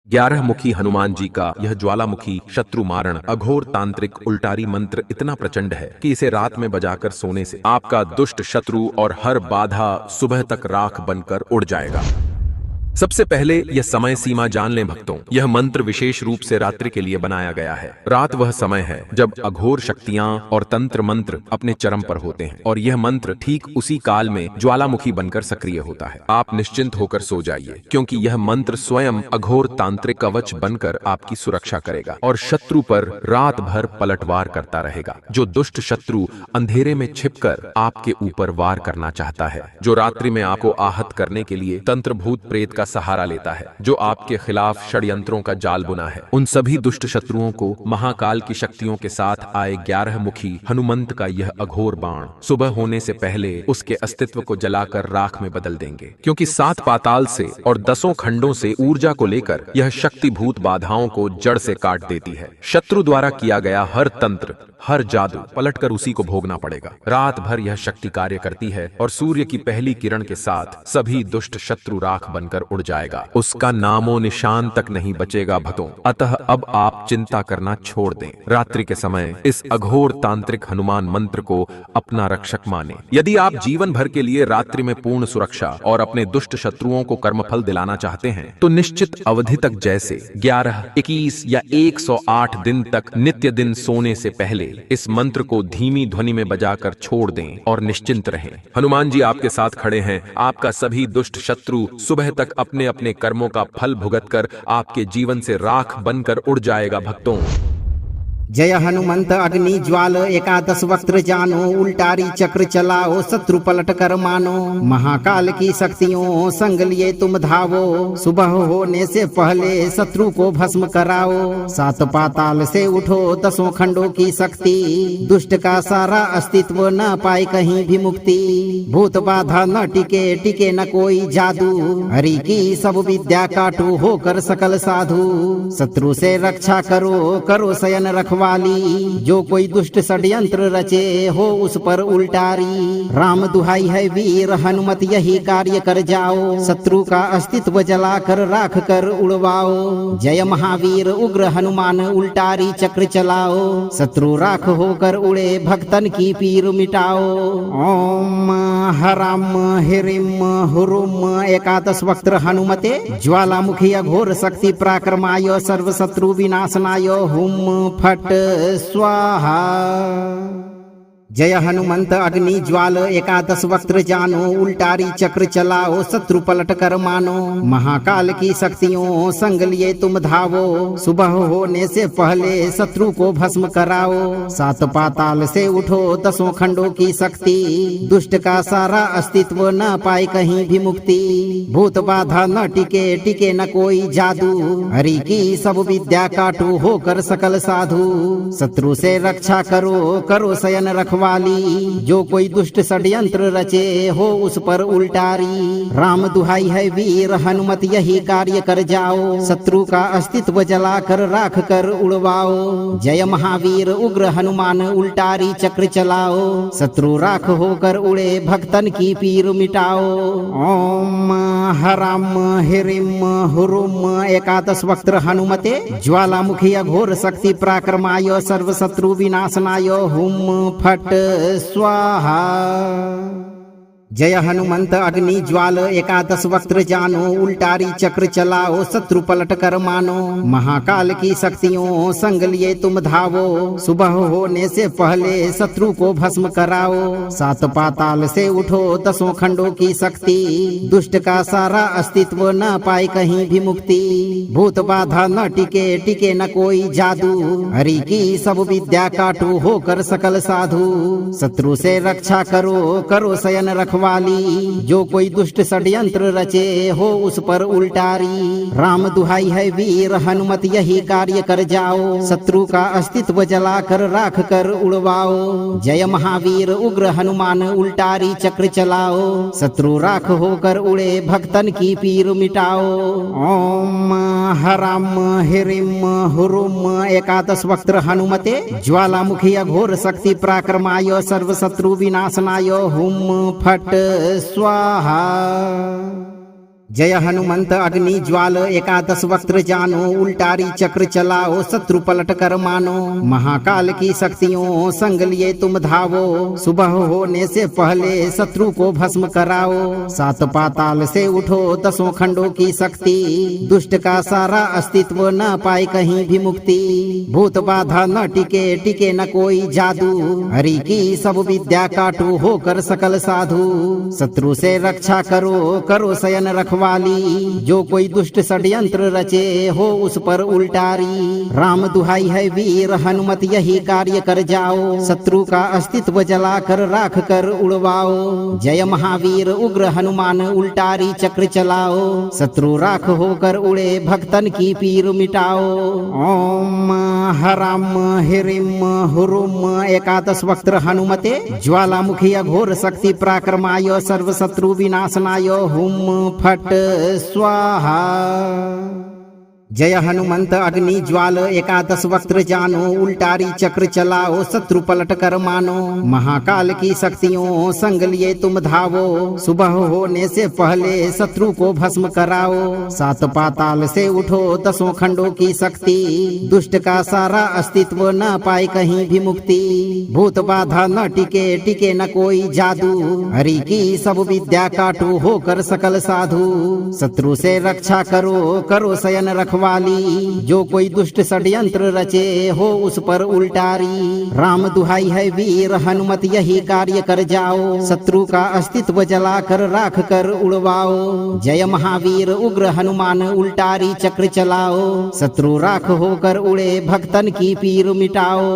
11 मुखी हनुमान जी का यह ज्वालामुखी शत्रु मारण अघोर तांत्रिक उल्टारी मंत्र इतना प्रचंड है कि इसे रात में बजाकर सोने से आपका दुष्ट शत्रु और हर बाधा सुबह तक राख बनकर उड़ जाएगा। सबसे पहले यह समय सीमा जान लें भक्तों, यह मंत्र विशेष रूप से रात्रि के लिए बनाया गया है। रात वह समय है जब अघोर शक्तियां और तंत्र मंत्र अपने चरम पर होते हैं और यह मंत्र ठीक उसी काल में ज्वालामुखी बनकर सक्रिय होता है। आप निश्चिंत होकर सो जाइए, क्योंकि यह मंत्र स्वयं अघोर तांत्रिक कवच बनकर आपकी सुरक्षा करेगा और शत्रु पर रात भर पलटवार करता रहेगा। जो दुष्ट शत्रु अंधेरे में छिपकर आपके ऊपर वार करना चाहता है, जो रात्रि में आपको आहत करने के लिए तंत्र भूत प्रेत का सहारा लेता है, जो आपके खिलाफ षड्यंत्रों का जाल बुना है, उन सभी दुष्ट शत्रुओं को महाकाल की शक्तियों के साथ आए 11 मुखी हनुमंत का यह अघोर बाण सुबह होने से पहले उसके अस्तित्व को जलाकर राख में बदल देंगे। क्योंकि 7 पाताल से और 10 खंडों से ऊर्जा को लेकर यह शक्तिभूत बाधाओं को जड़ से काट देती है। शत्रु द्वारा किया गया हर तंत्र, हर जादू पलटकर उसी को भोगना पड़ेगा। रात भर यह शक्ति कार्य करती है और सूर्य की पहली किरण के साथ सभी दुष्ट शत्रु राख बनकर उड़ जाएगा। उसका नामो निशान तक नहीं बचेगा भक्तों। अतः अब आप चिंता करना छोड़ दें। रात्रि के समय इस अघोर तांत्रिक हनुमान मंत्र को अपना रक्षक माने। यदि आप जीवन भर के लिए रात्रि में पूर्ण सुरक्षा और अपने दुष्ट शत्रुओं को कर्मफल दिलाना चाहते हैं, तो निश्चित अवधि तक जैसे 11, 21 या 108 दिन तक नित्य दिन सोने से पहले इस मंत्र को धीमी ध्वनि में बजाकर छोड़ दें और निश्चिंत रहें। हनुमान जी आपके साथ खड़े हैं। आपका सभी दुष्ट शत्रु सुबह तक अपने अपने कर्मों का फल भुगतकर आपके जीवन से राख बनकर उड़ जाएगा भक्तों। जय हनुमंत अग्नि ज्वाल 11 वक्त्र जानो, उल्टारी चक्र चलाओ शत्रु पलट कर मानो। महाकाल की शक्तियों संग लिए तुम धावो, सुबह होने से पहले शत्रु को भस्म कराओ। 7 पाताल से उठो 10 खंडों की शक्ति, दुष्ट का सारा अस्तित्व न पाए कहीं भी मुक्ति। भूत बाधा न टिके टिके न कोई जादू, हरि की सब विद्या काटू होकर सकल साधु। शत्रु से रक्षा करो करो शयन रखवाली, जो कोई दुष्ट षड्यंत्र रचे हो उस पर उल्टारी। राम दुहाई है वीर हनुमत यही कार्य कर जाओ, शत्रु का अस्तित्व जलाकर राख कर उड़वाओ। जय महावीर उग्र हनुमान उल्टारी चक्र चलाओ, शत्रु राख होकर उड़े भक्तन की पीर मिटाओ। ओम हराम हिरिम हुरुम 11 वक्त्र हनुमते, ज्वालामुखी अघोर शक्ति पराक्रमाय सर्वशत्रु विनाशनाय हुम फट स्वाहा। जय हनुमंत अग्नि ज्वाल 11 वक्त्र जानो, उल्टारी चक्र चलाओ शत्रु पलट कर मानो। महाकाल की शक्तियों संग लिए तुम धावो, सुबह होने से पहले शत्रु को भस्म कराओ। 7 पाताल से उठो 10 खंडों की शक्ति, दुष्ट का सारा अस्तित्व न पाए कहीं भी मुक्ति। भूत बाधा न टिके टिके न कोई जादू, हरि की सब विद्या काटू होकर सकल साधु। शत्रु से रक्षा करो करो शयन रखवाली, जो कोई दुष्ट षड्यंत्र रचे हो उस पर उल्टारी। राम दुहाई है वीर हनुमत यही कार्य कर जाओ, शत्रु का अस्तित्व जलाकर राख कर उड़वाओ। जय महावीर उग्र हनुमान उल्टारी चक्र चलाओ, शत्रु राख होकर उड़े भक्तन की पीर मिटाओ। ओम हराम हिरिम हुरुम 11 वक्त्र हनुमते, ज्वालामुखी अघोर शक्ति पराक्रमाय सर्वशत्रु विनाशनाय हुम फट स्वाहा। जय हनुमंत अग्नि ज्वाल 11 वक्त्र जानो, उल्टारी चक्र चलाओ शत्रु पलट कर मानो। महाकाल की शक्तियों संग लिए तुम धावो, सुबह होने से पहले शत्रु को भस्म कराओ। 7 पाताल से उठो 10 खंडों की शक्ति, दुष्ट का सारा अस्तित्व न पाए कहीं भी मुक्ति। भूत बाधा न टिके टिके न कोई जादू, हरि की सब विद्या काटू होकर सकल साधु। शत्रु से रक्षा करो करो शयन रखवाली, जो कोई दुष्ट षड्यंत्र रचे हो उस पर उल्टारी। राम दुहाई है वीर हनुमत यही कार्य कर जाओ, शत्रु का अस्तित्व जलाकर राख कर उड़वाओ। जय महावीर उग्र हनुमान उल्टारी चक्र चलाओ, शत्रु राख होकर उड़े भक्तन की पीर मिटाओ। ओम हराम हिरिम हुरुम 11 वक्त्र हनुमते, ज्वालामुखी अघोर शक्ति पराक्रमाय सर्वशत्रु विनाशनाय हुम फट स्वाहा। जय हनुमंत अग्नि ज्वाल एकादश वक्त्र जानो उल्टारी चक्र चलाओ शत्रु पलट कर मानो। महाकाल की शक्तियों संग लिए तुम धावो, सुबह होने से पहले शत्रु को भस्म कराओ। सात पाताल से उठो दसों खंडों की शक्ति, दुष्ट का सारा अस्तित्व न पाए कहीं भी मुक्ति। भूत बाधा न टिके टिके न कोई जादू, हरि की सब विद्या काटू होकर सकल साधु। शत्रु से रक्षा करो करो शयन रखवाली, जो कोई दुष्ट षड्यंत्र रचे हो उस पर उल्टारी। राम दुहाई है वीर हनुमत यही कार्य कर जाओ, शत्रु का अस्तित्व जलाकर राख कर उड़वाओ। जय महावीर उग्र हनुमान उल्टारी चक्र चलाओ, शत्रु राख होकर उड़े भक्तन की पीर मिटाओ। ओम हराम हिरिम हुरुम एकादश वक्त्र हनुमते ज्वालामुखी अघोर शक्ति पराक्रमाय सर्व शत्रु विनाशनाय हुम फट स्वाहा। जय हनुमंत अग्नि ज्वाल एकादश वक्त्र जानो उल्टारी चक्र चलाओ शत्रु पलट कर मानो। महाकाल की शक्तियों संग लिए तुम धावो, सुबह होने से पहले शत्रु को भस्म कराओ। सात पाताल से उठो दसों खंडों की शक्ति, दुष्ट का सारा अस्तित्व न पाए कहीं भी मुक्ति। भूत बाधा न टिके टिके न कोई जादू, हरि की सब विद्या काटू होकर सकल साधु। शत्रु से रक्षा करो करो शयन रखवाली, जो कोई दुष्ट षड्यंत्र रचे हो उस पर उल्टारी। राम दुहाई है वीर हनुमत यही कार्य कर जाओ, शत्रु का अस्तित्व जलाकर राख कर उड़वाओ। जय महावीर उग्र हनुमान उल्टारी चक्र चलाओ, शत्रु राख होकर उड़े भक्तन की पीर मिटाओ।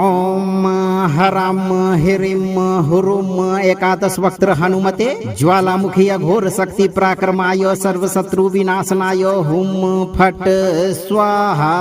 ओम हराम हिरिम हुरुम एकादश वक्त्र हनुमते ज्वालामुखी अघोर शक्ति पराक्रमाय सर्व शत्रु विनाशनाय हुम फट स्वाहा।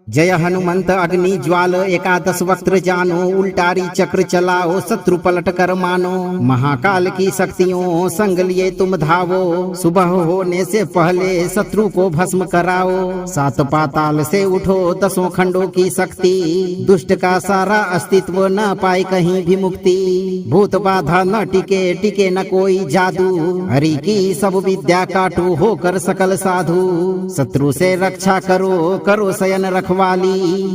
जय हनुमंत अग्नि ज्वाल एकादश वक्त्र जानो उल्टारी चक्र चलाओ शत्रु पलट कर मानो। महाकाल की शक्तियों संग लिए तुम धावो, सुबह होने से पहले शत्रु को भस्म कराओ। सात पाताल से उठो दसों खंडों की शक्ति, दुष्ट का सारा अस्तित्व न पाए कहीं भी मुक्ति। भूत बाधा न टिके टिके न कोई जादू, हरि की सब विद्या काटू होकर सकल साधु। शत्रु से रक्षा करो करो शयन रखवाली,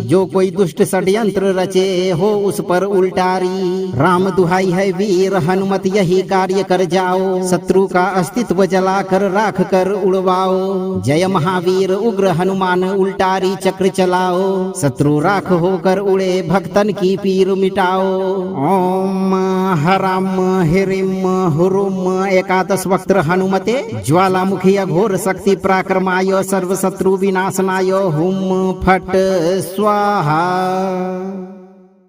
जो कोई दुष्ट षड्यंत्र रचे हो उस पर उल्टारी। राम दुहाई है वीर हनुमत यही कार्य कर जाओ, शत्रु का अस्तित्व जलाकर राख कर उड़वाओ। जय महावीर उग्र हनुमान उल्टारी चक्र चलाओ, शत्रु राख होकर उड़े भक्तन की पीर मिटाओ। ओम हराम हिरिम हुरुम एकादश वक्त्र हनुमते ज्वालामुखी अघोर शक्ति पराक्रमाय सर्व शत्रु विनाशनाय हुम फट स्वाहा।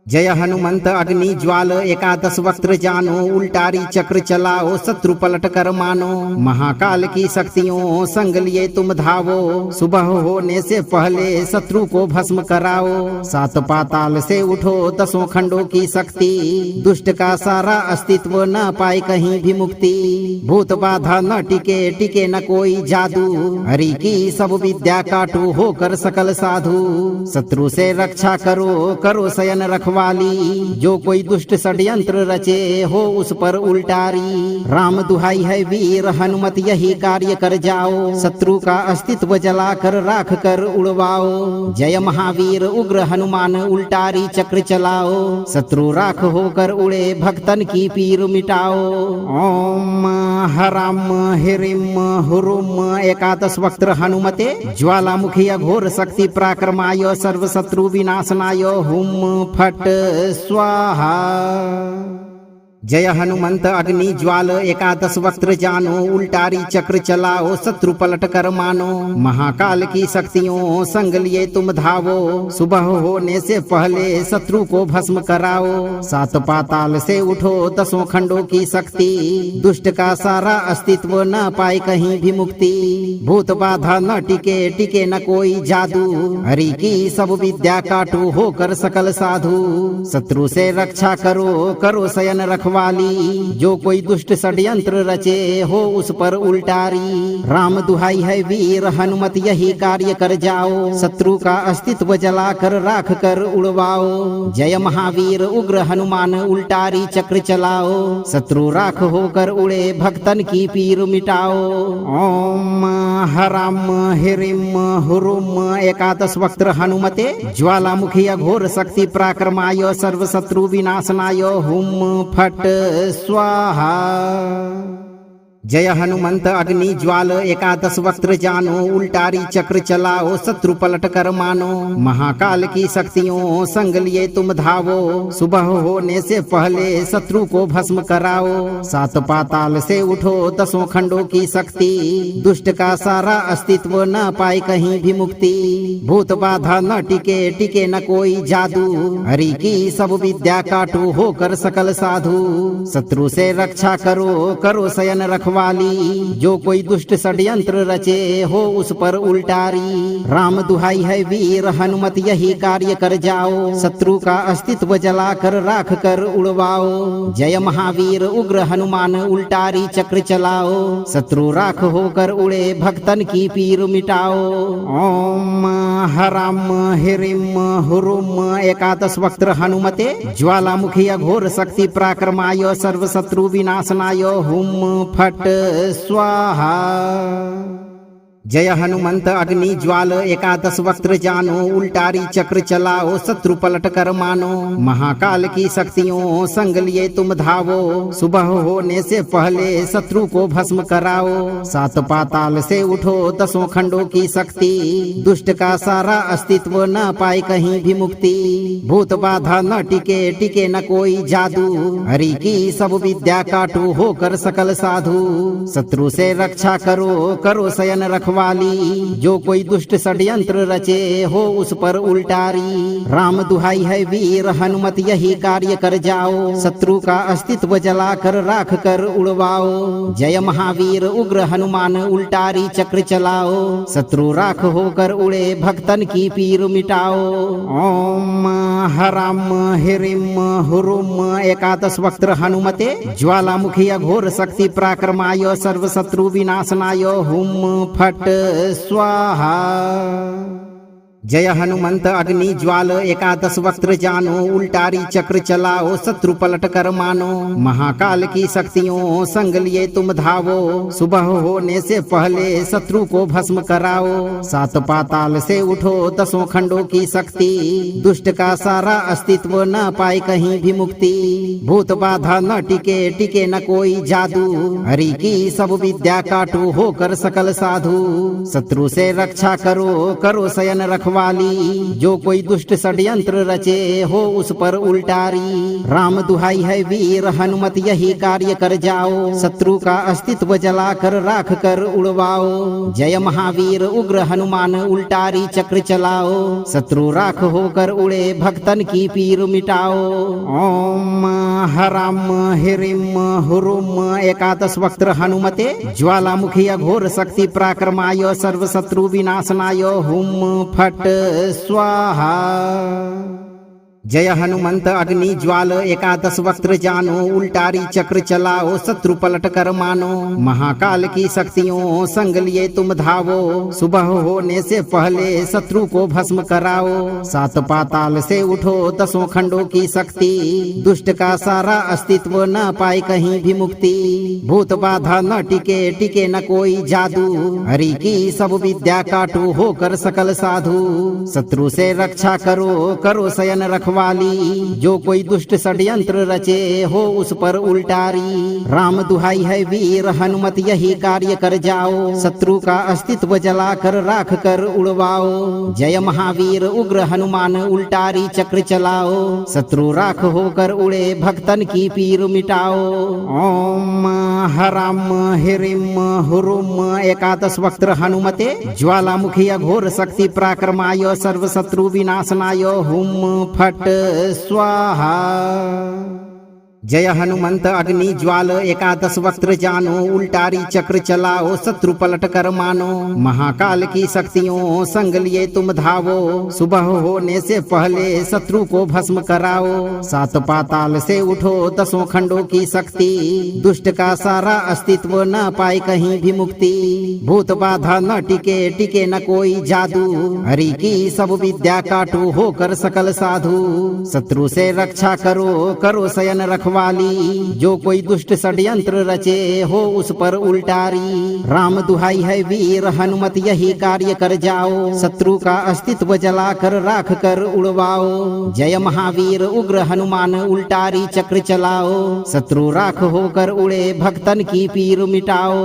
जय हनुमंत अग्नि ज्वाल एकादश वक्त्र जानो उल्टारी चक्र चलाओ शत्रु पलट कर मानो। महाकाल की शक्तियों संग लिए तुम धावो, सुबह होने से पहले शत्रु को भस्म कराओ। सात पाताल से उठो दसों खंडों की शक्ति, दुष्ट का सारा अस्तित्व न पाए कहीं भी मुक्ति। भूत बाधा न टिके टिके न कोई जादू, हरि की सब विद्या काटू होकर सकल साधु। शत्रु से रक्षा करो करो शयन रखवाली, जो कोई दुष्ट षड्यंत्र रचे हो उस पर उल्टारी। राम दुहाई है वीर हनुमत यही कार्य कर जाओ, शत्रु का अस्तित्व जलाकर राख कर उड़वाओ। जय महावीर उग्र हनुमान उल्टारी चक्र चलाओ, शत्रु राख होकर उड़े भक्तन की पीर मिटाओ। ओम हराम हिरिम हुरुम एकादश वक्त्र हनुमते ज्वालामुखी अघोर शक्ति पराक्रमाय सर्व शत्रु विनाशनाय हुम फट स्वाहा। जय हनुमंत अग्नि ज्वाल एकादश वक्त्र जानो उल्टारी चक्र चलाओ शत्रु पलट कर मानो। महाकाल की शक्तियों संग लिए तुम धावो, सुबह होने से पहले शत्रु को भस्म कराओ। सात पाताल से उठो दसों खंडों की शक्ति, दुष्ट का सारा अस्तित्व न पाए कहीं भी मुक्ति। भूत बाधा न टिके टिके न कोई जादू, हरि की सब विद्या काटू होकर सकल साधु। शत्रु से रक्षा करो करो शयन रखवाली, रखवाली, जो कोई दुष्ट षड्यंत्र रचे हो उस पर उल्टारी। राम दुहाई है वीर हनुमत यही कार्य कर जाओ, शत्रु का अस्तित्व जलाकर राख कर उड़वाओ। जय महावीर उग्र हनुमान उल्टारी चक्र चलाओ, शत्रु राख होकर उड़े भक्तन की पीर मिटाओ। ओम हराम हिरिम हुरुम एकादश वक्त्र हनुमते ज्वालामुखी अघोर शक्ति पराक्रमाय सर्व शत्रु विनाशनाय हुम फट स्वाहा। जय हनुमंत अग्नि ज्वाल एकादश वक्त्र जानो, उल्टारी चक्र चलाओ शत्रु पलट कर मानो। महाकाल की शक्तियों संग लिए तुम धावो, सुबह होने से पहले शत्रु को भस्म कराओ। सात पाताल से उठो दसों खंडों की शक्ति, दुष्ट का सारा अस्तित्व न पाए कहीं भी मुक्ति। भूत बाधा न टिके टिके न कोई जादू, हरि की सब विद्या काटू होकर सकल साधु। शत्रु से रक्षा करो करो शयन रखवाली, जो कोई दुष्ट षड्यंत्र रचे हो उस पर उल्टारी। राम दुहाई है वीर हनुमत यही कार्य कर जाओ, शत्रु का अस्तित्व जलाकर राख कर उड़वाओ। जय महावीर उग्र हनुमान उल्टारी चक्र चलाओ, शत्रु राख होकर उड़े भक्तन की पीर मिटाओ। ओम हराम हिरिम हुरुम एकादश वक्त्र हनुमते ज्वालामुखी अघोर शक्ति पराक्रमाय सर्व शत्रु विनाशनाय हुम फट स्वाहा। जय हनुमंत अग्नि ज्वाल एकादश वक्त्र जानो, उल्टारी चक्र चलाओ शत्रु पलट कर मानो। महाकाल की शक्तियों संग लिए तुम धावो, सुबह होने से पहले शत्रु को भस्म कराओ। सात पाताल से उठो दसों खंडों की शक्ति, दुष्ट का सारा अस्तित्व न पाए कहीं भी मुक्ति। भूत बाधा न टिके टिके न कोई जादू, हरि की सब विद्या काटू होकर सकल साधु। शत्रु से रक्षा करो करो शयन रखवाली, जो कोई दुष्ट षड्यंत्र रचे हो उस पर उल्टारी। राम दुहाई है वीर हनुमत यही कार्य कर जाओ, शत्रु का अस्तित्व जलाकर राख कर उड़वाओ। जय महावीर उग्र हनुमान उल्टारी चक्र चलाओ, शत्रु राख होकर उड़े भक्तन की पीर मिटाओ। ओम हराम हिरिम हुरुम एकादश वक्त्र हनुमते ज्वालामुखी अघोर शक्ति पराक्रमाय सर्व शत्रु विनाशनाय हुम फट स्वाहा। जय हनुमंत अग्नि ज्वाल एकादश वक्त्र जानो, उल्टारी चक्र चलाओ शत्रु पलट कर मानो। महाकाल की शक्तियों संग लिए तुम धावो, सुबह होने से पहले शत्रु को भस्म कराओ। सात पाताल से उठो दसों खंडों की शक्ति, दुष्ट का सारा अस्तित्व न पाए कहीं भी मुक्ति। भूत बाधा न टिके टिके न कोई जादू, हरि की सब विद्या काटू होकर सकल साधु। शत्रु से रक्षा करो करो शयन रखवाली, जो कोई दुष्ट षड्यंत्र रचे हो उस पर उल्टारी। राम दुहाई है वीर हनुमत यही कार्य कर जाओ, शत्रु का अस्तित्व जलाकर राख कर उड़वाओ। जय महावीर उग्र हनुमान उल्टारी चक्र चलाओ, शत्रु राख होकर उड़े भक्तन की पीर मिटाओ। ओम हराम हिरिम हुरुम एकादश वक्त्र हनुमते ज्वालामुखी अघोर शक्ति पराक्रमाय सर्व शत्रु विनाशनाय हुम फट स्वाहा। जय हनुमंत अग्नि ज्वाल एकादश वक्त्र जानो, उल्टारी चक्र चलाओ शत्रु पलट कर मानो। महाकाल की शक्तियों संग लिए तुम धावो, सुबह होने से पहले शत्रु को भस्म कराओ। सात पाताल से उठो दसों खंडों की शक्ति, दुष्ट का सारा अस्तित्व न पाए कहीं भी मुक्ति। भूत बाधा न टिके टिके न कोई जादू, हरि की सब विद्या काटू होकर सकल साधु। शत्रु से रक्षा करो करो शयन रखवाली, जो कोई दुष्ट षड्यंत्र रचे हो उस पर उल्टारी। राम दुहाई है वीर हनुमत यही कार्य कर जाओ, शत्रु का अस्तित्व जलाकर राख कर उड़वाओ। जय महावीर उग्र हनुमान उल्टारी चक्र चलाओ, शत्रु राख होकर उड़े भक्तन की पीर मिटाओ। ओम हराम हिरिम हुरुम एकादश वक्त्र हनुमते ज्वालामुखी अघोर शक्ति पराक्रमाय सर्व शत्रु विनाशनाय हुम फट स्वाहा। जय हनुमंत अग्नि ज्वाल एकादश वक्त्र जानो उल्टारी चक्र चलाओ शत्रु पलट कर मानो। महाकाल की शक्तियों संग लिए तुम धावो, सुबह होने से पहले शत्रु को भस्म कराओ। सात पाताल से उठो दसों खंडों की शक्ति, दुष्ट का सारा अस्तित्व न पाए कहीं भी मुक्ति। भूत बाधा न टिके टिके न कोई जादू, हरि की सब विद्या काटू होकर सकल साधु। शत्रु से रक्षा करो करो शयन रखवाली, जो कोई दुष्ट षड्यंत्र रचे हो उस पर उल्टारी। राम दुहाई है वीर हनुमत यही कार्य कर जाओ, शत्रु का अस्तित्व जलाकर राख कर उड़वाओ। जय महावीर उग्र हनुमान उल्टारी चक्र चलाओ, शत्रु राख होकर उड़े भक्तन की पीर मिटाओ।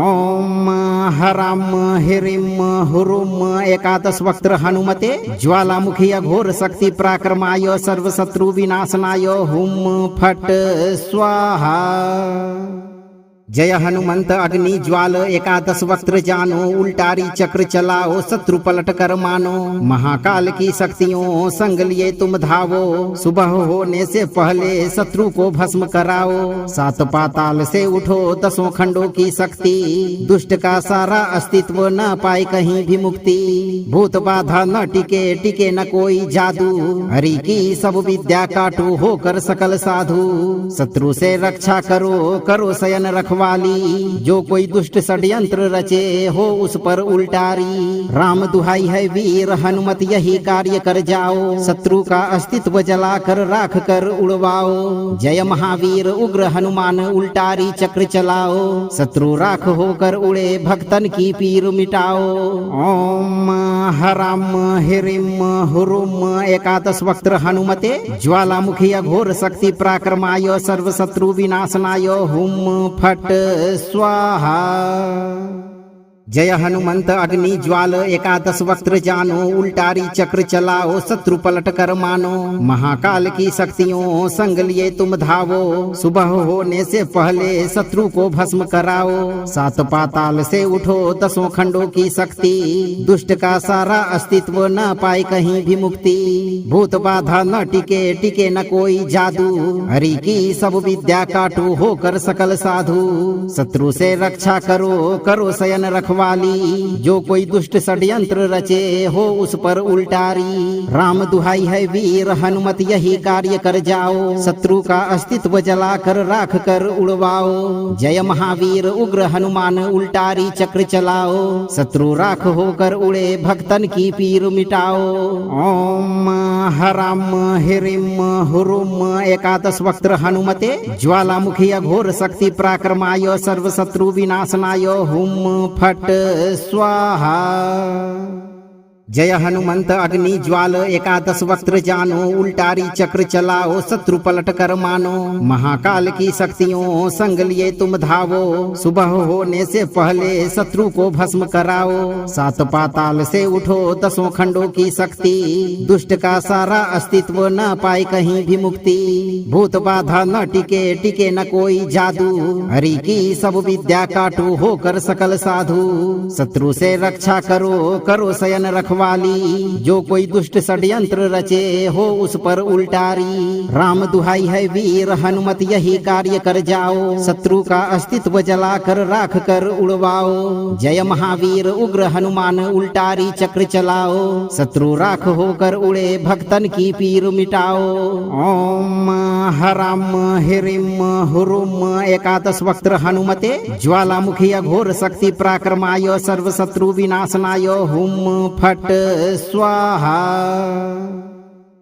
ओम हराम हिरिम हुरुम एकादश वक्त्र हनुमते ज्वालामुखी अघोर शक्ति पराक्रमाय सर्व शत्रु विनाशनाय हुम फट स्वाहा। जय हनुमंत अग्नि ज्वाल एकादश वक्त्र जानो उल्टारी चक्र चलाओ शत्रु पलट कर मानो। महाकाल की शक्तियों संग लिए तुम धावो, सुबह होने से पहले शत्रु को भस्म कराओ। सात पाताल से उठो दसों खंडों की शक्ति, दुष्ट का सारा अस्तित्व न पाए कहीं भी मुक्ति। भूत बाधा न टिके टिके न कोई जादू, हरि की सब विद्या काटू होकर सकल साधु। शत्रु से रक्षा करो करो शयन रखवाली, जो कोई दुष्ट षड्यंत्र रचे हो उस पर उल्टारी। राम दुहाई है वीर हनुमत यही कार्य कर जाओ, शत्रु का अस्तित्व जलाकर राख कर उड़वाओ। जय महावीर उग्र हनुमान उल्टारी चक्र चलाओ, शत्रु राख होकर उड़े भक्तन की पीर मिटाओ। ओम हराम हिरिम हुरुम एकादश वक्त्र हनुमते ज्वालामुखी अघोर शक्ति पराक्रमाय सर्व शत्रु विनाशनाय हुम फट स्वाहा। जय हनुमंत अग्नि ज्वाल एकादश वक्त्र जानो उल्टारी चक्र चलाओ शत्रु पलट कर मानो। महाकाल की शक्तियों संग लिए तुम धावो, सुबह होने से पहले शत्रु को भस्म कराओ। सात पाताल से उठो दसों खंडों की शक्ति, दुष्ट का सारा अस्तित्व न पाए कहीं भी मुक्ति। भूत बाधा न टिके टिके न कोई जादू, हरि की सब विद्या काटू होकर सकल साधु। शत्रु से रक्षा करो करो शयन रखवाली, जो कोई दुष्ट षड्यंत्र रचे हो उस पर उल्टारी। राम दुहाई है वीर हनुमत यही कार्य कर जाओ, शत्रु का अस्तित्व जलाकर राख कर उड़वाओ। जय महावीर उग्र हनुमान उल्टारी चक्र चलाओ, शत्रु राख होकर उड़े भक्तन की पीर मिटाओ। ओम हराम हिरिम हुरुम एकादश वक्त्र हनुमते ज्वालामुखी अघोर शक्ति पराक्रमाय सर्व शत्रु विनाशनाय हुम फट स्वाहा। जय हनुमंत अग्नि ज्वाल एकादश वक्त्र जानो उल्टारी चक्र चलाओ शत्रु पलट कर मानो। महाकाल की शक्तियों संग लिए तुम धावो, सुबह होने से पहले शत्रु को भस्म कराओ। सात पाताल से उठो दसों खंडों की शक्ति, दुष्ट का सारा अस्तित्व न पाए कहीं भी मुक्ति। भूत बाधा न टिके टिके न कोई जादू, हरि की सब विद्या काटू होकर सकल साधु। शत्रु से रक्षा करो करो शयन रखवाली, जो कोई दुष्ट षड्यंत्र रचे हो उस पर उल्टारी। राम दुहाई है वीर हनुमत यही कार्य कर जाओ, शत्रु का अस्तित्व जलाकर राख कर उड़वाओ। जय महावीर उग्र हनुमान उल्टारी चक्र चलाओ, शत्रु राख होकर उड़े भक्तन की पीर मिटाओ। ओम हराम हिरिम हुरुम एकादश वक्त्र हनुमते ज्वालामुखी अघोर शक्ति पराक्रमाय सर्व शत्रु विनाशनाय हुम फट स्वाहा।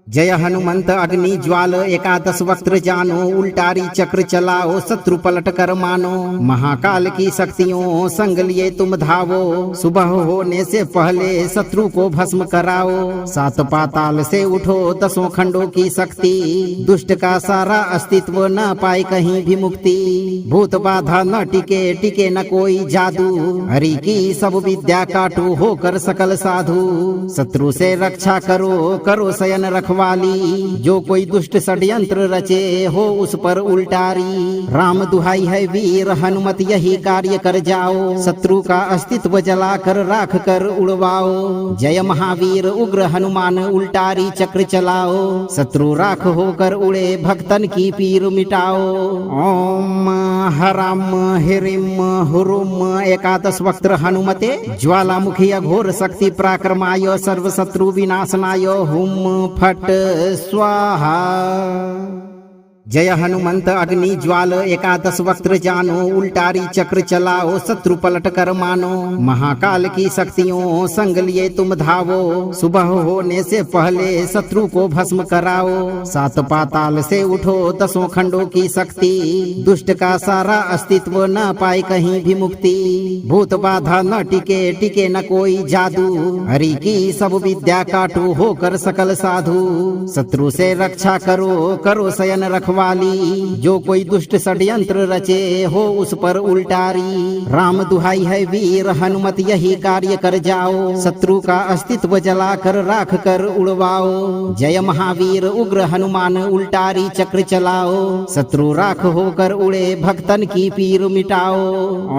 जय हनुमंत अग्नि ज्वाल एकादश वक्त्र जानो उल्टारी चक्र चलाओ शत्रु पलट कर मानो। महाकाल की शक्तियों संग लिए तुम धावो, सुबह होने से पहले शत्रु को भस्म कराओ। सात पाताल से उठो दसों खंडों की शक्ति, दुष्ट का सारा अस्तित्व न पाए कहीं भी मुक्ति। भूत बाधा न टिके टिके न कोई जादू, हरि की सब विद्या काटू होकर सकल साधु। शत्रु से रक्षा करो करो शयन रखवाली, रखवाली, जो कोई दुष्ट षड्यंत्र रचे हो उस पर उल्टारी। राम दुहाई है वीर हनुमत यही कार्य कर जाओ, शत्रु का अस्तित्व जलाकर राख कर उड़वाओ। जय महावीर उग्र हनुमान उल्टारी चक्र चलाओ, शत्रु राख होकर उड़े भक्तन की पीर मिटाओ। ओम हराम हिरिम हुरुम एकादश वक्त्र हनुमते ज्वालामुखी अघोर शक्ति पराक्रमाय सर्व शत्रु विनाशनाय हुम फट स्वाहा। जय हनुमंत अग्नि ज्वाल एकादश वक्त्र जानो, उल्टारी चक्र चलाओ शत्रु पलट कर मानो। महाकाल की शक्तियों संग लिए तुम धावो, सुबह होने से पहले शत्रु को भस्म कराओ। सात पाताल से उठो दसों खंडों की शक्ति, दुष्ट का सारा अस्तित्व न पाए कहीं भी मुक्ति। भूत बाधा न टिके टिके न कोई जादू, हरि की सब विद्या काटू होकर सकल साधु। शत्रु से रक्षा करो करो शयन रखवाली, जो कोई दुष्ट षड्यंत्र रचे हो उस पर उल्टारी। राम दुहाई है वीर हनुमत यही कार्य कर जाओ, शत्रु का अस्तित्व जलाकर राख कर उड़वाओ। जय महावीर उग्र हनुमान उल्टारी चक्र चलाओ, शत्रु राख होकर उड़े भक्तन की पीर मिटाओ।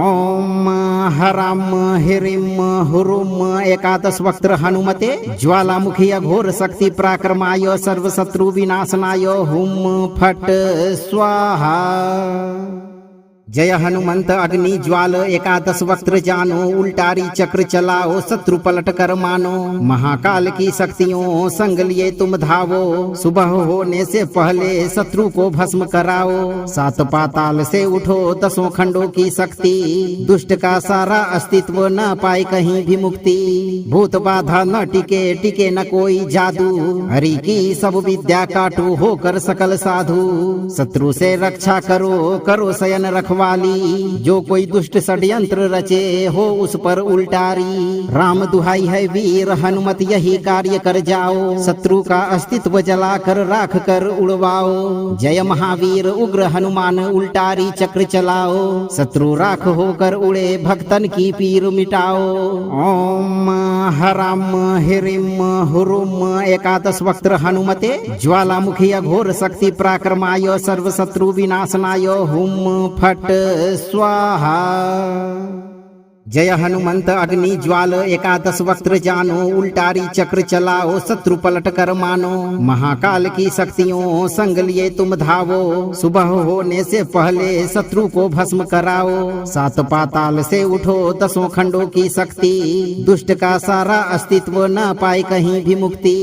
ओम हराम हिरिम हुरुम एकादश वक्त्र हनुमते ज्वालामुखी अघोर शक्ति पराक्रमाय सर्व शत्रु विनाशनाय हुम फट स्वाहा। जय हनुमंत अग्नि ज्वाल एकादश वक्त्र जानो, उल्टारी चक्र चलाओ शत्रु पलट कर मानो। महाकाल की शक्तियों संग लिए तुम धावो, सुबह होने से पहले शत्रु को भस्म कराओ। सात पाताल से उठो दसों खंडों की शक्ति, दुष्ट का सारा अस्तित्व न पाए कहीं भी मुक्ति। भूत बाधा न टिके टिके न कोई जादू, हरि की सब विद्या काटू होकर सकल साधु। शत्रु से रक्षा करो करो शयन रखवाली, जो कोई दुष्ट षड्यंत्र रचे हो उस पर उल्टारी। राम दुहाई है वीर हनुमत यही कार्य कर जाओ, शत्रु का अस्तित्व जलाकर राख कर उड़वाओ। जय महावीर उग्र हनुमान उल्टारी चक्र चलाओ, शत्रु राख होकर उड़े भक्तन की पीर मिटाओ। ओम हराम हिरिम हुरुम एकादश वक्त्र हनुमते ज्वालामुखी अघोर शक्ति पराक्रमाय सर्व शत्रु विनाशनाय हुम फट स्वाहा। जय हनुमंत अग्नि ज्वाल एकादश वक्त्र जानो, उल्टारी चक्र चलाओ शत्रु पलट कर मानो। महाकाल की शक्तियों संग लिए तुम धावो, सुबह होने से पहले शत्रु को भस्म कराओ। सात पाताल से उठो दसों खंडों की शक्ति, दुष्ट का सारा अस्तित्व न पाए कहीं भी मुक्ति।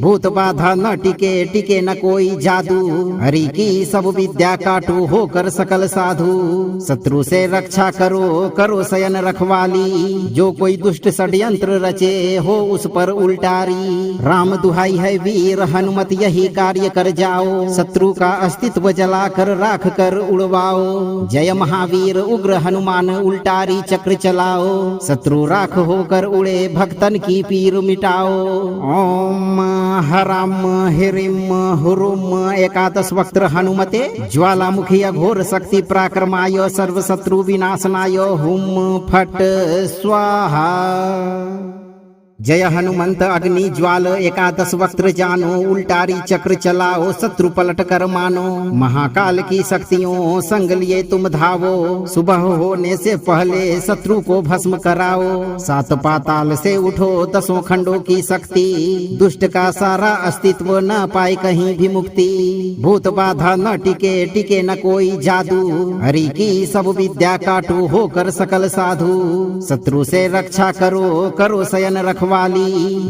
भूत बाधा न टिके टिके न कोई जादू, हरि की सब विद्या काटू होकर सकल साधु। शत्रु से रक्षा करो करो शयन रखवाली, जो कोई दुष्ट षड्यंत्र रचे हो उस पर उल्टारी। राम दुहाई है वीर हनुमत यही कार्य कर जाओ, शत्रु का अस्तित्व जलाकर राख कर उड़वाओ। जय महावीर उग्र हनुमान उल्टारी चक्र चलाओ, शत्रु राख होकर उड़े भक्तन की पीर मिटाओ। ओम हराम हिरिम हुरुम एकादश वक्त्र हनुमते ज्वालामुखी अघोर शक्ति पराक्रमाय सर्व शत्रु विनाशनाय हुम फट स्वाहा। जय हनुमंत अग्नि ज्वाल एकादश वक्त्र जानो, उल्टारी चक्र चलाओ शत्रु पलट कर मानो। महाकाल की शक्तियों संग लिए तुम धावो, सुबह होने से पहले शत्रु को भस्म कराओ। सात पाताल से उठो दसों खंडों की शक्ति, दुष्ट का सारा अस्तित्व न पाए कहीं भी मुक्ति। भूत बाधा न टिके टिके न कोई जादू, हरि की सब विद्या काटू होकर सकल साधु। शत्रु से रक्षा करो करो शयन रखवाली,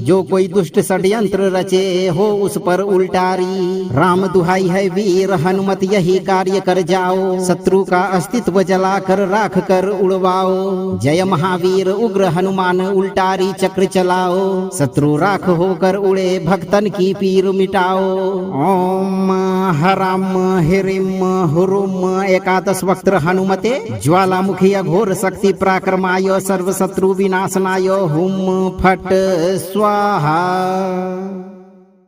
जो कोई दुष्ट षड्यंत्र रचे हो उस पर उल्टारी। राम दुहाई है वीर हनुमत यही कार्य कर जाओ, शत्रु का अस्तित्व जलाकर राख कर उड़वाओ। जय महावीर उग्र हनुमान उल्टारी चक्र चलाओ, शत्रु राख होकर उड़े भक्तन की पीर मिटाओ। ओम हराम हिरिम हुरुम एकादश वक्त्र हनुमते ज्वालामुखी अघोर शक्ति पराक्रमाय सर्व शत्रु विनाशनाय हुम फट स्वाहा।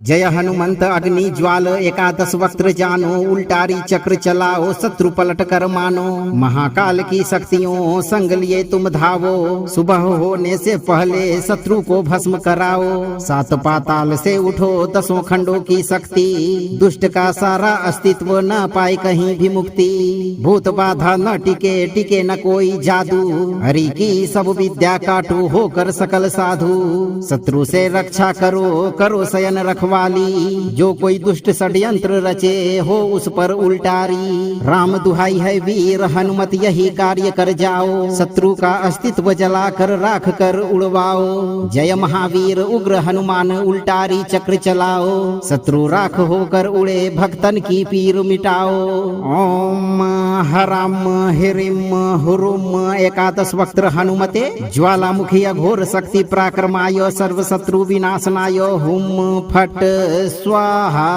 जय हनुमंत अग्नि ज्वाल एकादश वक्त्र जानो उल्टारी चक्र चलाओ शत्रु पलट कर मानो। महाकाल की शक्तियों संग लिए तुम धावो, सुबह होने से पहले शत्रु को भस्म कराओ। सात पाताल से उठो दसों खंडों की शक्ति, दुष्ट का सारा अस्तित्व न पाए कहीं भी मुक्ति। भूत बाधा न टिके टिके न कोई जादू, हरि की सब विद्या काटू होकर सकल साधु। शत्रु से रक्षा करो करो शयन रखवाली, जो कोई दुष्ट षड्यंत्र रचे हो उस पर उल्टारी। राम दुहाई है वीर हनुमत यही कार्य कर जाओ, शत्रु का अस्तित्व जलाकर राख कर उड़वाओ। जय महावीर उग्र हनुमान उल्टारी चक्र चलाओ, शत्रु राख होकर उड़े भक्तन की पीर मिटाओ। ओम हराम हिरिम हुरुम एकादश वक्त्र हनुमते ज्वालामुखी अघोर शक्ति पराक्रमाय सर्व शत्रु विनाशनाय हुम फट स्वाहा।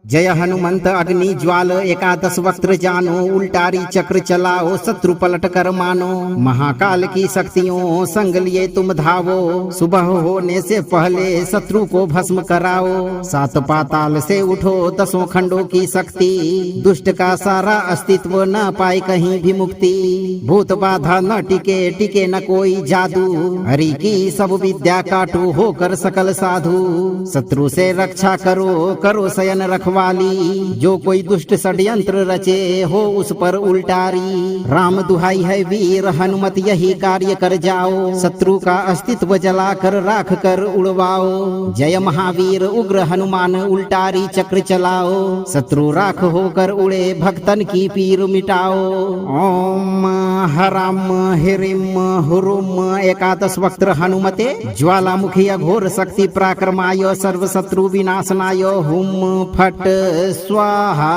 जय हनुमंत अग्नि ज्वाल एकादश वक्त्र जानो उल्टारी चक्र चलाओ शत्रु पलट कर मानो। महाकाल की शक्तियों संग लिए तुम धावो, सुबह होने से पहले शत्रु को भस्म कराओ। सात पाताल से उठो दसों खंडों की शक्ति, दुष्ट का सारा अस्तित्व न पाए कहीं भी मुक्ति। भूत बाधा न टिके टिके न कोई जादू, हरि की सब विद्या काटू होकर सकल साधु। शत्रु से रक्षा करो करो शयन रखवाली, जो कोई दुष्ट षड्यंत्र रचे हो उस पर उल्टारी। राम दुहाई है वीर हनुमत यही कार्य कर जाओ, शत्रु का अस्तित्व जलाकर राख कर उड़वाओ। जय महावीर उग्र हनुमान उल्टारी चक्र चलाओ, शत्रु राख होकर उड़े भक्तन की पीर मिटाओ। ओम हराम हिरिम हुरुम एकादश वक्त्र हनुमते ज्वालामुखी अघोर शक्ति पराक्रमाय सर्व शत्रु विनाशनाय हुम फट स्वाहा।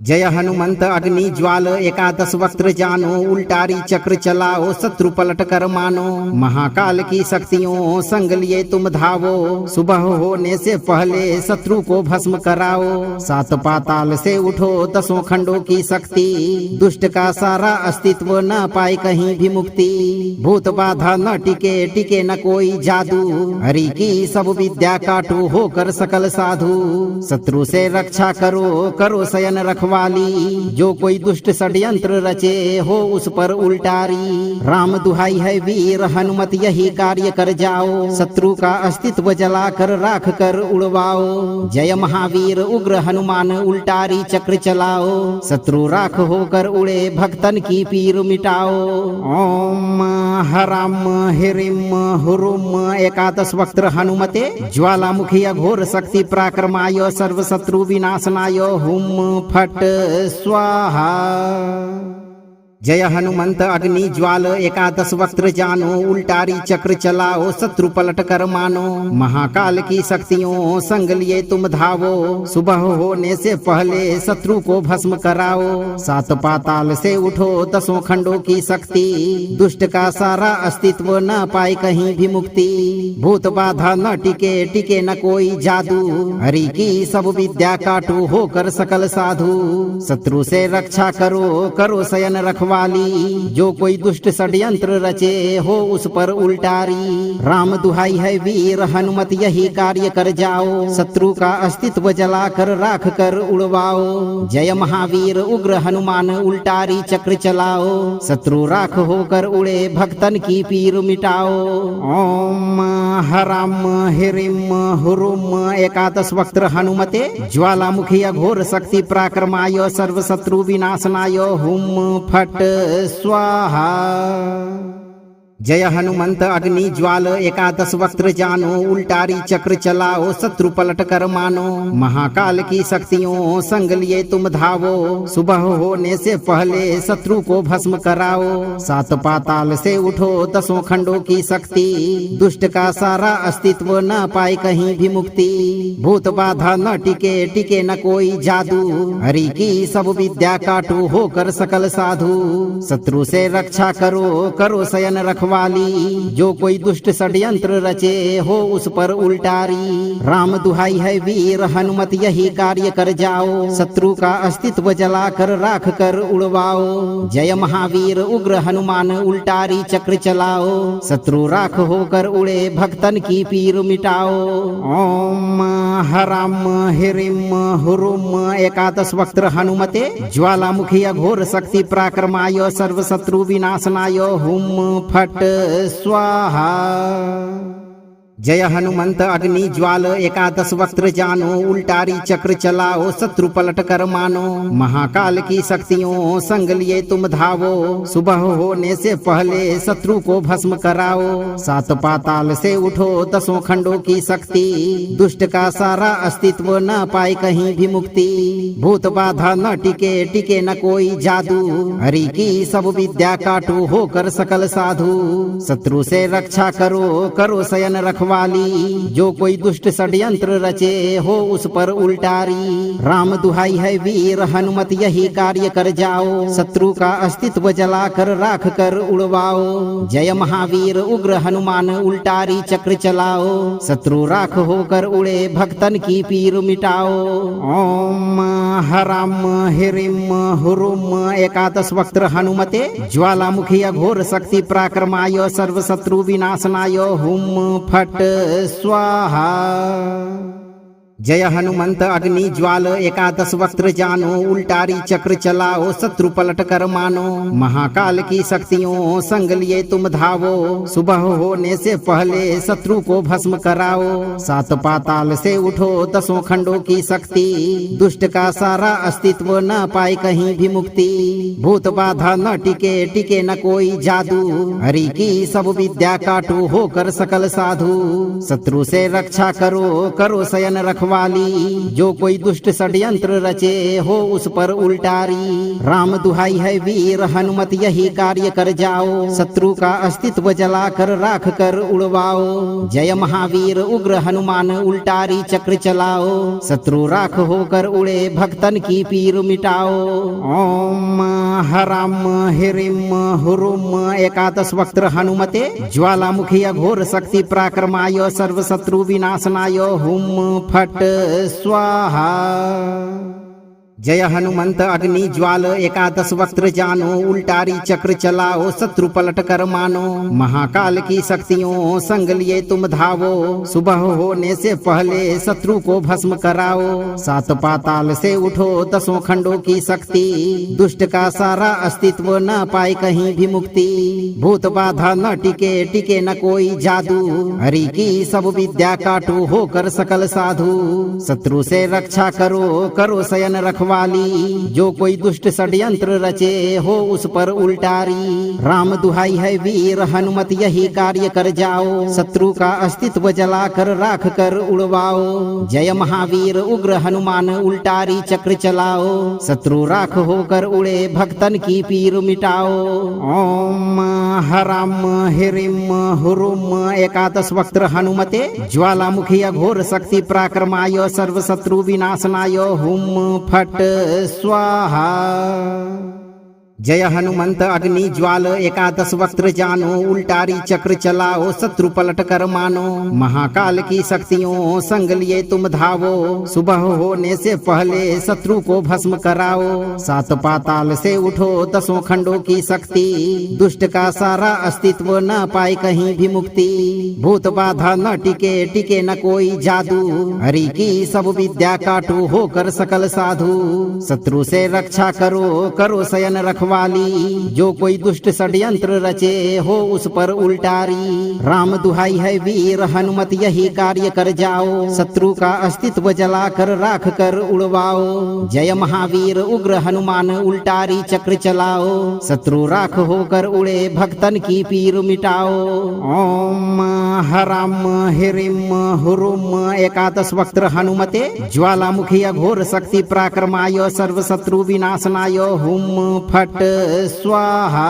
जय हनुमंत अग्नि ज्वाल एकादश वक्त्र जानो उल्टारी चक्र चलाओ शत्रु पलट कर मानो। महाकाल की शक्तियों संग लिए तुम धावो, सुबह होने से पहले शत्रु को भस्म कराओ। सात पाताल से उठो दसों खंडों की शक्ति, दुष्ट का सारा अस्तित्व न पाए कहीं भी मुक्ति। भूत बाधा न टिके टिके न कोई जादू, हरि की सब विद्या काटू होकर सकल साधु। शत्रु से रक्षा करो करो शयन रखवाली, जो कोई दुष्ट षड्यंत्र रचे हो उस पर उल्टारी। राम दुहाई है वीर हनुमत यही कार्य कर जाओ, शत्रु का अस्तित्व जलाकर राख कर उड़वाओ। जय महावीर उग्र हनुमान उल्टारी चक्र चलाओ, शत्रु राख होकर उड़े भक्तन की पीर मिटाओ। ओम हराम हिरिम हुरुम एकादश वक्त्र हनुमते ज्वालामुखी अघोर शक्ति पराक्रमाय सर्व शत्रु विनाशनाय हुम फट स्वाहा। जय हनुमंत अग्नि ज्वाल एकादश वक्त्र जानो उल्टारी चक्र चलाओ शत्रु पलट कर मानो। महाकाल की शक्तियों संग लिए तुम धावो, सुबह होने से पहले शत्रु को भस्म कराओ। सात पाताल से उठो दसों खंडों की शक्ति, दुष्ट का सारा अस्तित्व न पाए कहीं भी मुक्ति। भूत बाधा न टिके टिके न कोई जादू, हरि की सब विद्या काटू होकर सकल साधु। शत्रु से रक्षा करो करो शयन रखवाली, जो कोई दुष्ट षड्यंत्र रचे हो उस पर उल्टारी। राम दुहाई है वीर हनुमत यही कार्य कर जाओ, शत्रु का अस्तित्व जलाकर राख कर उड़वाओ। जय महावीर उग्र हनुमान उल्टारी चक्र चलाओ, शत्रु राख होकर उड़े भक्तन की पीर मिटाओ। ओम हराम हिरिम हुरुम एकादश वक्त्र हनुमते ज्वालामुखी अघोर शक्ति पराक्रमाय सर्व शत्रु विनाशनाय हुम फट स्वाहा। जय हनुमंत अग्नि ज्वाल एकादश वक्त्र जानो उल्टारी चक्र चलाओ शत्रु पलट कर मानो। महाकाल की शक्तियों संग लिए तुम धावो, सुबह होने से पहले शत्रु को भस्म कराओ। सात पाताल से उठो दसों खंडों की शक्ति, दुष्ट का सारा अस्तित्व न पाए कहीं भी मुक्ति। भूत बाधा न टिके टिके न कोई जादू, हरि की सब विद्या काटू होकर सकल साधु। शत्रु से रक्षा करो करो शयन रखवाली, रखवाली, जो कोई दुष्ट षड्यंत्र रचे हो उस पर उल्टारी। राम दुहाई है वीर हनुमत यही कार्य कर जाओ, शत्रु का अस्तित्व जलाकर राख कर उड़वाओ। जय महावीर उग्र हनुमान उल्टारी चक्र चलाओ, शत्रु राख होकर उड़े भक्तन की पीर मिटाओ। ओम हराम हिरिम हुरुम एकादश वक्त्र हनुमते ज्वालामुखी अघोर शक्ति पराक्रमाय सर्व शत्रु विनाशनाय हुम फट स्वाहा। जय हनुमंत अग्नि ज्वाल एकादश वक्त्र जानो, उल्टारी चक्र चलाओ शत्रु पलट कर मानो। महाकाल की शक्तियों संग लिए तुम धावो, सुबह होने से पहले शत्रु को भस्म कराओ। सात पाताल से उठो दसों खंडों की शक्ति, दुष्ट का सारा अस्तित्व न पाए कहीं भी मुक्ति। भूत बाधा न टिके टिके न कोई जादू, हरि की सब विद्या काटू होकर सकल साधु। शत्रु से रक्षा करो करो शयन रखवाली, जो कोई दुष्ट षड्यंत्र रचे हो उस पर उल्टारी। राम दुहाई है वीर हनुमत यही कार्य कर जाओ, शत्रु का अस्तित्व जलाकर राख कर उड़वाओ। जय महावीर उग्र हनुमान उल्टारी चक्र चलाओ, शत्रु राख होकर उड़े भक्तन की पीर मिटाओ। ओम हराम हिरिम हुरुम एकादश वक्त्र हनुमते ज्वालामुखी अघोर शक्ति पराक्रमाय सर्व शत्रु विनाशनाय हुम फट स्वाहा। जय हनुमंत अग्नि ज्वाल एकादश वक्त्र जानो, उल्टारी चक्र चलाओ शत्रु पलट कर मानो। महाकाल की शक्तियों संग लिए तुम धावो, सुबह होने से पहले शत्रु को भस्म कराओ। सात पाताल से उठो दसों खंडों की शक्ति, दुष्ट का सारा अस्तित्व न पाए कहीं भी मुक्ति। भूत बाधा न टिके टिके न कोई जादू, हरि की सब विद्या काटू होकर सकल साधु। शत्रु से रक्षा करो करो शयन रखवाली, जो कोई दुष्ट षड्यंत्र रचे हो उस पर उल्टारी। राम दुहाई है वीर हनुमत यही कार्य कर जाओ, शत्रु का अस्तित्व जलाकर राख कर उड़वाओ। जय महावीर उग्र हनुमान उल्टारी चक्र चलाओ, शत्रु राख होकर उड़े भक्तन की पीर मिटाओ। ओम हराम हिरिम हुरुम एकादश वक्त्र हनुमते ज्वालामुखी अघोर शक्ति पराक्रमाय सर्व शत्रु विनाशनाय हुम फट स्वाहा। जय हनुमंत अग्नि ज्वाल एकादश वक्त्र जानो, उल्टारी चक्र चलाओ शत्रु पलट कर मानो। महाकाल की शक्तियों संग लिए तुम धावो, सुबह होने से पहले शत्रु को भस्म कराओ। सात पाताल से उठो दसों खंडों की शक्ति, दुष्ट का सारा अस्तित्व न पाए कहीं भी मुक्ति। भूत बाधा न टिके टिके न कोई जादू, हरि की सब विद्या काटू होकर सकल साधु। शत्रु से रक्षा करो करो शयन रखवाली, जो कोई दुष्ट षड्यंत्र रचे हो उस पर उल्टारी। राम दुहाई है वीर हनुमत यही कार्य कर जाओ, शत्रु का अस्तित्व जलाकर राख कर उड़वाओ। जय महावीर उग्र हनुमान उल्टारी चक्र चलाओ, शत्रु राख होकर उड़े भक्तन की पीर मिटाओ। ओम हराम हिरिम हुरुम एकादश वक्त्र हनुमते ज्वालामुखी अघोर शक्ति पराक्रमाय सर्व शत्रु विनाशनाय हुम फट स्वाहा। जय हनुमंत अग्नि ज्वाल एकादश वक्त्र जानो, उल्टारी चक्र चलाओ शत्रु पलट कर मानो। महाकाल की शक्तियों संग लिए तुम धावो, सुबह होने से पहले शत्रु को भस्म कराओ। सात पाताल से उठो दसों खंडों की शक्ति, दुष्ट का सारा अस्तित्व न पाए कहीं भी मुक्ति। भूत बाधा न टिके टिके न कोई जादू, हरि की सब विद्या काटू होकर सकल साधु। शत्रु से रक्षा करो करो शयन रखवाली, जो कोई दुष्ट षड्यंत्र रचे हो उस पर उल्टारी। राम दुहाई है वीर हनुमत यही कार्य कर जाओ, शत्रु का अस्तित्व जलाकर राख कर उड़वाओ। जय महावीर उग्र हनुमान उल्टारी चक्र चलाओ, शत्रु राख होकर उड़े भक्तन की पीर मिटाओ। ओम हराम हिरिम हुरुम एकादश वक्त्र हनुमते ज्वालामुखी अघोर शक्ति पराक्रमाय सर्व शत्रु विनाशनाय हुम फट स्वाहा।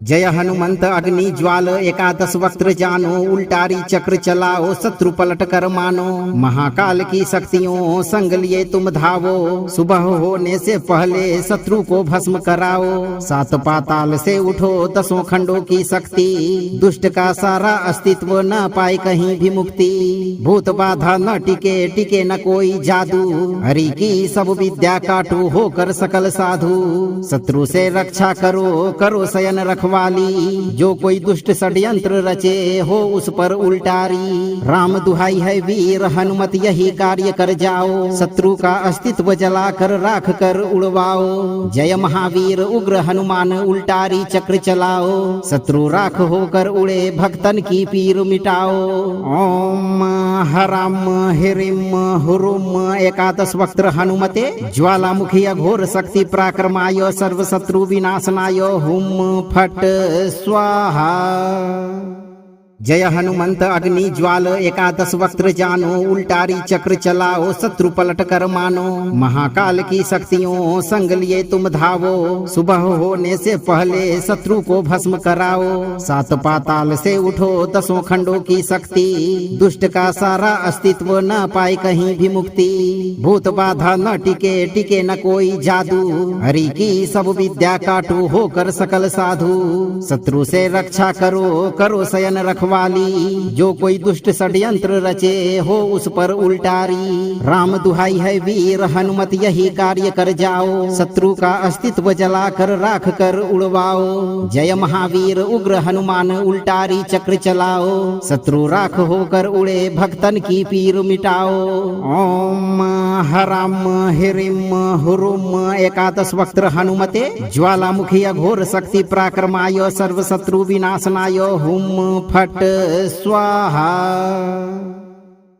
जय हनुमंत अग्नि ज्वाल एकादश वक्त्र जानो उल्टारी चक्र चलाओ शत्रु पलट कर मानो। महाकाल की शक्तियों संग लिए तुम धावो, सुबह होने से पहले शत्रु को भस्म कराओ। सात पाताल से उठो दसों खंडों की शक्ति, दुष्ट का सारा अस्तित्व न पाए कहीं भी मुक्ति। भूत बाधा न टिके टिके न कोई जादू, हरि की सब विद्या काटू होकर सकल साधु। शत्रु से रक्षा करो करो शयन रखवाली, जो कोई दुष्ट षड्यंत्र रचे हो उस पर उल्टारी। राम दुहाई है वीर हनुमत यही कार्य कर जाओ, शत्रु का अस्तित्व जलाकर राख कर उड़वाओ। जय महावीर उग्र हनुमान उल्टारी चक्र चलाओ, शत्रु राख होकर उड़े भक्तन की पीर मिटाओ। ओम हराम हिरिम हुरुम एकादश वक्त्र हनुमते ज्वालामुखी अघोर शक्ति पराक्रमाय सर्व शत्रु विनाशनाय हुम फट स्वाहा। जय हनुमंत अग्नि ज्वाल एकादश वक्त्र जानो उल्टारी चक्र चलाओ शत्रु पलट कर मानो। महाकाल की शक्तियों संग लिए तुम धावो, सुबह होने से पहले शत्रु को भस्म कराओ। सात पाताल से उठो दसों खंडों की शक्ति, दुष्ट का सारा अस्तित्व न पाए कहीं भी मुक्ति। भूत बाधा न टिके टिके न कोई जादू, हरि की सब विद्या काटू होकर सकल साधु। शत्रु से रक्षा करो करो शयन रखवाली, जो कोई दुष्ट षड्यंत्र रचे हो उस पर उल्टारी। राम दुहाई है वीर हनुमत यही कार्य कर जाओ, शत्रु का अस्तित्व जलाकर राख कर उड़वाओ। जय महावीर उग्र हनुमान उल्टारी चक्र चलाओ, शत्रु राख होकर उड़े भक्तन की पीर मिटाओ। ओम हराम हिरिम हुरुम एकादश वक्त्र हनुमते ज्वालामुखी अघोर शक्ति पराक्रमाय सर्व शत्रु विनाशनाय हुम फट स्वाहा।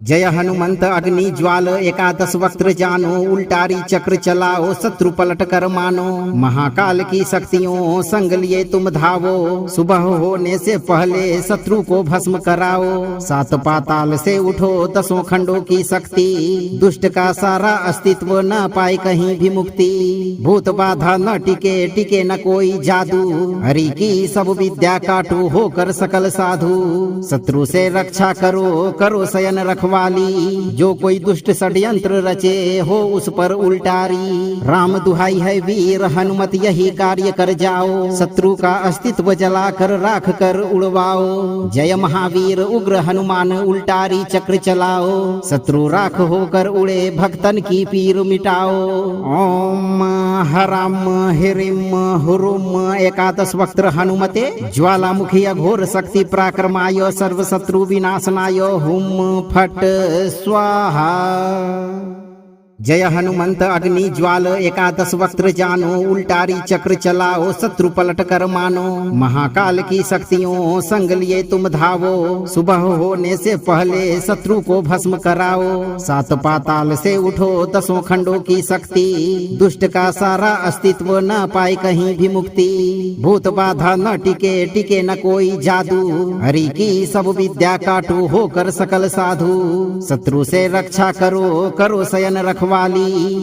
जय हनुमंत अग्नि ज्वाल एकादश वक्त्र जानो उल्टारी चक्र चलाओ शत्रु पलट कर मानो। महाकाल की शक्तियों संग लिए तुम धावो, सुबह होने से पहले शत्रु को भस्म कराओ। सात पाताल से उठो दसों खंडों की शक्ति, दुष्ट का सारा अस्तित्व न पाए कहीं भी मुक्ति। भूत बाधा न टिके टिके न कोई जादू, हरि की सब विद्या काटू होकर सकल साधु। शत्रु से रक्षा करो करो शयन रखवाली, जो कोई दुष्ट षड्यंत्र रचे हो उस पर उल्टारी। राम दुहाई है वीर हनुमत यही कार्य कर जाओ, शत्रु का अस्तित्व जलाकर राख कर उड़वाओ। जय महावीर उग्र हनुमान उल्टारी चक्र चलाओ, शत्रु राख होकर उड़े भक्तन की पीर मिटाओ। ओम हराम हिरिम हुरुम एकादश वक्त्र हनुमते ज्वालामुखी अघोर शक्ति पराक्रमाय सर्व शत्रु विनाशनाय हुम फट स्वाहा। जय हनुमंत अग्नि ज्वाल एकादश वक्त्र जानो उल्टारी चक्र चलाओ शत्रु पलट कर मानो। महाकाल की शक्तियों संग लिए तुम धावो, सुबह होने से पहले शत्रु को भस्म कराओ। सात पाताल से उठो दसों खंडों की शक्ति, दुष्ट का सारा अस्तित्व न पाए कहीं भी मुक्ति। भूत बाधा न टिके टिके न कोई जादू, हरि की सब विद्या काटू होकर सकल साधु। शत्रु से रक्षा करो करो शयन रखवाली,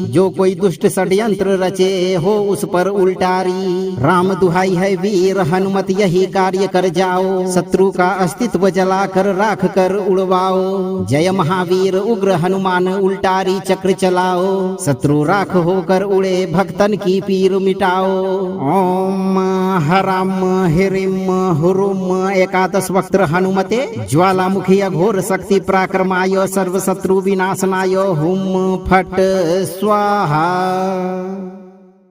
जो कोई दुष्ट षड्यंत्र रचे हो उस पर उल्टारी। राम दुहाई है वीर हनुमत यही कार्य कर जाओ, शत्रु का अस्तित्व जलाकर राख कर उड़वाओ। जय महावीर उग्र हनुमान उल्टारी चक्र चलाओ, शत्रु राख होकर उड़े भक्तन की पीर मिटाओ। ओम हराम हिरिम हुरुम एकादश वक्त्र हनुमते ज्वालामुखी अघोर शक्ति पराक्रमाय सर्व शत्रु विनाशनाय हुम फट स्वाहा।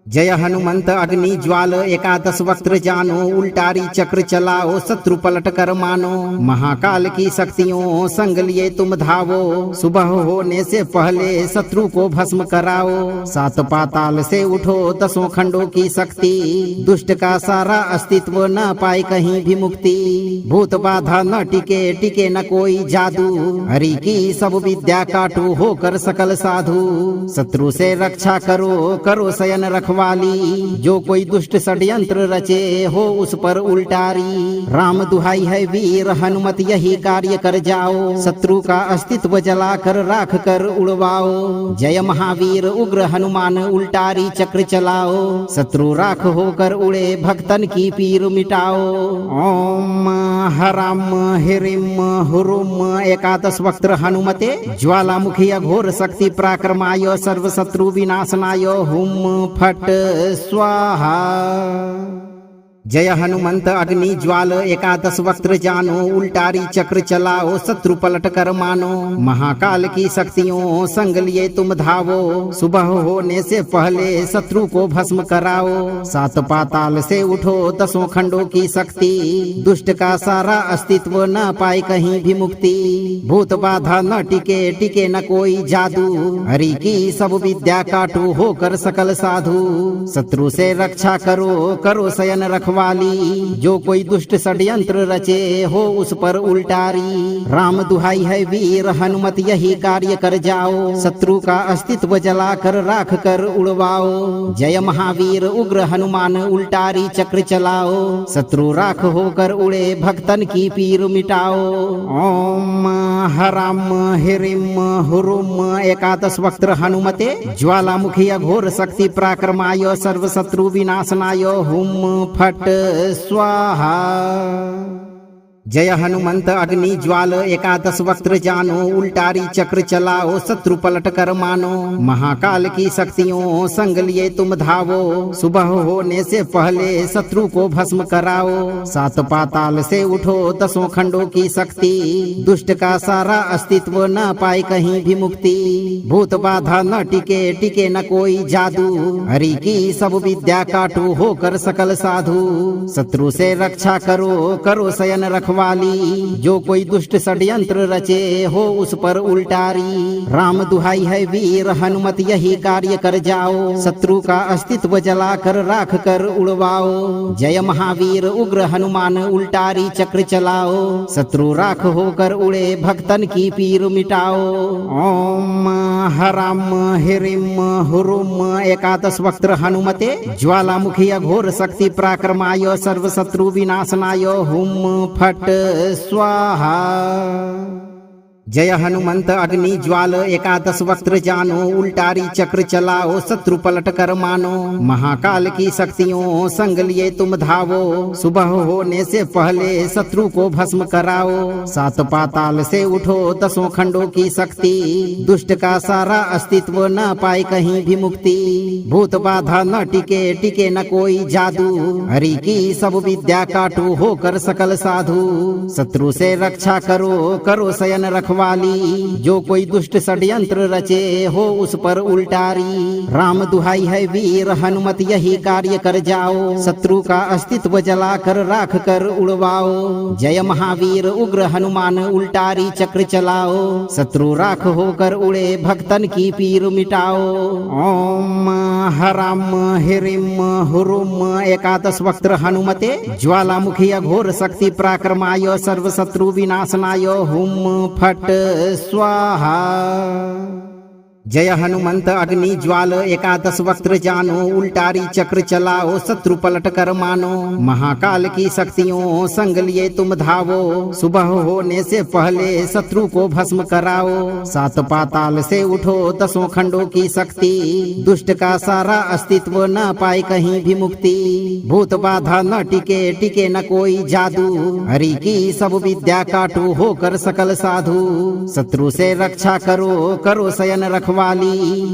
जय हनुमंत अग्नि ज्वाल एकादश वक्त्र जानो उल्टारी चक्र चलाओ शत्रु पलट कर मानो। महाकाल की शक्तियों संग लिए तुम धावो, सुबह होने से पहले शत्रु को भस्म कराओ। सात पाताल से उठो दसों खंडों की शक्ति, दुष्ट का सारा अस्तित्व न पाए कहीं भी मुक्ति। भूत बाधा न टिके टिके न कोई जादू, हरि की सब विद्या काटू होकर सकल साधु। शत्रु से रक्षा करो करो शयन रखवाली, रखवाली, जो कोई दुष्ट षड्यंत्र रचे हो उस पर उल्टारी। राम दुहाई है वीर हनुमत यही कार्य कर जाओ, शत्रु का अस्तित्व जलाकर राख कर उड़वाओ। जय महावीर उग्र हनुमान उल्टारी चक्र चलाओ, शत्रु राख होकर उड़े भक्तन की पीर मिटाओ। ओम हराम हिरिम हुरुम एकादश वक्त्र हनुमते ज्वालामुखी अघोर शक्ति पराक्रमाय सर्व शत्रु विनाशनाय हुम फट स्वाहा। जय हनुमंत अग्नि ज्वाल एकादश वक्त्र जानो, उल्टारी चक्र चलाओ शत्रु पलट कर मानो। महाकाल की शक्तियों संग लिए तुम धावो, सुबह होने से पहले शत्रु को भस्म कराओ। सात पाताल से उठो दसों खंडों की शक्ति, दुष्ट का सारा अस्तित्व न पाए कहीं भी मुक्ति। भूत बाधा न टिके टिके न कोई जादू, हरि की सब विद्या काटू होकर सकल साधु। शत्रु से रक्षा करो करो शयन रखवाली, जो कोई दुष्ट षड्यंत्र रचे हो उस पर उल्टारी। राम दुहाई है वीर हनुमत यही कार्य कर जाओ, शत्रु का अस्तित्व जलाकर राख कर उड़वाओ। जय महावीर उग्र हनुमान उल्टारी चक्र चलाओ, शत्रु राख होकर उड़े भक्तन की पीर मिटाओ। ओम हराम हिरिम हुरुम एकादश वक्त्र हनुमते ज्वालामुखी अघोर शक्ति पराक्रमाय सर्व शत्रु विनाशनाय हुम फट स्वाहा। जय हनुमंत अग्नि ज्वाल एकादश वक्त्र जानो, उल्टारी चक्र चलाओ शत्रु पलट कर मानो। महाकाल की शक्तियों संग लिए तुम धावो, सुबह होने से पहले शत्रु को भस्म कराओ। सात पाताल से उठो दसों खंडों की शक्ति, दुष्ट का सारा अस्तित्व न पाए कहीं भी मुक्ति। भूत बाधा न टिके टिके न कोई जादू, हरि की सब विद्या काटू होकर सकल साधु। शत्रु से रक्षा करो करो शयन रखवाली, जो कोई दुष्ट षड्यंत्र रचे हो उस पर उल्टारी। राम दुहाई है वीर हनुमत यही कार्य कर जाओ, शत्रु का अस्तित्व जलाकर राख कर उड़वाओ। जय महावीर उग्र हनुमान उल्टारी चक्र चलाओ, शत्रु राख होकर उड़े भक्तन की पीर मिटाओ। ओम हराम हिरिम हुरुम एकादश वक्त्र हनुमते ज्वालामुखी अघोर शक्ति पराक्रमाय सर्व शत्रु विनाशनाय हुम फट स्वाहा। जय हनुमंत अग्नि ज्वाल एकादश वक्त्र जानो, उल्टारी चक्र चलाओ शत्रु पलट कर मानो। महाकाल की शक्तियों संग लिए तुम धावो, सुबह होने से पहले शत्रु को भस्म कराओ। सात पाताल से उठो दसों खंडों की शक्ति, दुष्ट का सारा अस्तित्व न पाए कहीं भी मुक्ति। भूत बाधा न टिके टिके न कोई जादू, हरि की सब विद्या काटू होकर सकल साधु। शत्रु से रक्षा करो करो शयन रखवाली, जो कोई दुष्ट षड्यंत्र रचे हो उस पर उल्टारी। राम दुहाई है वीर हनुमत यही कार्य कर जाओ, शत्रु का अस्तित्व जलाकर राख कर उड़वाओ। जय महावीर उग्र हनुमान उल्टारी चक्र चलाओ, शत्रु राख होकर उड़े भक्तन की पीर मिटाओ। ओम हराम हिरिम हुरुम एकादश वक्त्र हनुमते ज्वालामुखी अघोर शक्ति पराक्रमाय सर्व शत्रु विनाशनाय हुम फट स्वाहा। जय हनुमंत अग्नि ज्वाल एकादश वक्त्र जानो, उल्टारी चक्र चलाओ शत्रु पलट कर मानो। महाकाल की शक्तियों संग लिए तुम धावो, सुबह होने से पहले शत्रु को भस्म कराओ। सात पाताल से उठो दसों खंडों की शक्ति, दुष्ट का सारा अस्तित्व न पाए कहीं भी मुक्ति। भूत बाधा न टिके टिके न कोई जादू, हरि की सब विद्या काटू होकर सकल साधु। शत्रु से रक्षा करो करो शयन रखवाली,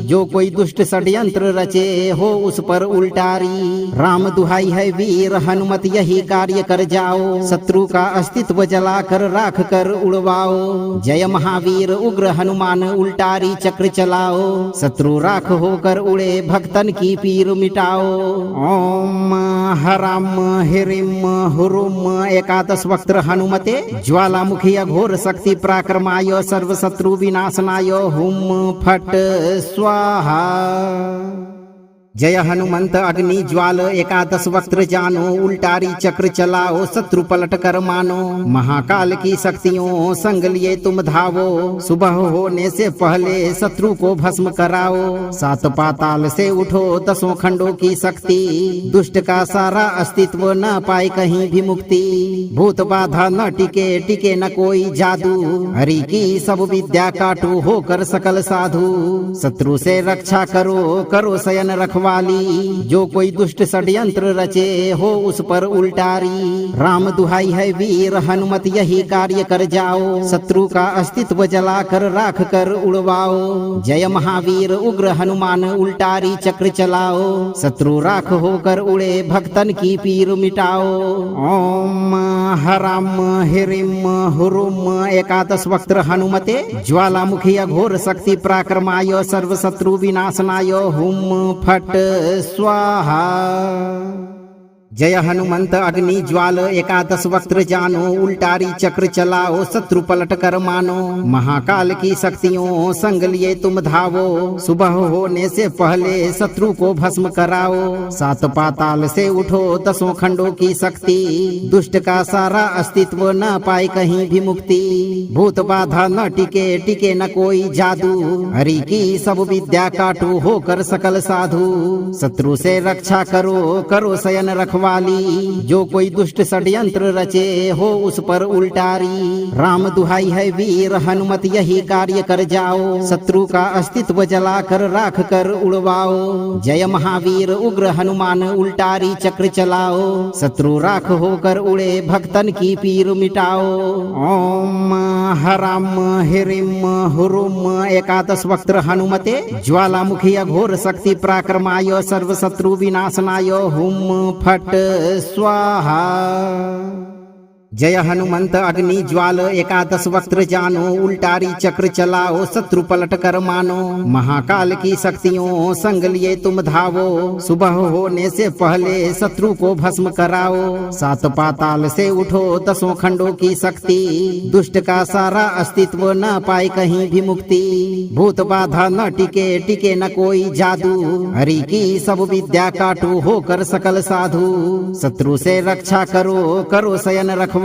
जो कोई दुष्ट षड्यंत्र रचे हो उस पर उल्टारी। राम दुहाई है वीर हनुमत यही कार्य कर जाओ, शत्रु का अस्तित्व जलाकर राख कर उड़वाओ। जय महावीर उग्र हनुमान उल्टारी चक्र चलाओ, शत्रु राख होकर उड़े भक्तन की पीर मिटाओ। ओम हराम हिरिम हुरुम एकादश वक्त्र हनुमते ज्वालामुखी अघोर शक्ति पराक्रमाय सर्व शत्रु विनाशनाय हुम फट स्वाहा। जय हनुमंत अग्नि ज्वाल एकादश वक्त्र जानो उल्टारी चक्र चलाओ शत्रु पलट कर मानो। महाकाल की शक्तियों संग लिए तुम धावो, सुबह होने से पहले शत्रु को भस्म कराओ। सात पाताल से उठो दसों खंडों की शक्ति, दुष्ट का सारा अस्तित्व न पाए कहीं भी मुक्ति। भूत बाधा न टिके टिके न कोई जादू, हरि की सब विद्या काटू होकर सकल साधु। शत्रु से रक्षा करो करो शयन रखवाली, जो कोई दुष्ट षड्यंत्र रचे हो उस पर उल्टारी। राम दुहाई है वीर हनुमत यही कार्य कर जाओ, शत्रु का अस्तित्व जलाकर राख कर उड़वाओ। जय महावीर उग्र हनुमान उल्टारी चक्र चलाओ, शत्रु राख होकर उड़े भक्तन की पीर मिटाओ। ओम हराम हिरिम हुरुम एकादश वक्त्र हनुमते ज्वालामुखी अघोर शक्ति पराक्रमाय सर्व शत्रु विनाशनाय हुम फट स्वाहा। जय हनुमंत अग्नि ज्वाल एकादश वक्त्र जानो उल्टारी चक्र चलाओ शत्रु पलट कर मानो। महाकाल की शक्तियों संग लिए तुम धावो, सुबह होने से पहले शत्रु को भस्म कराओ। सात पाताल से उठो दसों खंडों की शक्ति, दुष्ट का सारा अस्तित्व न पाए कहीं भी मुक्ति। भूत बाधा न टिके टिके न कोई जादू, हरि की सब विद्या काटू होकर सकल साधु। शत्रु से रक्षा करो करो शयन रखवाली, जो कोई दुष्ट षड्यंत्र रचे हो उस पर उल्टारी। राम दुहाई है वीर हनुमत यही कार्य कर जाओ, शत्रु का अस्तित्व जलाकर राख कर उड़वाओ। जय महावीर उग्र हनुमान उल्टारी चक्र चलाओ, शत्रु राख होकर उड़े भक्तन की पीर मिटाओ। ओम हराम हिरिम हुरुम एकादश वक्त्र हनुमते ज्वालामुखी अघोर शक्ति पराक्रमाय सर्व शत्रु विनाशनाय हुम फट स्वाहा। जय हनुमंत अग्नि ज्वाल एकादश वक्त्र जानो उल्टारी चक्र चलाओ शत्रु पलट कर मानो। महाकाल की शक्तियों संग लिए तुम धावो, सुबह होने से पहले शत्रु को भस्म कराओ। सात पाताल से उठो दसों खंडों की शक्ति, दुष्ट का सारा अस्तित्व न पाए कहीं भी मुक्ति। भूत बाधा न टिके टिके न कोई जादू, हरि की सब विद्या काटू होकर सकल साधु। शत्रु से रक्षा करो करो शयन रखवाली,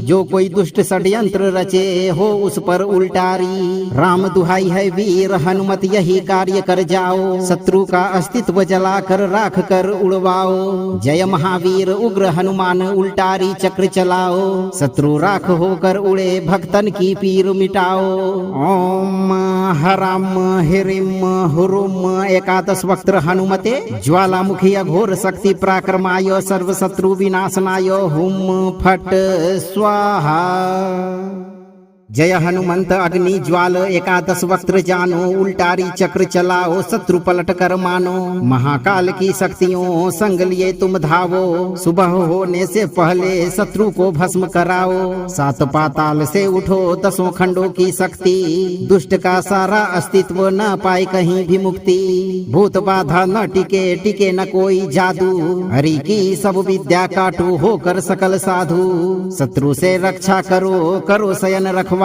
जो कोई दुष्ट षड्यंत्र रचे हो उस पर उल्टारी। राम दुहाई है वीर हनुमत यही कार्य कर जाओ, शत्रु का अस्तित्व जलाकर राख कर उड़वाओ। जय महावीर उग्र हनुमान उल्टारी चक्र चलाओ, शत्रु राख होकर उड़े भक्तन की पीर मिटाओ। ओम हराम हिरिम हुरुम एकादश वक्त्र हनुमते ज्वालामुखी अघोर शक्ति पराक्रमाय सर्व शत्रु विनाशनाय हुम फट स्वाहा। जय हनुमंत अग्नि ज्वाल एकादश वक्त्र जानो उल्टारी चक्र चलाओ शत्रु पलट कर मानो। महाकाल की शक्तियों संग लिए तुम धावो, सुबह होने से पहले शत्रु को भस्म कराओ। सात पाताल से उठो दसों खंडों की शक्ति, दुष्ट का सारा अस्तित्व न पाए कहीं भी मुक्ति। भूत बाधा न टिके टिके न कोई जादू, हरि की सब विद्या काटू होकर सकल साधु। शत्रु से रक्षा करो करो शयन रखवाली,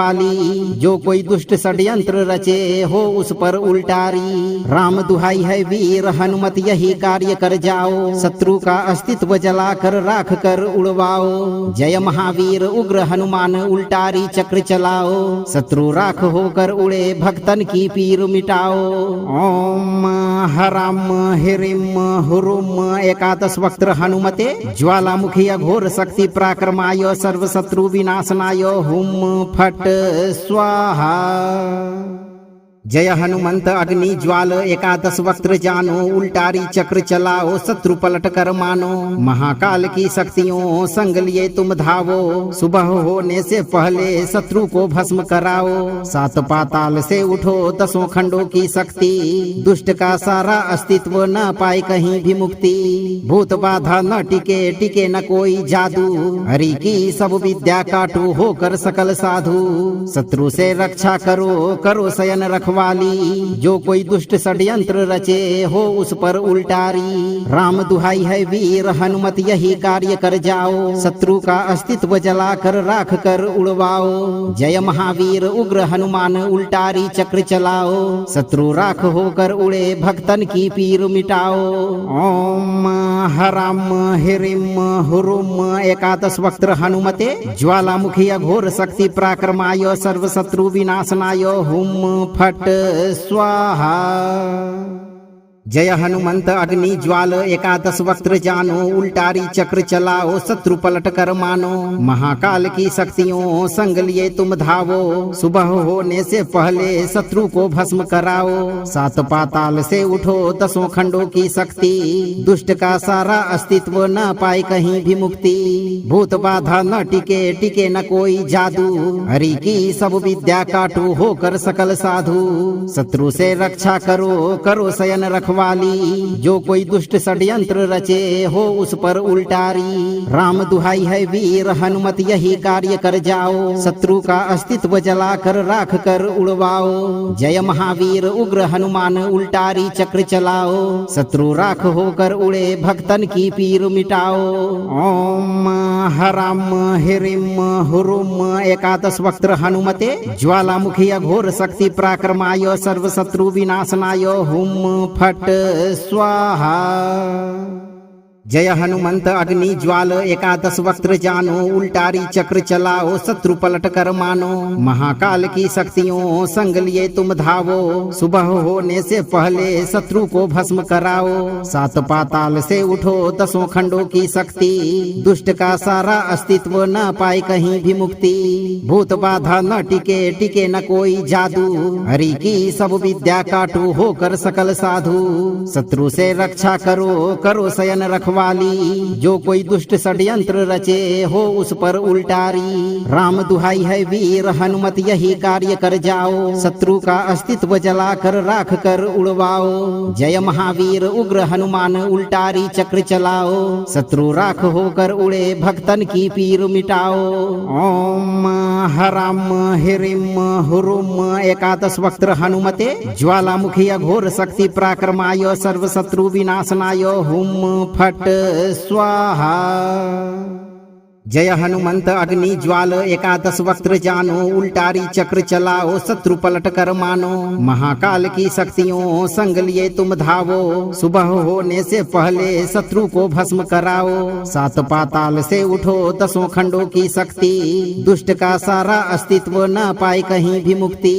जो कोई दुष्ट षड्यंत्र रचे हो उस पर उल्टारी। राम दुहाई है वीर हनुमत यही कार्य कर जाओ, शत्रु का अस्तित्व जलाकर राख कर उड़वाओ। जय महावीर उग्र हनुमान उल्टारी चक्र चलाओ, शत्रु राख होकर उड़े भक्तन की पीर मिटाओ। ओम हराम हिरिम हुरुम एकादश वक्त्र हनुमते ज्वालामुखी अघोर शक्ति पराक्रमाय सर्व शत्रु विनाशनाय हुम फट स्वाहा। जय हनुमंत अग्नि ज्वाल एकादश वक्त्र जानो उल्टारी चक्र चलाओ शत्रु पलट कर मानो। महाकाल की शक्तियों संग लिए तुम धावो, सुबह होने से पहले शत्रु को भस्म कराओ। सात पाताल से उठो दसों खंडों की शक्ति, दुष्ट का सारा अस्तित्व न पाए कहीं भी मुक्ति। भूत बाधा न टिके टिके न कोई जादू, हरि की सब विद्या काटू होकर सकल साधु। शत्रु से रक्षा करो करो शयन रखवाली, रखवाली, जो कोई दुष्ट षड्यंत्र रचे हो उस पर उल्टारी। राम दुहाई है वीर हनुमत यही कार्य कर जाओ, शत्रु का अस्तित्व जलाकर राख कर उड़वाओ। जय महावीर उग्र हनुमान उल्टारी चक्र चलाओ, शत्रु राख होकर उड़े भक्तन की पीर मिटाओ। ओम हराम हिरिम हुरुम एकादश वक्त्र हनुमते ज्वालामुखी अघोर शक्ति पराक्रमाय सर्व शत्रु विनाशनाय हुम फट स्वाहा। जय हनुमंत अग्नि ज्वाल एकादश वक्त्र जानो, उल्टारी चक्र चलाओ शत्रु पलट कर मानो। महाकाल की शक्तियों संग लिए तुम धावो, सुबह होने से पहले शत्रु को भस्म कराओ। सात पाताल से उठो दसों खंडों की शक्ति, दुष्ट का सारा अस्तित्व न पाए कहीं भी मुक्ति। भूत बाधा न टिके टिके न कोई जादू, हरि की सब विद्या काटू होकर सकल साधु। शत्रु से रक्षा करो करो शयन रखवाली, जो कोई दुष्ट षड्यंत्र रचे हो उस पर उल्टारी। राम दुहाई है वीर हनुमत यही कार्य कर जाओ, शत्रु का अस्तित्व जलाकर राख कर उड़वाओ। जय महावीर उग्र हनुमान उल्टारी चक्र चलाओ, शत्रु राख होकर उड़े भक्तन की पीर मिटाओ। ओम हराम हिरिम हुरुम एकादश वक्त्र हनुमते ज्वालामुखी अघोर शक्ति पराक्रमाय सर्व शत्रु विनाशनाय हुम फट स्वाहा। जय हनुमंत अग्नि ज्वाल एकादश वक्त्र जानो, उल्टारी चक्र चलाओ शत्रु पलट कर मानो। महाकाल की शक्तियों संग लिए तुम धावो, सुबह होने से पहले शत्रु को भस्म कराओ। सात पाताल से उठो दसों खंडों की शक्ति, दुष्ट का सारा अस्तित्व न पाए कहीं भी मुक्ति। भूत बाधा न टिके टिके न कोई जादू, हरि की सब विद्या काटू होकर सकल साधु। शत्रु से रक्षा करो करो शयन रखवाली, जो कोई दुष्ट षड्यंत्र रचे हो उस पर उल्टारी। राम दुहाई है वीर हनुमत यही कार्य कर जाओ, शत्रु का अस्तित्व जलाकर राख कर उड़वाओ। जय महावीर उग्र हनुमान उल्टारी चक्र चलाओ, शत्रु राख होकर उड़े भक्तन की पीर मिटाओ। ओम हराम हिरिम हुरुम एकादश वक्त्र हनुमते ज्वालामुखी अघोर शक्ति पराक्रमाय सर्व शत्रु विनाशनाय हुम फट स्वाहा। जय हनुमंत अग्नि ज्वाल एकादश वक्त्र जानो, उल्टारी चक्र चलाओ शत्रु पलट कर मानो। महाकाल की शक्तियों संग लिए तुम धावो, सुबह होने से पहले शत्रु को भस्म कराओ। सात पाताल से उठो दसों खंडों की शक्ति, दुष्ट का सारा अस्तित्व न पाए कहीं भी मुक्ति।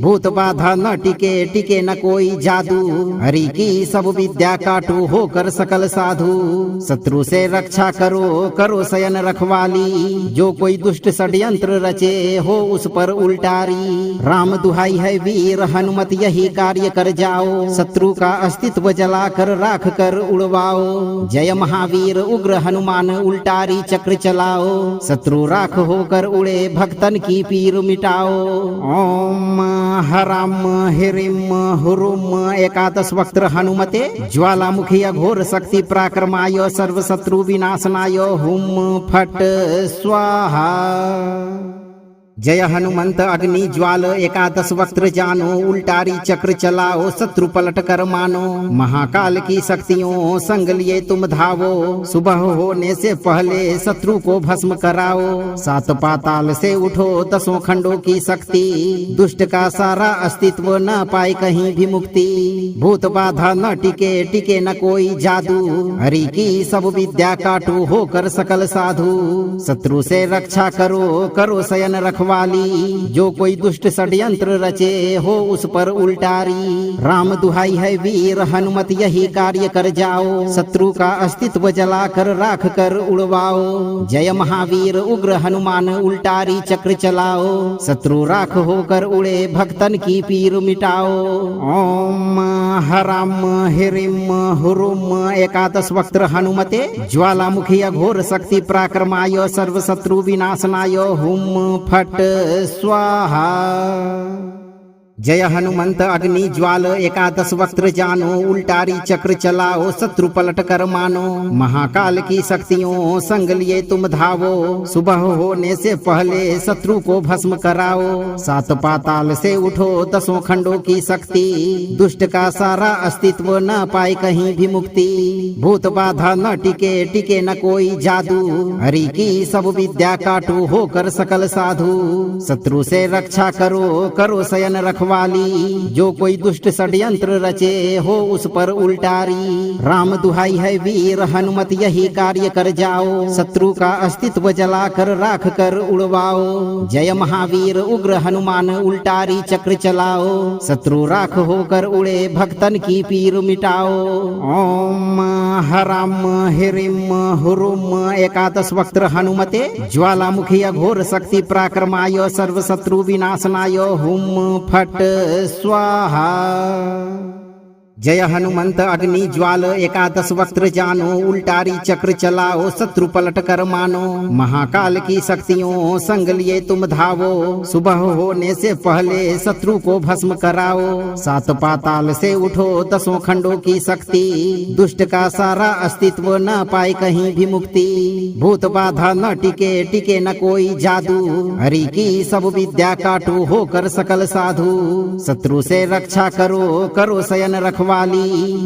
भूत बाधा न टिके टिके न कोई जादू, हरि की सब विद्या काटू होकर सकल साधु। शत्रु से रक्षा करो करो शयन रखवाली, जो कोई दुष्ट षड्यंत्र रचे हो उस पर उल्टारी। राम दुहाई है वीर हनुमत यही कार्य कर जाओ, शत्रु का अस्तित्व जलाकर राख कर उड़वाओ। जय महावीर उग्र हनुमान उल्टारी चक्र चलाओ, शत्रु राख होकर उड़े भक्तन की पीर मिटाओ। ओम हराम हिरिम हुरुम एकादश वक्त्र हनुमते ज्वालामुखी अघोर शक्ति पराक्रमाय सर्व शत्रु विनाशनाय हुम फट स्वाहा। जय हनुमंत अग्नि ज्वाल एकादश वक्त्र जानो, उल्टारी चक्र चलाओ शत्रु पलट कर मानो। महाकाल की शक्तियों संग लिए तुम धावो, सुबह होने से पहले शत्रु को भस्म कराओ। सात पाताल से उठो दसों खंडों की शक्ति, दुष्ट का सारा अस्तित्व न पाए कहीं भी मुक्ति। भूत बाधा न टिके टिके न कोई जादू, हरि की सब विद्या काटू होकर सकल साधु। शत्रु से रक्षा करो करो शयन रखवाली, जो कोई दुष्ट षड्यंत्र रचे हो उस पर उल्टारी। राम दुहाई है वीर हनुमत यही कार्य कर जाओ, शत्रु का अस्तित्व जलाकर राख कर उड़वाओ। जय महावीर उग्र हनुमान उल्टारी चक्र चलाओ, शत्रु राख होकर उड़े भक्तन की पीर मिटाओ। ओम हराम हिरिम हुरुम एकादश वक्त्र हनुमते ज्वालामुखी अघोर शक्ति पराक्रमाय सर्व शत्रु विनाशनाय हुम फट स्वाहा। जय हनुमंत अग्नि ज्वाल एकादश वक्त्र जानो उल्टारी चक्र चलाओ शत्रु पलट कर मानो। महाकाल की शक्तियों संग लिए तुम धावो, सुबह होने से पहले शत्रु को भस्म कराओ। सात पाताल से उठो दसों खंडों की शक्ति, दुष्ट का सारा अस्तित्व न पाए कहीं भी मुक्ति। भूत बाधा न टिके टिके न कोई जादू, हरि की सब विद्या काटू होकर सकल साधु। शत्रु से रक्षा करो करो शयन रखवाली, जो कोई दुष्ट षड्यंत्र रचे हो उस पर उल्टारी। राम दुहाई है वीर हनुमत यही कार्य कर जाओ, शत्रु का अस्तित्व जलाकर राख कर उड़वाओ। जय महावीर उग्र हनुमान उल्टारी चक्र चलाओ, शत्रु राख होकर उड़े भक्तन की पीर मिटाओ। ओम हराम हिरिम हुरुम एकादश वक्त्र हनुमते ज्वालामुखी अघोर शक्ति पराक्रमाय सर्व शत्रु विनाशनाय हुम फट स्वाहा। जय हनुमंत अग्नि ज्वाल एकादश वक्त्र जानो उल्टारी चक्र चलाओ शत्रु पलट कर मानो। महाकाल की शक्तियों संग लिए तुम धावो, सुबह होने से पहले शत्रु को भस्म कराओ। सात पाताल से उठो दसों खंडों की शक्ति, दुष्ट का सारा अस्तित्व न पाए कहीं भी मुक्ति। भूत बाधा न टिके टिके न कोई जादू, हरि की सब विद्या काटू होकर सकल साधु। शत्रु से रक्षा करो करो शयन रखवाली,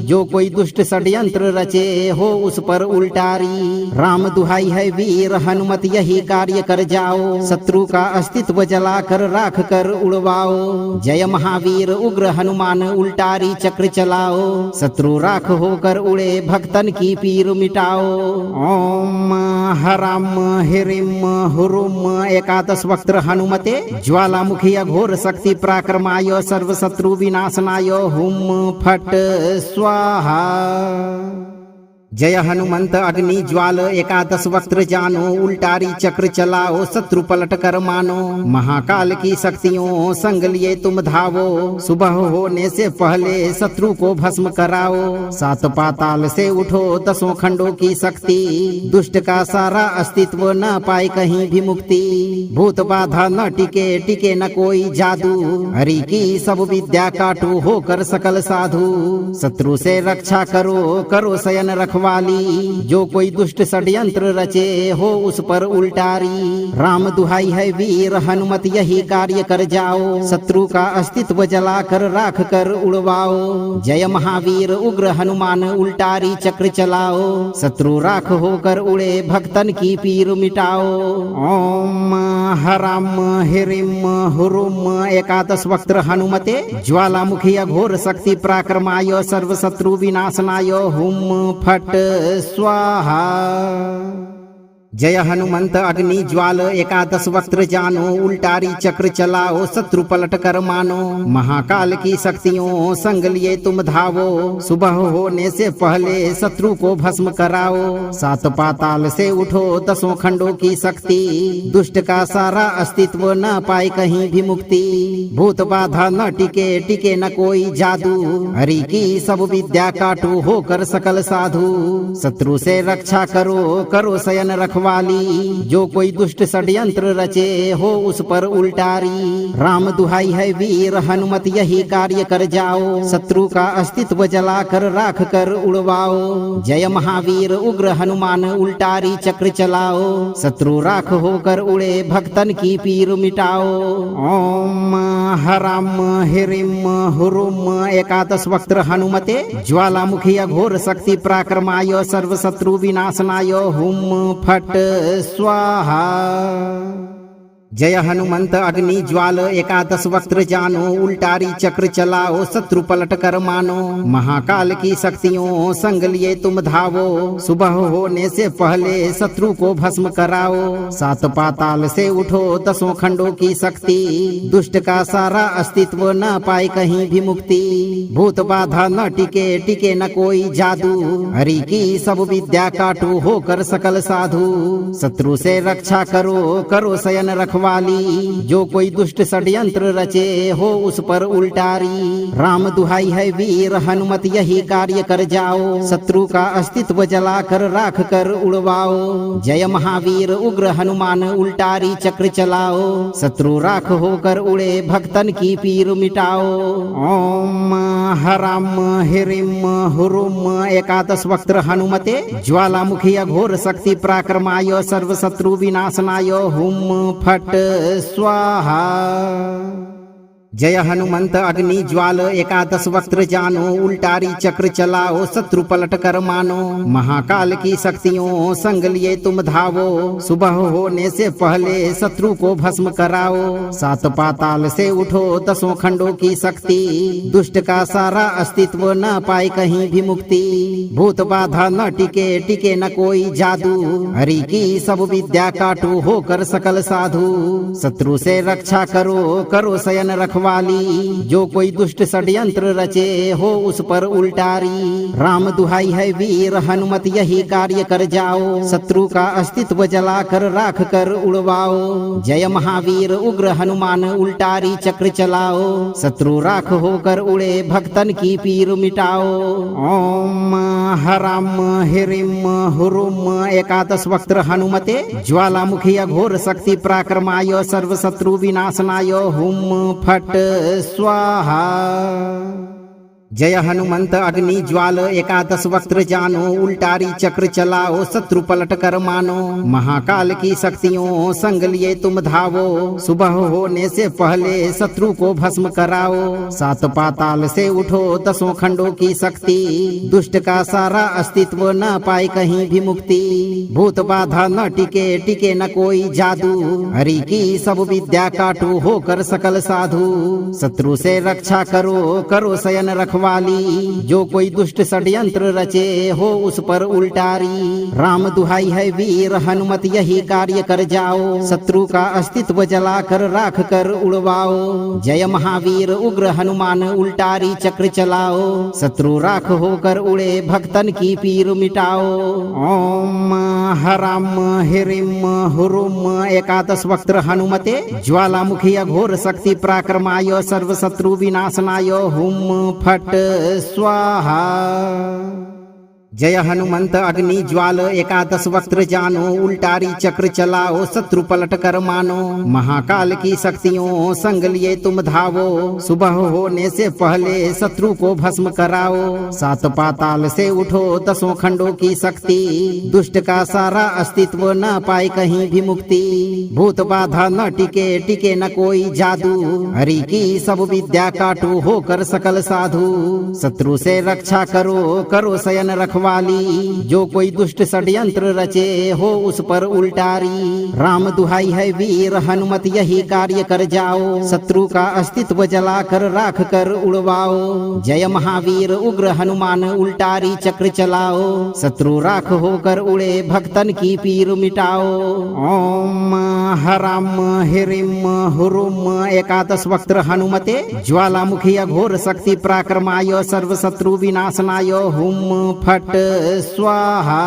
जो कोई दुष्ट षड्यंत्र रचे हो उस पर उल्टारी। राम दुहाई है वीर हनुमत यही कार्य कर जाओ, शत्रु का अस्तित्व जलाकर राख कर उड़वाओ। जय महावीर उग्र हनुमान उल्टारी चक्र चलाओ, शत्रु राख होकर उड़े भक्तन की पीर मिटाओ। ओम हराम हिरिम हुरुम एकादश वक्त्र हनुमते ज्वालामुखी अघोर शक्ति पराक्रमाय सर्व शत्रु विनाशनाय हुम फट स्वाहा। जय हनुमंत अग्नि ज्वाल एकादश वक्त्र जानो उल्टारी चक्र चलाओ शत्रु पलट कर मानो। महाकाल की शक्तियों संग लिए तुम धावो, सुबह होने से पहले शत्रु को भस्म कराओ। सात पाताल से उठो दसों खंडों की शक्ति, दुष्ट का सारा अस्तित्व न पाए कहीं भी मुक्ति। भूत बाधा न टिके टिके न कोई जादू, हरि की सब विद्या काटू होकर सकल साधु। शत्रु से रक्षा करो करो शयन रखवाली, जो कोई दुष्ट षड्यंत्र रचे हो उस पर उल्टारी। राम दुहाई है वीर हनुमत यही कार्य कर जाओ, शत्रु का अस्तित्व जलाकर राख कर उड़वाओ। जय महावीर उग्र हनुमान उल्टारी चक्र चलाओ, शत्रु राख होकर उड़े भक्तन की पीर मिटाओ। ओम हराम हिरिम हुरुम एकादश वक्त्र हनुमते ज्वालामुखी अघोर शक्ति पराक्रमाय सर्व शत्रु विनाशनाय हुम फट स्वाहा। जय हनुमंत अग्नि ज्वाल एकादश वक्त्र जानो उल्टारी चक्र चलाओ शत्रु पलट कर मानो। महाकाल की शक्तियों संग लिए तुम धावो, सुबह होने से पहले शत्रु को भस्म कराओ। सात पाताल से उठो दसों खंडों की शक्ति, दुष्ट का सारा अस्तित्व न पाए कहीं भी मुक्ति। भूत बाधा न टिके टिके न कोई जादू, हरि की सब विद्या काटू होकर सकल साधु। शत्रु से रक्षा करो करो शयन रखवाली, जो कोई दुष्ट षड्यंत्र रचे हो उस पर उल्टारी। राम दुहाई है वीर हनुमत यही कार्य कर जाओ, शत्रु का अस्तित्व जलाकर राख कर उड़वाओ। जय महावीर उग्र हनुमान उल्टारी चक्र चलाओ, शत्रु राख होकर उड़े भक्तन की पीर मिटाओ। ओम हराम हिरिम हुरुम एकादश वक्त्र हनुमते ज्वालामुखी अघोर शक्ति पराक्रमाय सर्व शत्रु विनाशनाय हुम फट स्वाहा। जय हनुमंत अग्नि ज्वाल एकादश वक्त्र जानो उल्टारी चक्र चलाओ शत्रु पलट कर मानो। महाकाल की शक्तियों संग लिए तुम धावो, सुबह होने से पहले शत्रु को भस्म कराओ। सात पाताल से उठो दसों खंडों की शक्ति, दुष्ट का सारा अस्तित्व न पाए कहीं भी मुक्ति। भूत बाधा न टिके टिके न कोई जादू, हरि की सब विद्या काटू होकर सकल साधु। शत्रु से रक्षा करो करो शयन रखवाली, रखवाली, जो कोई दुष्ट षड्यंत्र रचे हो उस पर उल्टारी। राम दुहाई है वीर हनुमत यही कार्य कर जाओ, शत्रु का अस्तित्व जलाकर राख कर उड़वाओ। जय महावीर उग्र हनुमान उल्टारी चक्र चलाओ, शत्रु राख होकर उड़े भक्तन की पीर मिटाओ। ओम हराम हिरिम हुरुम एकादश वक्त्र हनुमते ज्वालामुखी अघोर शक्ति पराक्रमाय सर्व शत्रु विनाशनाय हुम फट स्वाहा। जय हनुमंत अग्नि ज्वाल एकादश वक्त्र जानो, उल्टारी चक्र चलाओ शत्रु पलट कर मानो। महाकाल की शक्तियों संग लिए तुम धावो, सुबह होने से पहले शत्रु को भस्म कराओ। सात पाताल से उठो दसों खंडों की शक्ति, दुष्ट का सारा अस्तित्व न पाए कहीं भी मुक्ति। भूत बाधा न टिके टिके न कोई जादू, हरि की सब विद्या काटू होकर सकल साधु। शत्रु से रक्षा करो करो शयन रखवाली, जो कोई दुष्ट षड्यंत्र रचे हो उस पर उल्टारी। राम दुहाई है वीर हनुमत यही कार्य कर जाओ, शत्रु का अस्तित्व जलाकर राख कर उड़वाओ। जय महावीर उग्र हनुमान उल्टारी चक्र चलाओ, शत्रु राख होकर उड़े भक्तन की पीर मिटाओ। ओम हराम हिरिम हुरुम एकादश वक्त्र हनुमते ज्वालामुखी अघोर शक्ति पराक्रमाय सर्व शत्रु विनाशनाय हुम फट स्वाहा। जय हनुमंत अग्नि ज्वाल एकादश वक्त्र जानो, उल्टारी चक्र चलाओ शत्रु पलट कर मानो। महाकाल की शक्तियों संग लिए तुम धावो, सुबह होने से पहले शत्रु को भस्म कराओ। सात पाताल से उठो दसों खंडों की शक्ति, दुष्ट का सारा अस्तित्व न पाए कहीं भी मुक्ति। भूत बाधा न टिके टिके न कोई जादू, हरि की सब विद्या काटू होकर सकल साधु। शत्रु से रक्षा करो करो शयन रखवाली, जो कोई दुष्ट षड्यंत्र रचे हो उस पर उल्टारी। राम दुहाई है वीर हनुमत यही कार्य कर जाओ, शत्रु का अस्तित्व जलाकर राख कर उड़वाओ। जय महावीर उग्र हनुमान उल्टारी चक्र चलाओ, शत्रु राख होकर उड़े भक्तन की पीर मिटाओ। ओम हराम हिरिम हुरुम एकादश वक्त्र हनुमते ज्वालामुखी अघोर शक्ति पराक्रमाय सर्व शत्रु विनाशनाय हुम फट स्वाहा। जय हनुमंत अग्नि ज्वाल एकादश वक्त्र जानो, उल्टारी चक्र चलाओ शत्रु पलट कर मानो। महाकाल की शक्तियों संग लिए तुम धावो, सुबह होने से पहले शत्रु को भस्म कराओ। सात पाताल से उठो दसों खंडों की शक्ति, दुष्ट का सारा अस्तित्व न पाए कहीं भी मुक्ति। भूत बाधा न टिके टिके न कोई जादू, हरि की सब विद्या काटू होकर सकल साधु। शत्रु से रक्षा करो करो शयन रखवाली, जो कोई दुष्ट षड्यंत्र रचे हो उस पर उल्टारी। राम दुहाई है वीर हनुमत यही कार्य कर जाओ, शत्रु का अस्तित्व जलाकर राख कर उड़वाओ। जय महावीर उग्र हनुमान उल्टारी चक्र चलाओ, शत्रु राख होकर उड़े भक्तन की पीर मिटाओ। ओम हराम हिरिम हुरुम एकादश वक्त्र हनुमते ज्वालामुखी अघोर शक्ति पराक्रमाय सर्व शत्रु विनाशनाय हुम फट स्वाहा।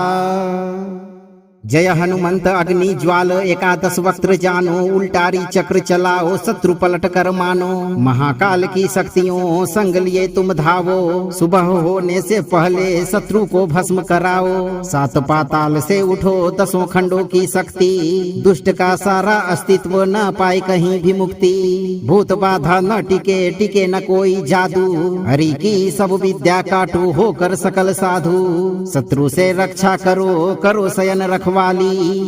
जय हनुमंत अग्नि ज्वाल एकादश वक्त्र जानो, उल्टारी चक्र चलाओ शत्रु पलट कर मानो। महाकाल की शक्तियों संग लिए तुम धावो, सुबह होने से पहले शत्रु को भस्म कराओ। सात पाताल से उठो दसों खंडों की शक्ति, दुष्ट का सारा अस्तित्व न पाए कहीं भी मुक्ति। भूत बाधा न टिके टिके न कोई जादू, हरि की सब विद्या काटू होकर सकल साधु। शत्रु से रक्षा करो करो शयन रखवाली,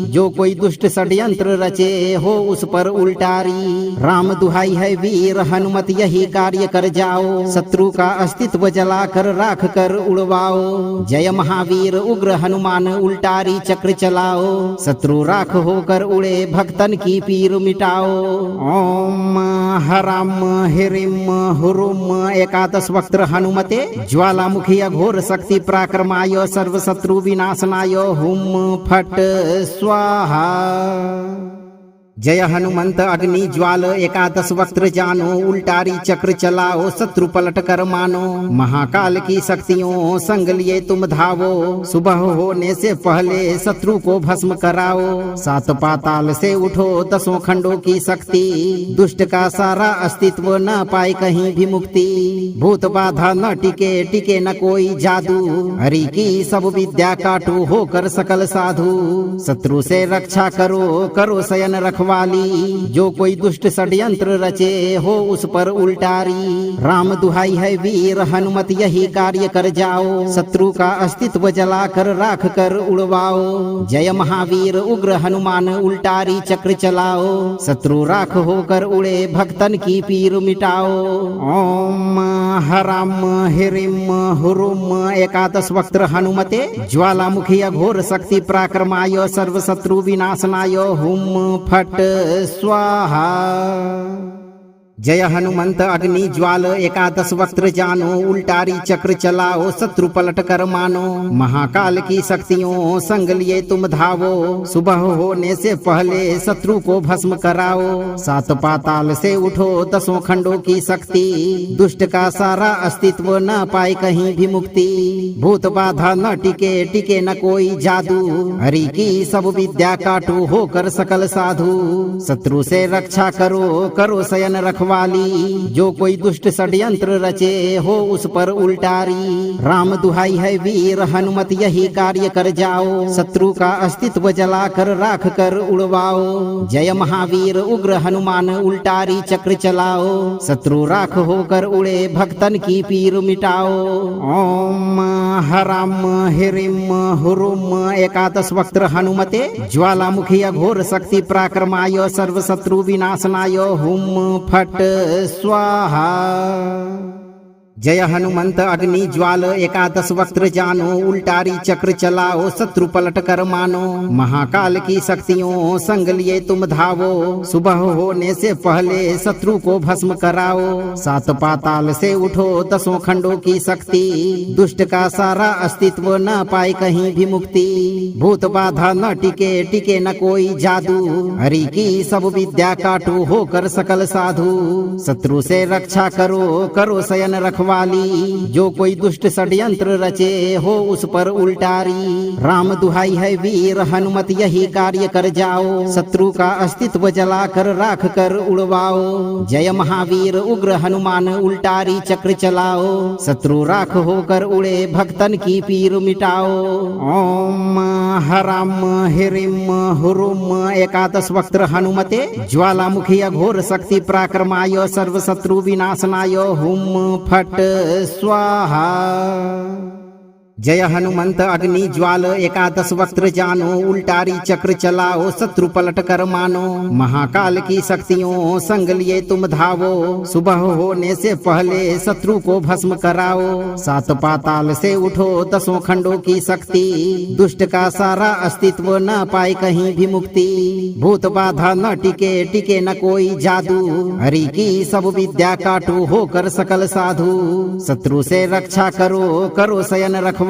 जो कोई दुष्ट षड्यंत्र रचे हो उस पर उल्टारी। राम दुहाई है वीर हनुमत यही कार्य कर जाओ, शत्रु का अस्तित्व जलाकर राख कर उड़वाओ। जय महावीर उग्र हनुमान उल्टारी चक्र चलाओ, शत्रु राख होकर उड़े भक्तन की पीर मिटाओ। ओम हराम हिरिम हुरुम एकादश वक्त्र हनुमते ज्वालामुखी अघोर शक्ति पराक्रमाय सर्व शत्रु विनाशनाय हुम फट स्वाहा। जय हनुमंत अग्नि ज्वाल एकादश वक्त्र जानो उल्टारी चक्र चलाओ शत्रु पलट कर मानो। महाकाल की शक्तियों संग लिए तुम धावो, सुबह होने से पहले शत्रु को भस्म कराओ। सात पाताल से उठो दसों खंडों की शक्ति, दुष्ट का सारा अस्तित्व न पाए कहीं भी मुक्ति। भूत बाधा न टिके टिके न कोई जादू, हरि की सब विद्या काटू होकर सकल साधु। शत्रु से रक्षा करो करो शयन रखवाली, जो कोई दुष्ट षड्यंत्र रचे हो उस पर उल्टारी। राम दुहाई है वीर हनुमत यही कार्य कर जाओ, शत्रु का अस्तित्व जलाकर राख कर उड़वाओ। जय महावीर उग्र हनुमान उल्टारी चक्र चलाओ, शत्रु राख होकर उड़े भक्तन की पीर मिटाओ। ओम हराम हिरिम हुरुम एकादश वक्त्र हनुमते ज्वालामुखी अघोर शक्ति पराक्रमाय सर्व शत्रु विनाशनाय हुम फट स्वाहा। जय हनुमंत अग्नि ज्वाल एकादश वक्त्र जानो उल्टारी चक्र चलाओ शत्रु पलट कर मानो। महाकाल की शक्तियों संग लिए तुम धावो, सुबह होने से पहले शत्रु को भस्म कराओ। सात पाताल से उठो दसों खंडों की शक्ति, दुष्ट का सारा अस्तित्व न पाए कहीं भी मुक्ति। भूत बाधा न टिके टिके न कोई जादू, हरि की सब विद्या काटू होकर सकल साधु। शत्रु से रक्षा करो करो शयन रखवाली, जो कोई दुष्ट षड्यंत्र रचे हो उस पर उल्टारी। राम दुहाई है वीर हनुमत यही कार्य कर जाओ, शत्रु का अस्तित्व जलाकर राख कर उड़वाओ। जय महावीर उग्र हनुमान उल्टारी चक्र चलाओ, शत्रु राख होकर उड़े भक्तन की पीर मिटाओ। ओम हराम हिरिम हुरुम एकादश वक्त्र हनुमते ज्वालामुखी अघोर शक्ति पराक्रमाय सर्व शत्रु विनाशनाय हुम फट स्वाहा। जय हनुमंत अग्नि ज्वाल एकादश वक्त्र जानो उल्टारी चक्र चलाओ शत्रु पलट कर मानो। महाकाल की शक्तियों संग लिए तुम धावो, सुबह होने से पहले शत्रु को भस्म कराओ। सात पाताल से उठो दसों खंडों की शक्ति, दुष्ट का सारा अस्तित्व न पाए कहीं भी मुक्ति। भूत बाधा न टिके टिके न कोई जादू, हरि की सब विद्या काटू होकर सकल साधु। शत्रु से रक्षा करो करो शयन रखवाली, जो कोई दुष्ट षड्यंत्र रचे हो उस पर उल्टारी। राम दुहाई है वीर हनुमत यही कार्य कर जाओ, शत्रु का अस्तित्व जलाकर राख कर उड़वाओ। जय महावीर उग्र हनुमान उल्टारी चक्र चलाओ, शत्रु राख होकर उड़े भक्तन की पीर मिटाओ। ओम हराम हिरिम हुरुम एकादश वक्त्र हनुमते ज्वालामुखी अघोर शक्ति पराक्रमाय सर्व शत्रु विनाशनाय हुम फट स्वाहा। जय हनुमंत अग्नि ज्वाल एकादश वक्त्र जानो उल्टारी चक्र चलाओ शत्रु पलट कर मानो। महाकाल की शक्तियों संग लिए तुम धावो, सुबह होने से पहले शत्रु को भस्म कराओ। सात पाताल से उठो दसों खंडों की शक्ति, दुष्ट का सारा अस्तित्व न पाए कहीं भी मुक्ति। भूत बाधा न टिके टिके न कोई जादू, हरि की सब विद्या काटू होकर सकल साधु। शत्रु से रक्षा करो करो शयन रखवाली,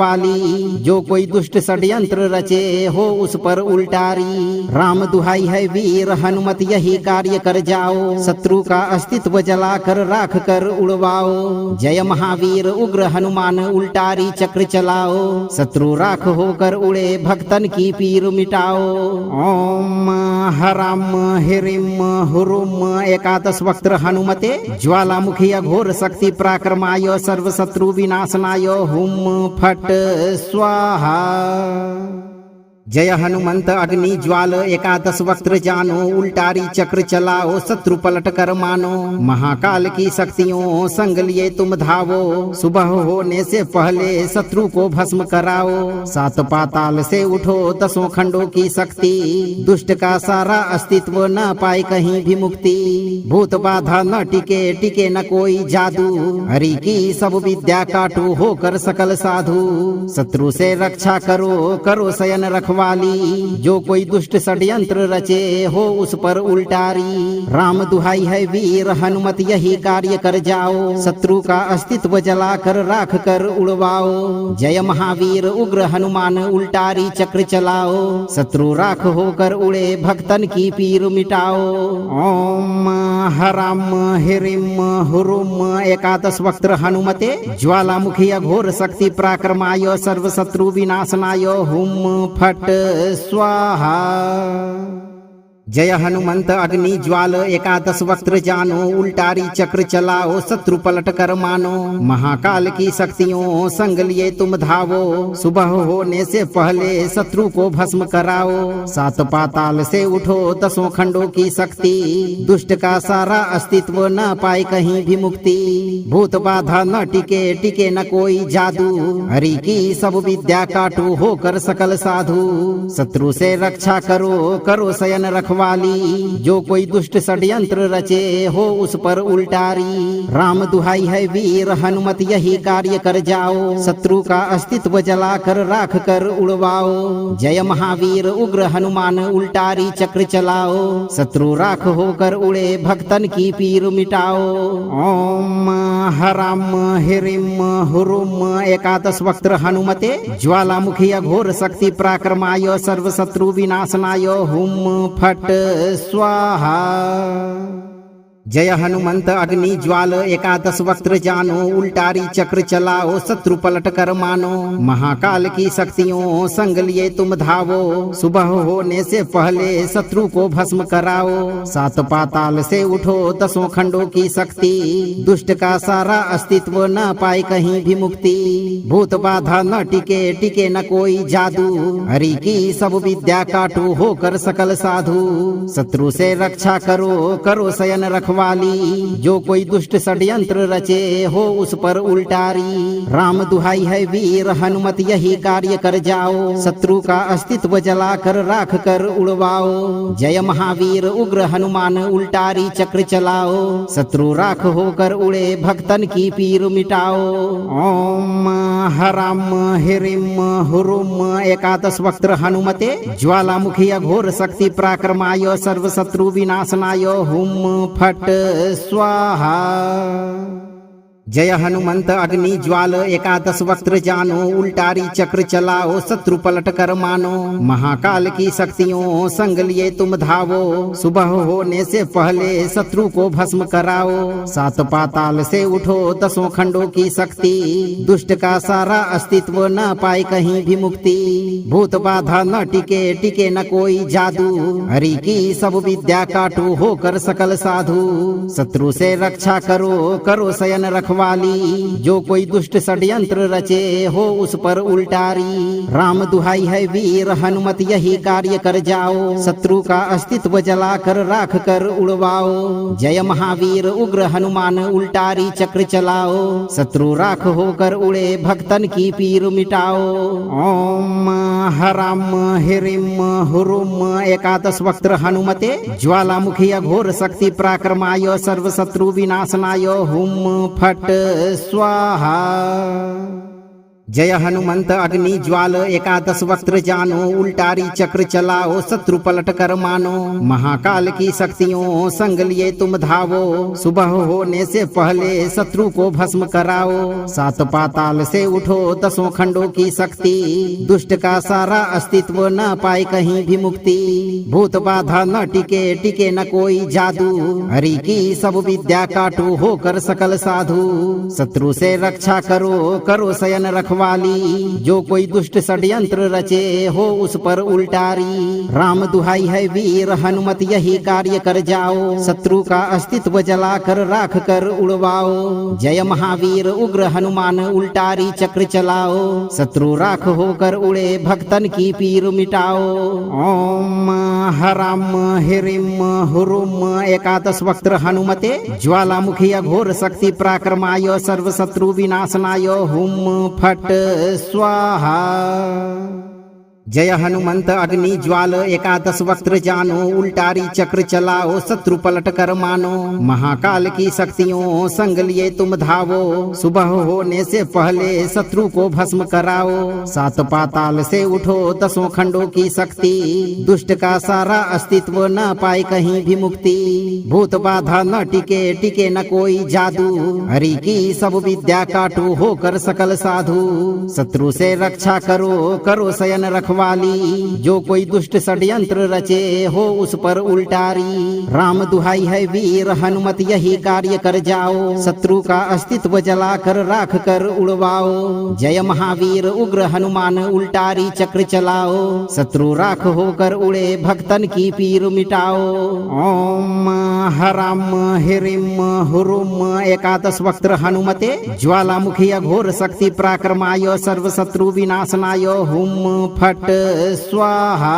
जो कोई दुष्ट षड्यंत्र रचे हो उस पर उल्टारी। राम दुहाई है वीर हनुमत यही कार्य कर जाओ, शत्रु का अस्तित्व जलाकर राख कर उड़वाओ। जय महावीर उग्र हनुमान उल्टारी चक्र चलाओ, शत्रु राख होकर उड़े भक्तन की पीर मिटाओ। ओम हराम हिरिम हुरुम एकादश वक्त्र हनुमते ज्वालामुखी अघोर शक्ति पराक्रमाय सर्व शत्रु विनाशनाय हुम फट स्वाहा। जय हनुमंत अग्नि ज्वाल एकादश वक्त्र जानो उल्टारी चक्र चलाओ शत्रु पलट कर मानो। महाकाल की शक्तियों संग लिए तुम धावो, सुबह होने से पहले शत्रु को भस्म कराओ। सात पाताल से उठो दसों खंडों की शक्ति, दुष्ट का सारा अस्तित्व न पाए कहीं भी मुक्ति। भूत बाधा न टिके टिके न कोई जादू, हरि की सब विद्या काटू होकर सकल साधु। शत्रु से रक्षा करो करो शयन रखवाली, रखवाली, जो कोई दुष्ट षड्यंत्र रचे हो उस पर उल्टारी। राम दुहाई है वीर हनुमत यही कार्य कर जाओ, शत्रु का अस्तित्व जलाकर राख कर उड़वाओ। जय महावीर उग्र हनुमान उल्टारी चक्र चलाओ, शत्रु राख होकर उड़े भक्तन की पीर मिटाओ। ओम हराम हिरिम हुरुम एकादश वक्त्र हनुमते ज्वालामुखी अघोर शक्ति पराक्रमाय सर्व शत्रु विनाशनाय हुम फट स्वाहा। जय हनुमंत अग्नि ज्वाल एकादश वक्त्र जानो, उल्टारी चक्र चलाओ शत्रु पलट कर मानो। महाकाल की शक्तियों संग लिए तुम धावो, सुबह होने से पहले शत्रु को भस्म कराओ। सात पाताल से उठो दसों खंडों की शक्ति, दुष्ट का सारा अस्तित्व न पाए कहीं भी मुक्ति। भूत बाधा न टिके टिके न कोई जादू, हरि की सब विद्या काटू होकर सकल साधु। शत्रु से रक्षा करो करो शयन रखवाली, जो कोई दुष्ट षड्यंत्र रचे हो उस पर उल्टारी। राम दुहाई है वीर हनुमत यही कार्य कर जाओ, शत्रु का अस्तित्व जलाकर राख कर उड़वाओ। जय महावीर उग्र हनुमान उल्टारी चक्र चलाओ, शत्रु राख होकर उड़े भक्तन की पीर मिटाओ। ओम हराम हिरिम हुरुम एकादश वक्त्र हनुमते ज्वालामुखी अघोर शक्ति पराक्रमाय सर्व शत्रु विनाशनाय हुम फट स्वाहा। जय हनुमंत अग्नि ज्वाल एकादश वक्त्र जानो, उल्टारी चक्र चलाओ शत्रु पलट कर मानो। महाकाल की शक्तियों संग लिए तुम धावो, सुबह होने से पहले शत्रु को भस्म कराओ। सात पाताल से उठो दसों खंडों की शक्ति, दुष्ट का सारा अस्तित्व न पाए कहीं भी मुक्ति। भूत बाधा न टिके टिके न कोई जादू, हरि की सब विद्या काटू होकर सकल साधु। शत्रु से रक्षा करो करो शयन रखवाली, जो कोई दुष्ट षड्यंत्र रचे हो उस पर उल्टारी। राम दुहाई है वीर हनुमत यही कार्य कर जाओ, शत्रु का अस्तित्व जलाकर राख कर उड़वाओ। जय महावीर उग्र हनुमान उल्टारी चक्र चलाओ, शत्रु राख होकर उड़े भक्तन की पीर मिटाओ। ओम हराम हिरिम हुरुम एकादश वक्त्र हनुमते ज्वालामुखी अघोर शक्ति पराक्रमाय सर्व शत्रु विनाशनाय हुम फट स्वाहा। जय हनुमंत अग्नि ज्वाल एकादश वक्त्र जानो, उल्टारी चक्र चलाओ शत्रु पलट कर मानो। महाकाल की शक्तियों संग लिए तुम धावो, सुबह होने से पहले शत्रु को भस्म कराओ। सात पाताल से उठो दसों खंडों की शक्ति, दुष्ट का सारा अस्तित्व न पाए कहीं भी मुक्ति। भूत बाधा न टिके टिके न कोई जादू, हरि की सब विद्या काटू होकर सकल साधु। शत्रु से रक्षा करो करो शयन रखवाली, जो कोई दुष्ट षड्यंत्र रचे हो उस पर उल्टारी। राम दुहाई है वीर हनुमत यही कार्य कर जाओ, शत्रु का अस्तित्व जलाकर राख कर उड़वाओ। जय महावीर उग्र हनुमान उल्टारी चक्र चलाओ, शत्रु राख होकर उड़े भक्तन की पीर मिटाओ। ओम हराम हिरिम हुरुम एकादश वक्त्र हनुमते ज्वालामुखी अघोर शक्ति पराक्रमाय सर्व शत्रु विनाशनाय हुम फट स्वाहा। जय हनुमंत अग्नि ज्वाल एकादश वक्त्र जानो, उल्टारी चक्र चलाओ शत्रु पलट कर मानो। महाकाल की शक्तियों संग लिए तुम धावो, सुबह होने से पहले शत्रु को भस्म कराओ। सात पाताल से उठो दसों खंडों की शक्ति, दुष्ट का सारा अस्तित्व न पाए कहीं भी मुक्ति। भूत बाधा न टिके टिके न कोई जादू, हरि की सब विद्या काटू होकर सकल साधु। शत्रु से रक्षा करो करो शयन रखवाली, जो कोई दुष्ट षड्यंत्र रचे हो उस पर उल्टारी। राम दुहाई है वीर हनुमत यही कार्य कर जाओ, शत्रु का अस्तित्व जलाकर राख कर उड़वाओ। जय महावीर उग्र हनुमान उल्टारी चक्र चलाओ, शत्रु राख होकर उड़े भक्तन की पीर मिटाओ। ओम हराम हिरिम हुरुम एकादश वक्त्र हनुमते ज्वालामुखी अघोर शक्ति पराक्रमाय सर्व शत्रु विनाशनाय हुम फट स्वाहा। जय हनुमंत अग्नि ज्वाल एकादश वक्त्र जानो उल्टारी चक्र चलाओ शत्रु पलट कर मानो। महाकाल की शक्तियों संग लिए तुम धावो, सुबह होने से पहले शत्रु को भस्म कराओ। सात पाताल से उठो दसों खंडों की शक्ति, दुष्ट का सारा अस्तित्व न पाए कहीं भी मुक्ति। भूत बाधा न टिके टिके न कोई जादू, हरि की सब विद्या काटू होकर सकल साधु। शत्रु से रक्षा करो करो शयन रखवाली, जो कोई दुष्ट षड्यंत्र रचे हो उस पर उल्टारी। राम दुहाई है वीर हनुमत यही कार्य कर जाओ, शत्रु का अस्तित्व जलाकर राख कर उड़वाओ। जय महावीर उग्र हनुमान उल्टारी चक्र चलाओ, शत्रु राख होकर उड़े भक्तन की पीर मिटाओ। ओम हराम हिरिम हुरुम एकादश वक्त्र हनुमते, ज्वालामुखी अघोर शक्ति पराक्रमाय सर्व शत्रु विनाशनाय हुम फट स्वाहा।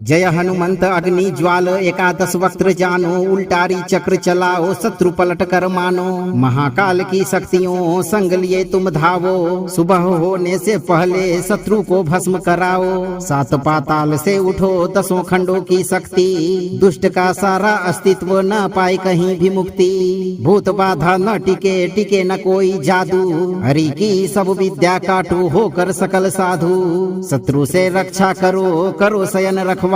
जय हनुमंत अग्नि ज्वाल एकादश वक्त्र जानो उल्टारी चक्र चलाओ शत्रु पलट कर मानो। महाकाल की शक्तियों संग लिए तुम धावो, सुबह होने से पहले शत्रु को भस्म कराओ। सात पाताल से उठो दसों खंडों की शक्ति, दुष्ट का सारा अस्तित्व न पाए कहीं भी मुक्ति। भूत बाधा न टिके टिके न कोई जादू, हरि की सब विद्या काटू होकर सकल साधु। शत्रु से रक्षा करो करो शयन रखवाली,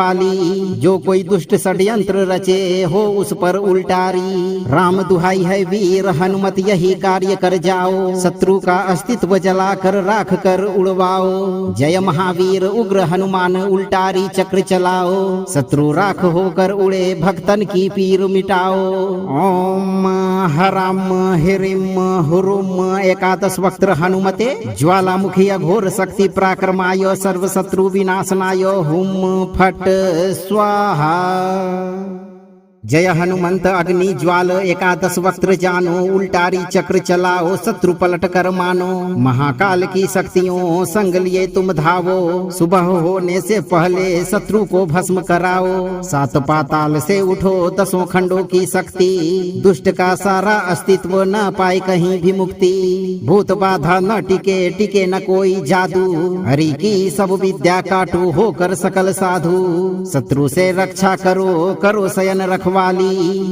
जो कोई दुष्ट षड्यंत्र रचे हो उस पर उल्टारी। राम दुहाई है वीर हनुमत यही कार्य कर जाओ, शत्रु का अस्तित्व जलाकर राख कर उड़वाओ। जय महावीर उग्र हनुमान उल्टारी चक्र चलाओ, शत्रु राख होकर उड़े भक्तन की पीर मिटाओ। ओम हराम हिरिम हुरुम एकादश वक्त्र हनुमते, ज्वालामुखी अघोर शक्ति पराक्रमाय सर्व शत्रु विनाशनाय हुम फट स्वाहा। जय हनुमंत अग्नि ज्वाल एकादश वक्त्र जानो उल्टारी चक्र चलाओ शत्रु पलट कर मानो। महाकाल की शक्तियों संग लिए तुम धावो, सुबह होने से पहले शत्रु को भस्म कराओ। सात पाताल से उठो दसों खंडों की शक्ति, दुष्ट का सारा अस्तित्व न पाए कहीं भी मुक्ति। भूत बाधा न टिके टिके न कोई जादू, हरि की सब विद्या काटू होकर सकल साधु। शत्रु से रक्षा करो करो शयन रखवाली,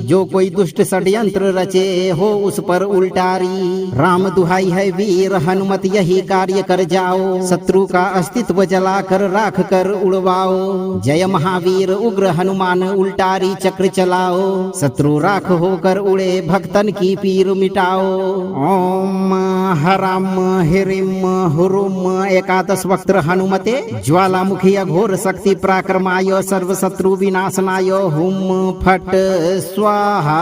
जो कोई दुष्ट षड्यंत्र रचे हो उस पर उल्टारी। राम दुहाई है वीर हनुमत यही कार्य कर जाओ, शत्रु का अस्तित्व जलाकर राख कर उड़वाओ। जय महावीर उग्र हनुमान उल्टारी चक्र चलाओ, शत्रु राख होकर उड़े भक्तन की पीर मिटाओ। ओम हराम हिरिम हुरुम एकादश वक्त्र हनुमते, ज्वालामुखी अघोर शक्ति पराक्रमाय सर्व शत्रु विनाशनाय हुम फट स्वाहा।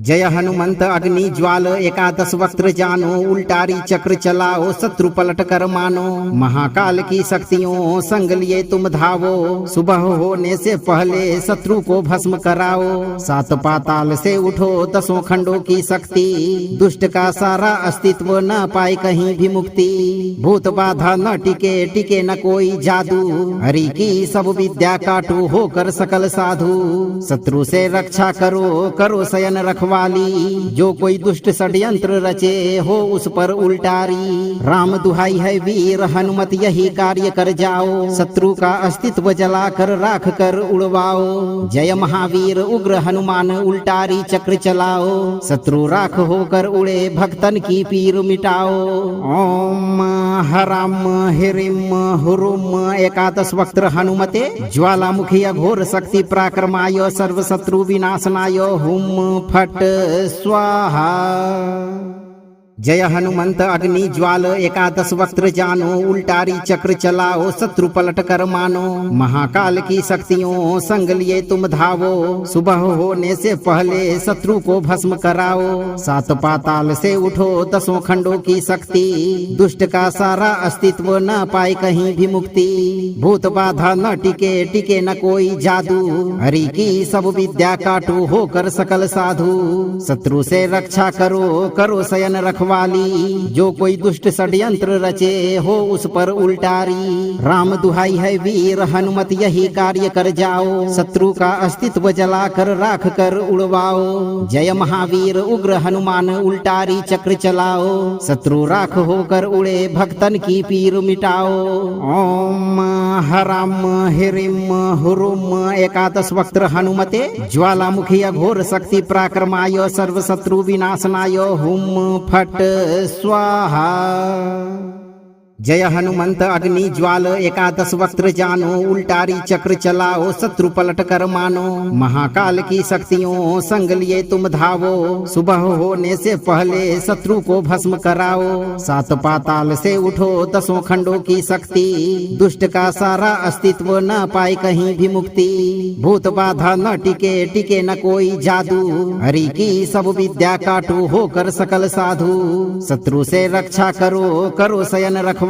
जय हनुमंत अग्नि ज्वाल एकादश वक्त्र जानो उल्टारी चक्र चलाओ शत्रु पलट कर मानो। महाकाल की शक्तियों संग लिए तुम धावो, सुबह होने से पहले शत्रु को भस्म कराओ। सात पाताल से उठो दसों खंडों की शक्ति, दुष्ट का सारा अस्तित्व न पाए कहीं भी मुक्ति। भूत बाधा न टिके टिके न कोई जादू, हरि की सब विद्या काटू होकर सकल साधु। शत्रु से रक्षा करो करो शयन रखवाली, जो कोई दुष्ट षड्यंत्र रचे हो उस पर उल्टारी। राम दुहाई है वीर हनुमत यही कार्य कर जाओ, शत्रु का अस्तित्व जलाकर राख कर उड़वाओ। जय महावीर उग्र हनुमान उल्टारी चक्र चलाओ, शत्रु राख होकर उड़े भक्तन की पीर मिटाओ। ओम हराम हिरिम हुरुम एकादश वक्त्र हनुमते, ज्वालामुखी अघोर शक्ति पराक्रमाय सर्व शत्रु विनाशनाय हुम फट स्वाहा। जय हनुमंत अग्नि ज्वाल एकादश वक्त्र जानो उल्टारी चक्र चलाओ शत्रु पलट कर मानो। महाकाल की शक्तियों संग लिए तुम धावो, सुबह होने से पहले शत्रु को भस्म कराओ। सात पाताल से उठो दसों खंडों की शक्ति, दुष्ट का सारा अस्तित्व न पाए कहीं भी मुक्ति। भूत बाधा न टिके टिके न कोई जादू, हरि की सब विद्या काटू होकर सकल साधु। शत्रु से रक्षा करो करो शयन रखवाली, रखवाली, जो कोई दुष्ट षड्यंत्र रचे हो उस पर उल्टारी। राम दुहाई है वीर हनुमत यही कार्य कर जाओ, शत्रु का अस्तित्व जलाकर राख कर उड़वाओ। जय महावीर उग्र हनुमान उल्टारी चक्र चलाओ, शत्रु राख होकर उड़े भक्तन की पीर मिटाओ। ओम हराम हिरिम हुरुम एकादश वक्त्र हनुमते ज्वालामुखी अघोर शक्ति पराक्रमाय सर्व शत्रु विनाशनाय हुम फट स्वाहा। जय हनुमंत अग्नि ज्वाल एकादश वक्त्र जानो, उल्टारी चक्र चलाओ शत्रु पलट कर मानो। महाकाल की शक्तियों संग लिए तुम धावो, सुबह होने से पहले शत्रु को भस्म कराओ। सात पाताल से उठो दसों खंडों की शक्ति, दुष्ट का सारा अस्तित्व न पाए कहीं भी मुक्ति। भूत बाधा न टिके टिके न कोई जादू, हरि की सब विद्या काटू होकर सकल साधु। शत्रु से रक्षा करो करो शयन रखवाली,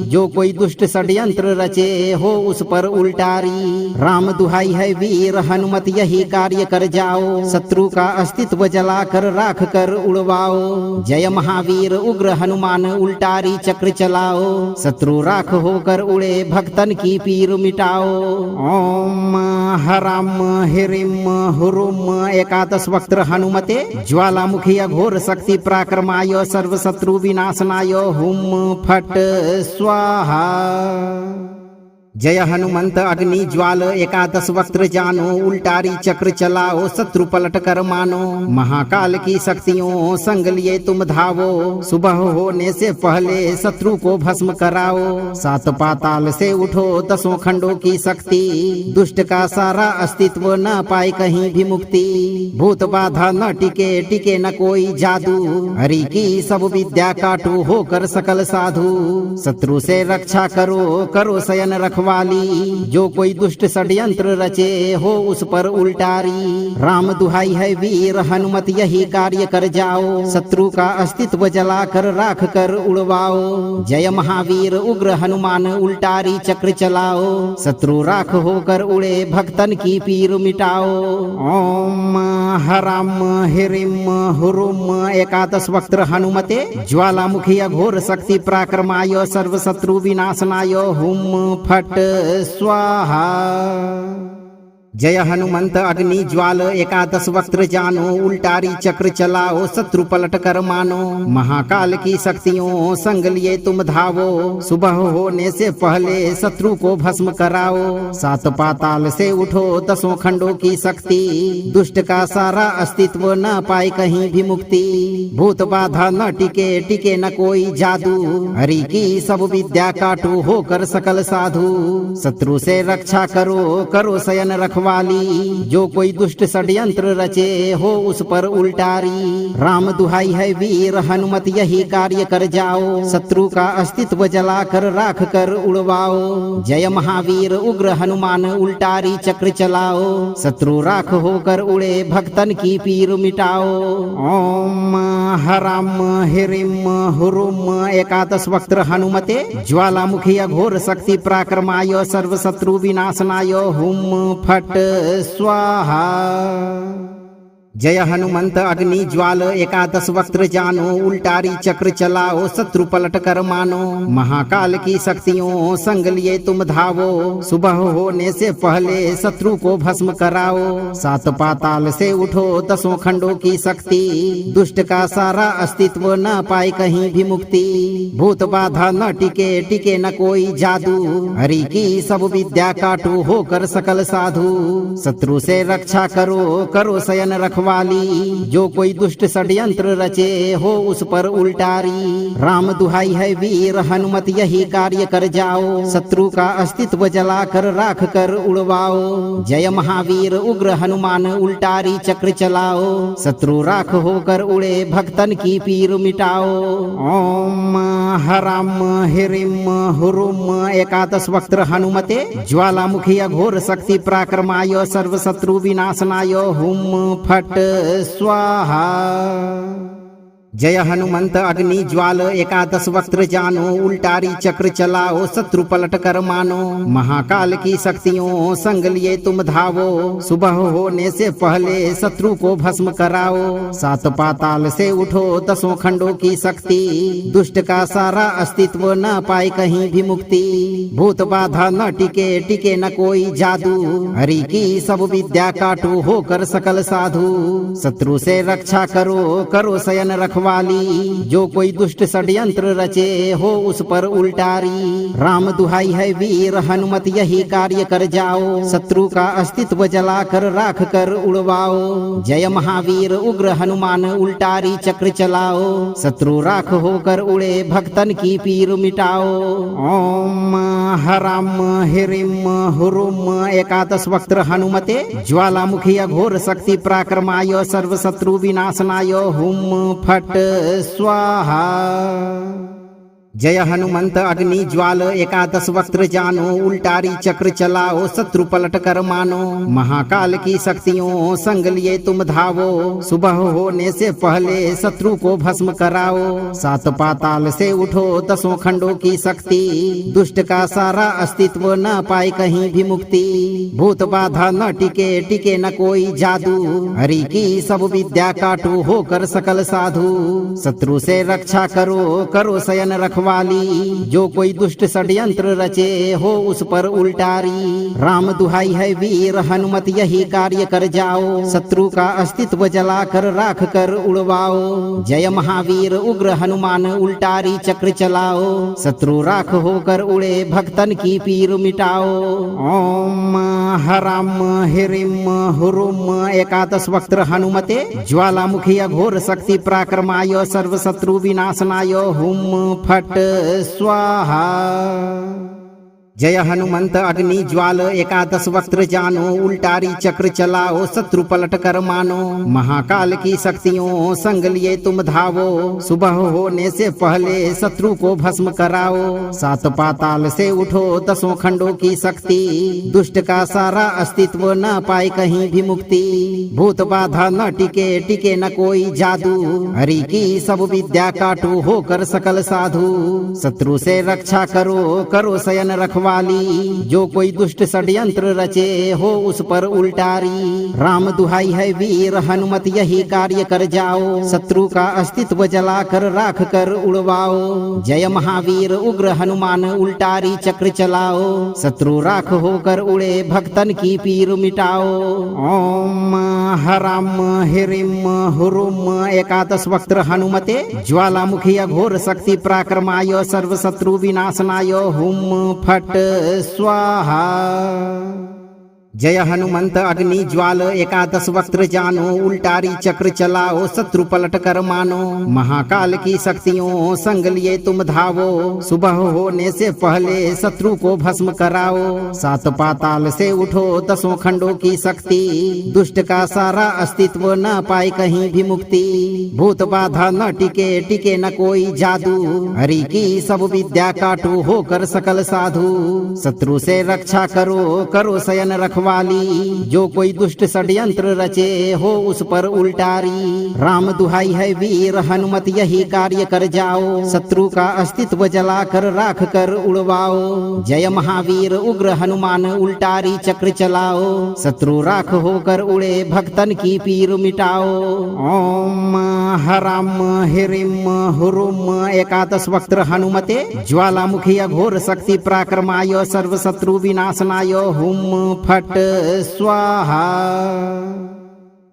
जो कोई दुष्ट षड्यंत्र रचे हो उस पर उल्टारी। राम दुहाई है वीर हनुमत यही कार्य कर जाओ, शत्रु का अस्तित्व जलाकर राख कर उड़वाओ। जय महावीर उग्र हनुमान उल्टारी चक्र चलाओ, शत्रु राख होकर उड़े भक्तन की पीर मिटाओ। ओम हराम हिरिम हुरुम एकादश वक्त्र हनुमते ज्वालामुखी अघोर शक्ति पराक्रमाय सर्व शत्रु विनाशनाय हुम फट स्वाहा। जय हनुमंत अग्नि ज्वाल एकादश वक्त्र जानो, उल्टारी चक्र चलाओ शत्रु पलट कर मानो। महाकाल की शक्तियों संग लिए तुम धावो, सुबह होने से पहले शत्रु को भस्म कराओ। सात पाताल से उठो दसों खंडों की शक्ति, दुष्ट का सारा अस्तित्व न पाए कहीं भी मुक्ति। भूत बाधा न टिके टिके न कोई जादू, हरि की सब विद्या काटू होकर सकल साधु। शत्रु से रक्षा करो करो शयन रखवाली, जो कोई दुष्ट षड्यंत्र रचे हो उस पर उल्टारी। राम दुहाई है वीर हनुमत यही कार्य कर जाओ, शत्रु का अस्तित्व जलाकर राख कर उड़वाओ। जय महावीर उग्र हनुमान उल्टारी चक्र चलाओ, शत्रु राख होकर उड़े भक्तन की पीर मिटाओ। ओम हराम हिरिम हुरुम एकादश वक्त्र हनुमते ज्वालामुखी अघोर शक्ति पराक्रमाय सर्व शत्रु विनाशनाय हुम फट स्वाहा। जय हनुमंत अग्नि ज्वाल एकादश वक्त्र जानो, उल्टारी चक्र चलाओ शत्रु पलट कर मानो। महाकाल की शक्तियों संग लिए तुम धावो, सुबह होने से पहले शत्रु को भस्म कराओ। सात पाताल से उठो दसों खंडों की शक्ति, दुष्ट का सारा अस्तित्व न पाए कहीं भी मुक्ति। भूत बाधा न टिके टिके न कोई जादू, हरि की सब विद्या काटू होकर सकल साधु। शत्रु से रक्षा करो करो शयन रखवाली, जो कोई दुष्ट षड्यंत्र रचे हो उस पर उल्टारी। राम दुहाई है वीर हनुमत यही कार्य कर जाओ, शत्रु का अस्तित्व जलाकर राख कर उड़वाओ। जय महावीर उग्र हनुमान उल्टारी चक्र चलाओ, शत्रु राख होकर उड़े भक्तन की पीर मिटाओ। ओम हराम हिरिम हुरुम एकादश वक्त्र हनुमते ज्वालामुखी अघोर शक्ति पराक्रमाय सर्व शत्रु विनाशनाय हुम फट स्वाहा। जय हनुमंत अग्नि ज्वाल एकादश वक्त्र जानो, उल्टारी चक्र चलाओ शत्रु पलट कर मानो। महाकाल की शक्तियों संग लिए तुम धावो, सुबह होने से पहले शत्रु को भस्म कराओ। सात पाताल से उठो दसों खंडों की शक्ति, दुष्ट का सारा अस्तित्व न पाए कहीं भी मुक्ति। भूत बाधा न टिके टिके न कोई जादू, हरि की सब विद्या काटू होकर सकल साधु। शत्रु से रक्षा करो करो शयन रखवाली, जो कोई दुष्ट षड्यंत्र रचे हो उस पर उल्टारी। राम दुहाई है वीर हनुमत यही कार्य कर जाओ, शत्रु का अस्तित्व जलाकर राख कर उड़वाओ। जय महावीर उग्र हनुमान उल्टारी चक्र चलाओ, शत्रु राख होकर उड़े भक्तन की पीर मिटाओ। ओम हराम हिरिम हुरुम एकादश वक्त्र हनुमते ज्वालामुखी अघोर शक्ति पराक्रमाय सर्व शत्रु विनाशनाय हुम फट स्वाहा। जय हनुमंत अग्नि ज्वाल एकादश वक्त्र जानो उल्टारी चक्र चलाओ शत्रु पलट कर मानो। महाकाल की शक्तियों संग लिए तुम धावो, सुबह होने से पहले शत्रु को भस्म कराओ। सात पाताल से उठो दसों खंडों की शक्ति, दुष्ट का सारा अस्तित्व न पाए कहीं भी मुक्ति। भूत बाधा न टिके टिके न कोई जादू, हरि की सब विद्या काटो होकर सकल साधु। शत्रु से रक्षा करो करो शयन रखवाली, जो कोई दुष्ट षड्यंत्र रचे हो उस पर उल्टारी। राम दुहाई है वीर हनुमत यही कार्य कर जाओ, शत्रु का अस्तित्व जलाकर राख कर उड़वाओ। जय महावीर उग्र हनुमान उल्टारी चक्र चलाओ, शत्रु राख होकर उड़े भक्तन की पीर मिटाओ। ओम हराम हिरिम हुरुम एकादश वक्त्र हनुमते ज्वालामुखी अघोर शक्ति पराक्रमाय सर्व शत्रु विनाशनाय हुम फट स्वाहा। जय हनुमंत अग्नि ज्वाल एकादश वक्त्र जानो उल्टारी चक्र चलाओ शत्रु पलट कर मानो। महाकाल की शक्तियों संग लिए तुम धावो, सुबह होने से पहले शत्रु को भस्म कराओ। सात पाताल से उठो दसों खंडों की शक्ति, दुष्ट का सारा अस्तित्व न पाए कहीं भी मुक्ति। भूत बाधा न टिके टिके न कोई जादू, हरि की सब विद्या काटो होकर सकल साधु। शत्रु से रक्षा करो करो शयन रखवाली, जो कोई दुष्ट षड्यंत्र रचे हो उस पर उल्टारी। राम दुहाई है वीर हनुमत यही कार्य कर जाओ, शत्रु का अस्तित्व जलाकर राख कर उड़वाओ। जय महावीर उग्र हनुमान उल्टारी चक्र चलाओ, शत्रु राख होकर उड़े भक्तन की पीर मिटाओ। ओम हराम हिरिम हुरुम एकादश वक्त्र हनुमते ज्वालामुखी अघोर शक्ति पराक्रमाय सर्व शत्रु विनाशनाय हुम फट स्वाहा। जय हनुमंत अग्नि ज्वाल एकादश वक्त्र जानो उल्टारी चक्र चलाओ शत्रु पलट कर मानो। महाकाल की शक्तियों संग लिए तुम धावो, सुबह होने से पहले शत्रु को भस्म कराओ। सात पाताल से उठो दसों खंडों की शक्ति, दुष्ट का सारा अस्तित्व न पाए कहीं भी मुक्ति। भूत बाधा न टिके टिके न कोई जादू, हरि की सब विद्या काटो होकर सकल साधु। शत्रु से रक्षा करो करो शयन रखवाली, जो कोई दुष्ट षड्यंत्र रचे हो उस पर उल्टारी। राम दुहाई है वीर हनुमत यही कार्य कर जाओ, शत्रु का अस्तित्व जलाकर राख कर उड़वाओ। जय महावीर उग्र हनुमान उल्टारी चक्र चलाओ, शत्रु राख होकर उड़े भक्तन की पीर मिटाओ। ओम हराम हिरिम हुरुम एकादश वक्त्र हनुमते ज्वालामुखी अघोर शक्ति पराक्रमाय सर्व शत्रु विनाशनाय हुम फट स्वाहा। जय हनुमंत अग्नि ज्वाल एकादश वक्त्र जानो उल्टारी चक्र चलाओ शत्रु पलट कर मानो। महाकाल की शक्तियों संग लिए तुम धावो, सुबह होने से पहले शत्रु को भस्म कराओ। सात पाताल से उठो दसों खंडों की शक्ति, दुष्ट का सारा अस्तित्व न पाए कहीं भी मुक्ति। भूत बाधा न टिके टिके न कोई जादू, हरि की सब विद्या काटो होकर सकल साधु। शत्रु से रक्षा करो करो शयन रखवाली, जो कोई दुष्ट षड्यंत्र रचे हो उस पर उल्टारी। राम दुहाई है वीर हनुमत यही कार्य कर जाओ, शत्रु का अस्तित्व जलाकर राख कर उड़वाओ। जय महावीर उग्र हनुमान उल्टारी चक्र चलाओ, शत्रु राख होकर उड़े भक्तन की पीर मिटाओ। ओम हराम हिरिम हुरुम एकादश वक्त्र हनुमते ज्वालामुखी अघोर शक्ति पराक्रमाय सर्व शत्रु विनाशनाय हुम फट स्वाहा।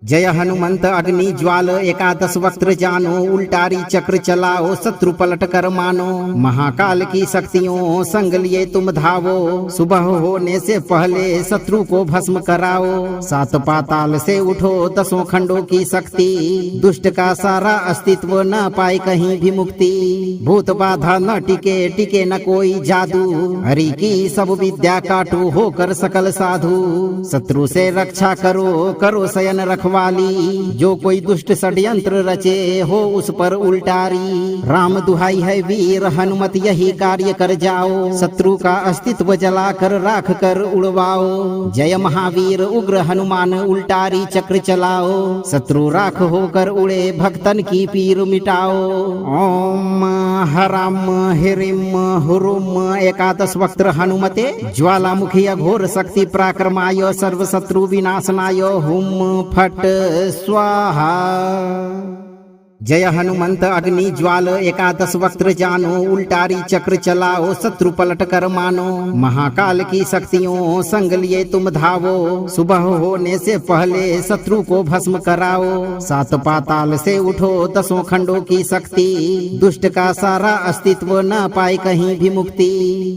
जय हनुमंत अग्नि ज्वाल एकादश वक्त्र जानो उल्टारी चक्र चलाओ शत्रु पलट कर मानो। महाकाल की शक्तियों संग लिए तुम धावो, सुबह होने से पहले शत्रु को भस्म कराओ। सात पाताल से उठो दसों खंडों की शक्ति, दुष्ट का सारा अस्तित्व न पाए कहीं भी मुक्ति। भूत बाधा न टिके टिके न कोई जादू, हरि की सब विद्या काटो होकर सकल साधु। शत्रु से रक्षा करो करो शयन रखवाली, रखवाली। जो कोई दुष्ट षड्यंत्र रचे हो उस पर उल्टारी। राम दुहाई है वीर हनुमत यही कार्य कर जाओ। शत्रु का अस्तित्व जलाकर राख कर उड़वाओ। जय महावीर उग्र हनुमान उल्टारी चक्र चलाओ। शत्रु राख होकर उड़े भक्तन की पीर मिटाओ। ओम हराम हिरिम हुरुम एकादश वक्त्र हनुमते ज्वालामुखी अघोर शक्ति पराक्रमाय सर्व शत्रु विनाशनाय हुम फट स्वाहा। जय हनुमंत अग्नि ज्वाल एकादश वक्त्र जानो। उल्टारी चक्र चलाओ शत्रु पलट कर मानो। महाकाल की शक्तियों संग लिए तुम धावो। सुबह होने से पहले शत्रु को भस्म कराओ। सात पाताल से उठो दसों खंडों की शक्ति। दुष्ट का सारा अस्तित्व न पाए कहीं भी मुक्ति।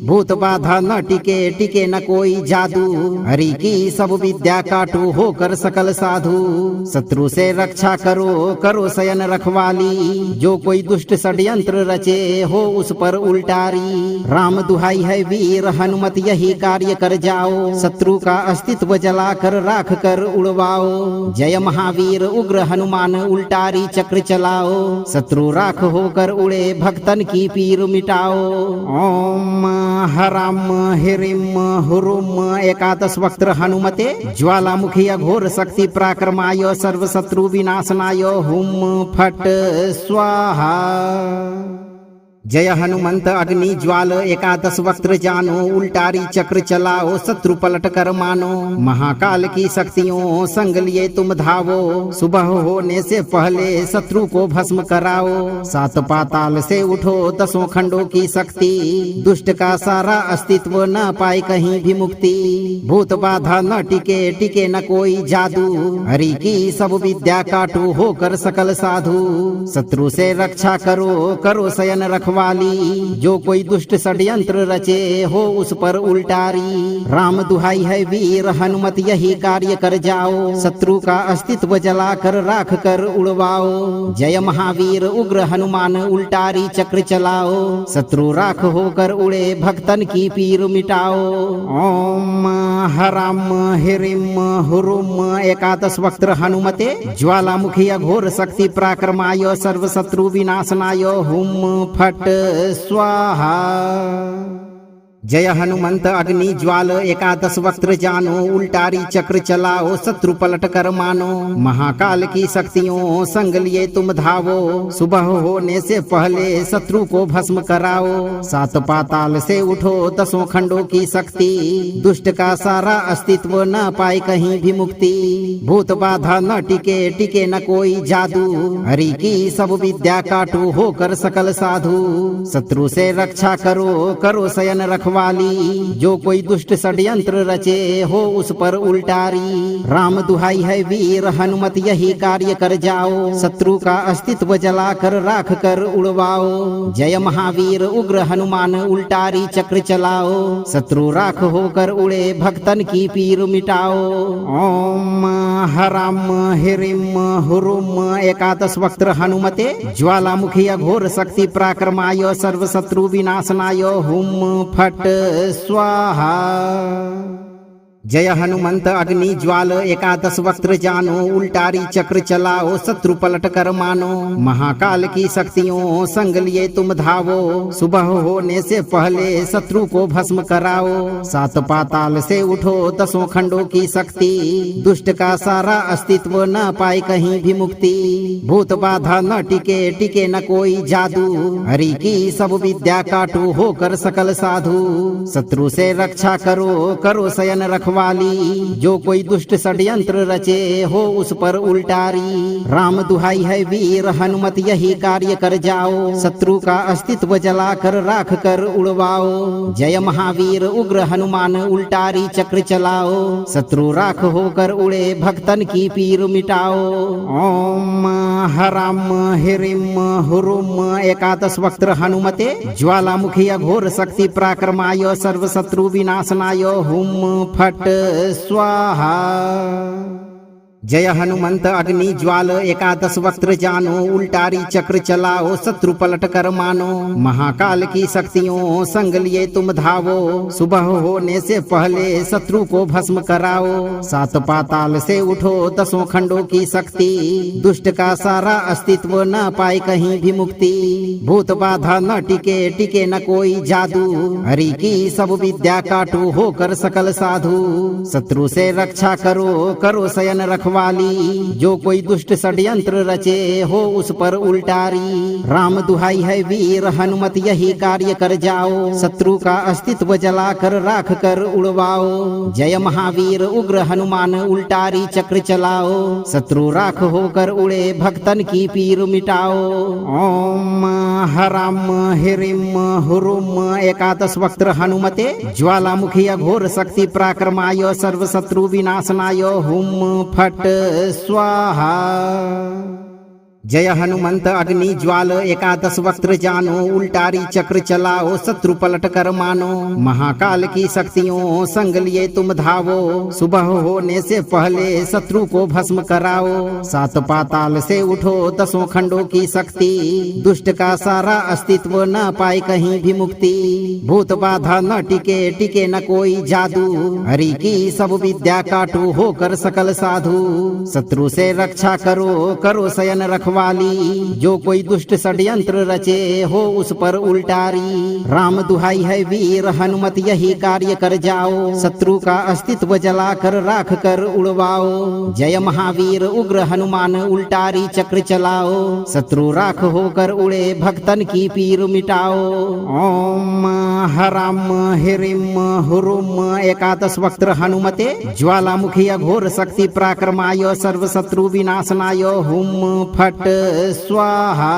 भूत बाधा न टिके टिके न कोई जादू। हरि की सब विद्या काटू होकर सकल साधु। शत्रु से रक्षा करो करो शयन रखवाली। जो कोई दुष्ट षड्यंत्र रचे हो उस पर उल्टारी। राम दुहाई है वीर हनुमत यही कार्य कर जाओ। शत्रु का अस्तित्व जलाकर राख कर उड़वाओ। जय महावीर उग्र हनुमान उल्टारी चक्र चलाओ। शत्रु राख होकर उड़े भक्तन की पीर मिटाओ। ओम हराम हिरिम हुरुम एकादश वक्त्र हनुमते ज्वालामुखी अघोर शक्ति पराक्रमाय सर्व शत्रु विनाशनाय हुम फट स्वाहा। जय हनुमंत अग्नि ज्वाल एकादश वक्त्र जानो। उल्टारी चक्र चलाओ शत्रु पलट कर मानो। महाकाल की शक्तियों संग लिए तुम धावो। सुबह होने से पहले शत्रु को भस्म कराओ। सात पाताल से उठो दसों खंडों की शक्ति। दुष्ट का सारा अस्तित्व न पाए कहीं भी मुक्ति। भूत बाधा न टिके टिके न कोई जादू। हरि की सब विद्या काटू होकर सकल साधु। शत्रु से रक्षा करो करो शयन रखवाली। जो कोई दुष्ट षड्यंत्र रचे हो उस पर उल्टारी। राम दुहाई है वीर हनुमत यही कार्य कर जाओ। शत्रु का अस्तित्व जलाकर राख कर उड़वाओ। जय महावीर उग्र हनुमान उल्टारी चक्र चलाओ। शत्रु राख होकर उड़े भक्तन की पीर मिटाओ। ओम हराम हिरिम हुरुम एकादश वक्त्र हनुमते ज्वालामुखी अघोर शक्ति पराक्रमाय सर्व शत्रु विनाशनाय हुम फट स्वाहा। जय हनुमंत अग्नि ज्वाल एकादश वक्त्र जानो। उल्टारी चक्र चलाओ शत्रु पलट कर मानो। महाकाल की शक्तियों संग लिए तुम धावो। सुबह होने से पहले शत्रु को भस्म कराओ। सात पाताल से उठो दसों खंडों की शक्ति। दुष्ट का सारा अस्तित्व न पाए कहीं भी मुक्ति। भूत बाधा न टिके टिके न कोई जादू। हरि की सब विद्या काटू होकर सकल साधु। शत्रु से रक्षा करो करो शयन रखवाली। जो कोई दुष्ट षड्यंत्र रचे हो उस पर उल्टारी। राम दुहाई है वीर हनुमत यही कार्य कर जाओ। शत्रु का अस्तित्व जलाकर राख कर उड़वाओ। जय महावीर उग्र हनुमान उल्टारी चक्र चलाओ। शत्रु राख होकर उड़े भक्तन की पीर मिटाओ। ओम हराम हिरिम हुरुम एकादश वक्त्र हनुमते ज्वालामुखी अघोर शक्ति पराक्रमाय सर्व शत्रु विनाशनाय हुम फट स्वाहा। जय हनुमंत अग्नि ज्वाल एकादश वक्त्र जानो। उल्टारी चक्र चलाओ शत्रु पलट कर मानो। महाकाल की शक्तियों संग लिए तुम धावो। सुबह होने से पहले शत्रु को भस्म कराओ। सात पाताल से उठो दसों खंडों की शक्ति। दुष्ट का सारा अस्तित्व न पाए कहीं भी मुक्ति। भूत बाधा न टिके टिके न कोई जादू। हरि की सब विद्या काटू होकर सकल साधु। शत्रु से रक्षा करो करो शयन रखवाली। जो कोई दुष्ट षड्यंत्र रचे हो उस पर उल्टारी। राम दुहाई है वीर हनुमत यही कार्य कर जाओ। शत्रु का अस्तित्व जलाकर राख कर उड़वाओ। जय महावीर उग्र हनुमान उल्टारी चक्र चलाओ। शत्रु राख होकर उड़े भक्तन की पीर मिटाओ। ओम हराम हिरिम हुरुम एकादश वक्त्र हनुमते ज्वालामुखी अघोर शक्ति पराक्रमाय सर्व शत्रु विनाशनाय हुम फट स्वाहा। जय हनुमंत अग्नि ज्वाल एकादश वक्त्र जानो उल्टारी चक्र चलाओ शत्रु पलट कर मानो। महाकाल की शक्तियों संग लिए तुम धावो, सुबह होने से पहले शत्रु को भस्म कराओ। सात पाताल से उठो दसों खंडों की शक्ति, दुष्ट का सारा अस्तित्व न पाए कहीं भी मुक्ति। भूत बाधा न टिके टिके न कोई जादू, हरि की सब विद्या काटू होकर सकल साधु। शत्रु से रक्षा करो करो शयन रखवाली, जो कोई दुष्ट षड्यंत्र रचे हो उस पर उल्टारी। राम दुहाई है वीर हनुमत यही कार्य कर जाओ, शत्रु का अस्तित्व जलाकर राख कर उड़वाओ। जय महावीर उग्र हनुमान उल्टारी चक्र चलाओ, शत्रु राख होकर उड़े भक्तन की पीर मिटाओ। ओम हराम हिरिम हुरुम एकादश वक्त्र हनुमते ज्वालामुखी अघोर शक्ति पराक्रमाय सर्व शत्रु विनाशनाय हुम फट स्वाहा। जय हनुमंत अग्नि ज्वाल एकादश वक्त्र जानो उल्टारी चक्र चलाओ शत्रु पलट कर मानो। महाकाल की शक्तियों संग लिए तुम धावो, सुबह होने से पहले शत्रु को भस्म कराओ। सात पाताल से उठो दसों खंडों की शक्ति, दुष्ट का सारा अस्तित्व न पाए कहीं भी मुक्ति। भूत बाधा न टिके टिके न कोई जादू, हरि की सब विद्या काटू होकर सकल साधु। शत्रु से रक्षा करो करो शयन रखवाली, जो कोई दुष्ट षड्यंत्र रचे हो उस पर उल्टारी। राम दुहाई है वीर हनुमत यही कार्य कर जाओ, शत्रु का अस्तित्व जलाकर राख कर उड़वाओ। जय महावीर उग्र हनुमान उल्टारी चक्र चलाओ, शत्रु राख होकर उड़े भक्तन की पीर मिटाओ। ओम हराम हिरिम हुरुम एकादश वक्त्र हनुमते ज्वालामुखी अघोर शक्ति पराक्रमाय सर्व शत्रु विनाशनाय हुम फट स्वाहा।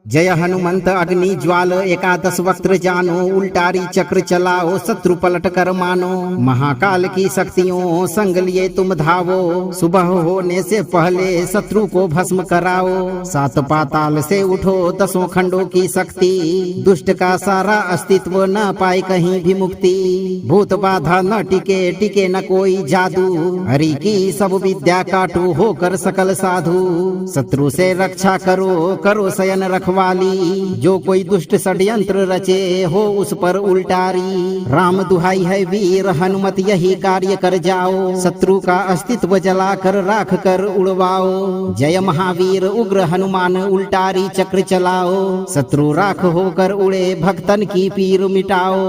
जय हनुमंत अग्नि ज्वाल एकादश वक्त्र जानो उल्टारी चक्र चलाओ शत्रु पलट कर मानो। महाकाल की शक्तियों संग लिए तुम धावो, सुबह होने से पहले शत्रु को भस्म कराओ। सात पाताल से उठो दसों खंडों की शक्ति, दुष्ट का सारा अस्तित्व न पाए कहीं भी मुक्ति। भूत बाधा न टिके टिके न कोई जादू, हरि की सब विद्या काटू होकर सकल साधु। शत्रु से रक्षा करो करो शयन रखवाली, जो कोई दुष्ट षड्यंत्र रचे हो उस पर उल्टारी। राम दुहाई है वीर हनुमत यही कार्य कर जाओ, शत्रु का अस्तित्व जलाकर राख कर उड़वाओ। जय महावीर उग्र हनुमान उल्टारी चक्र चलाओ, शत्रु राख होकर उड़े भक्तन की पीर मिटाओ।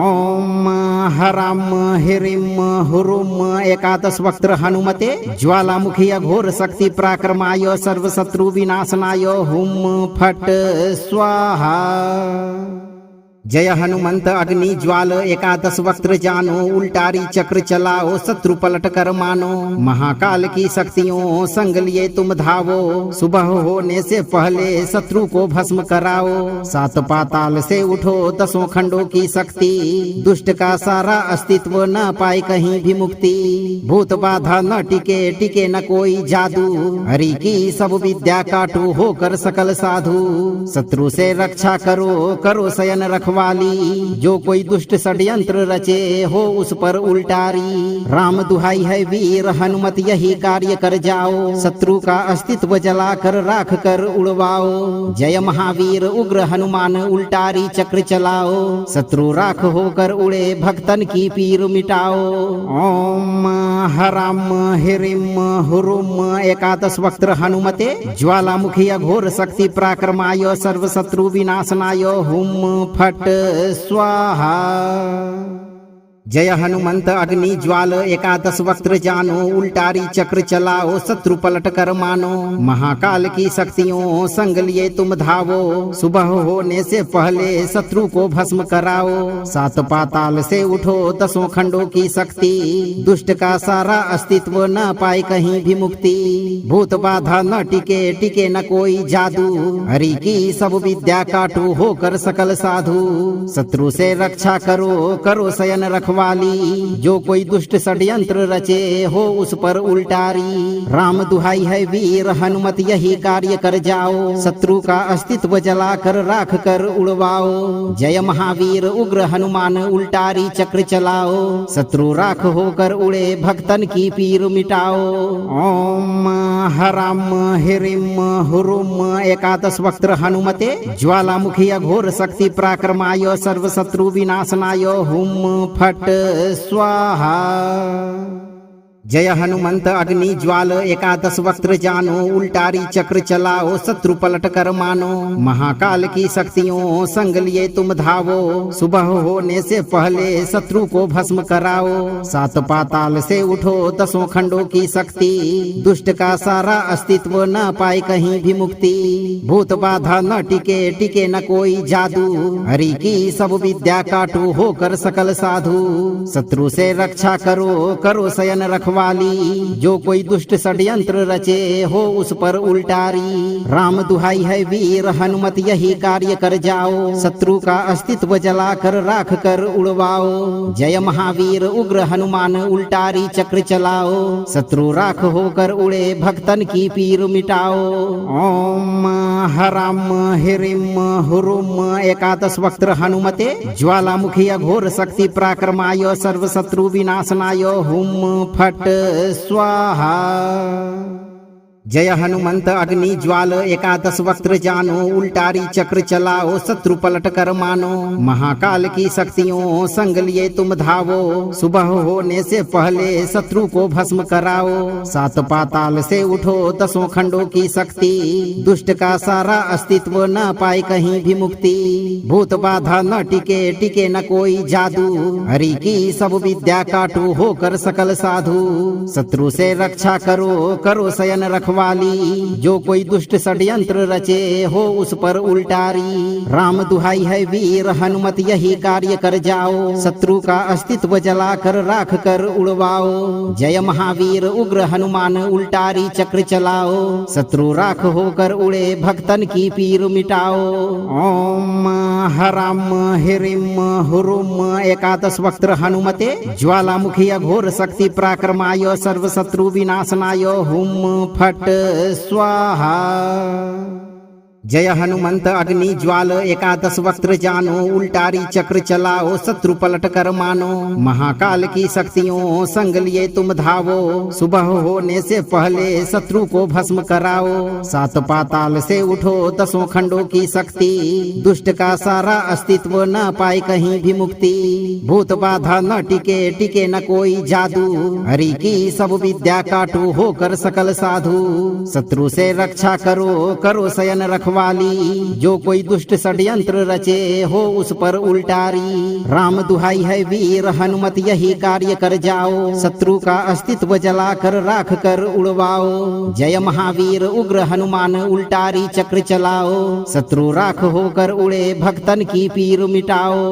ओम हराम हिरिम हुरुम एकादश वक्त्र हनुमते ज्वालामुखी अघोर शक्ति पराक्रमाय सर्व शत्रु विनाशनाय हुम फट स्वाहा। जय हनुमंत अग्नि ज्वाल एकादश वक्त्र जानो उल्टारी चक्र चलाओ शत्रु पलट कर मानो। महाकाल की शक्तियों संग लिए तुम धावो, सुबह होने से पहले शत्रु को भस्म कराओ। सात पाताल से उठो दसों खंडों की शक्ति, दुष्ट का सारा अस्तित्व न पाए कहीं भी मुक्ति। भूत बाधा न टिके टिके न कोई जादू, हरि की सब विद्या काटू होकर सकल साधु। शत्रु से रक्षा करो करो शयन रखवाली, जो कोई दुष्ट षड्यंत्र रचे हो उस पर उल्टारी। राम दुहाई है वीर हनुमत यही कार्य कर जाओ, शत्रु का अस्तित्व जलाकर राख कर उड़वाओ। जय महावीर उग्र हनुमान उल्टारी चक्र चलाओ, शत्रु राख होकर उड़े भक्तन की पीर मिटाओ। ओम हराम हिरिम हुरुम एकादश वक्त्र हनुमते ज्वालामुखी अघोर शक्ति पराक्रमाय सर्व शत्रु विनाशनाय हुम फट स्वाहा। जय हनुमंत अग्नि ज्वाल एकादश वक्त्र जानो उल्टारी चक्र चलाओ शत्रु पलट कर मानो। महाकाल की शक्तियों संग लिए तुम धावो, सुबह होने से पहले शत्रु को भस्म कराओ। सात पाताल से उठो दसों खंडों की शक्ति, दुष्ट का सारा अस्तित्व न पाए कहीं भी मुक्ति। भूत बाधा न टिके टिके न कोई जादू, हरि की सब विद्या काटू होकर सकल साधु। शत्रु से रक्षा करो करो शयन रखवाली, रखवाली, जो कोई दुष्ट षड्यंत्र रचे हो उस पर उल्टारी। राम दुहाई है वीर हनुमत यही कार्य कर जाओ, शत्रु का अस्तित्व जलाकर राख कर उड़वाओ। जय महावीर उग्र हनुमान उल्टारी चक्र चलाओ, शत्रु राख होकर उड़े भक्तन की पीर मिटाओ। ओम हराम हिरिम हुरुम एकादश वक्त्र हनुमते ज्वालामुखी अघोर शक्ति पराक्रमाय सर्व शत्रु विनाशनाय हुम फट स्वाहा। जय हनुमंत अग्नि ज्वाल एकादश वक्त्र जानो, उल्टारी चक्र चलाओ शत्रु पलट कर मानो। महाकाल की शक्तियों संग लिए तुम धावो, सुबह होने से पहले शत्रु को भस्म कराओ। सात पाताल से उठो दसों खंडों की शक्ति, दुष्ट का सारा अस्तित्व न पाए कहीं भी मुक्ति। भूत बाधा न टिके टिके न कोई जादू, हरि की सब विद्या काटू होकर सकल साधु। शत्रु से रक्षा करो करो शयन रखवाली, जो कोई दुष्ट षड्यंत्र रचे हो उस पर उल्टारी। राम दुहाई है वीर हनुमत यही कार्य कर जाओ, शत्रु का अस्तित्व जलाकर राख कर उड़वाओ। जय महावीर उग्र हनुमान उल्टारी चक्र चलाओ, शत्रु राख होकर उड़े भक्तन की पीर मिटाओ। ओम हराम हिरिम हुरुम एकादश वक्त्र हनुमते ज्वालामुखी अघोर शक्ति पराक्रमाय सर्व शत्रु विनाशनाय हुम फट स्वाहा। जय हनुमंत अग्नि ज्वाल एकादश वक्त्र जानो, उल्टारी चक्र चलाओ शत्रु पलट कर मानो। महाकाल की शक्तियों संग लिए तुम धावो, सुबह होने से पहले शत्रु को भस्म कराओ। सात पाताल से उठो दसों खंडों की शक्ति, दुष्ट का सारा अस्तित्व न पाए कहीं भी मुक्ति। भूत बाधा न टिके टिके न कोई जादू, हरि की सब विद्या काटू होकर सकल साधु। शत्रु से रक्षा करो करो शयन रखवाली, जो कोई दुष्ट षड्यंत्र रचे हो उस पर उल्टारी। राम दुहाई है वीर हनुमत यही कार्य कर जाओ, शत्रु का अस्तित्व जलाकर राख कर उड़वाओ। जय महावीर उग्र हनुमान उल्टारी चक्र चलाओ, शत्रु राख होकर उड़े भक्तन की पीर मिटाओ। ओम हराम हिरिम हुरुम एकादश वक्त्र हनुमते ज्वालामुखी अघोर शक्ति पराक्रमाय सर्व शत्रु विनाशनाय हुम फट स्वाहा। जय हनुमंत अग्नि ज्वाल एकादश वक्त्र जानो, उल्टारी चक्र चलाओ शत्रु पलट कर मानो। महाकाल की शक्तियों संग लिए तुम धावो, सुबह होने से पहले शत्रु को भस्म कराओ। सात पाताल से उठो दसों खंडों की शक्ति, दुष्ट का सारा अस्तित्व न पाए कहीं भी मुक्ति। भूत बाधा न टिके टिके न कोई जादू, हरि की सब विद्या काटू होकर सकल साधु। शत्रु से रक्षा करो करो शयन रखवाली, जो कोई दुष्ट षड्यंत्र रचे हो उस पर उल्टारी। राम दुहाई है वीर हनुमत यही कार्य कर जाओ, शत्रु का अस्तित्व जलाकर राख कर उड़वाओ। जय महावीर उग्र हनुमान उल्टारी चक्र चलाओ, शत्रु राख होकर उड़े भक्तन की पीर मिटाओ।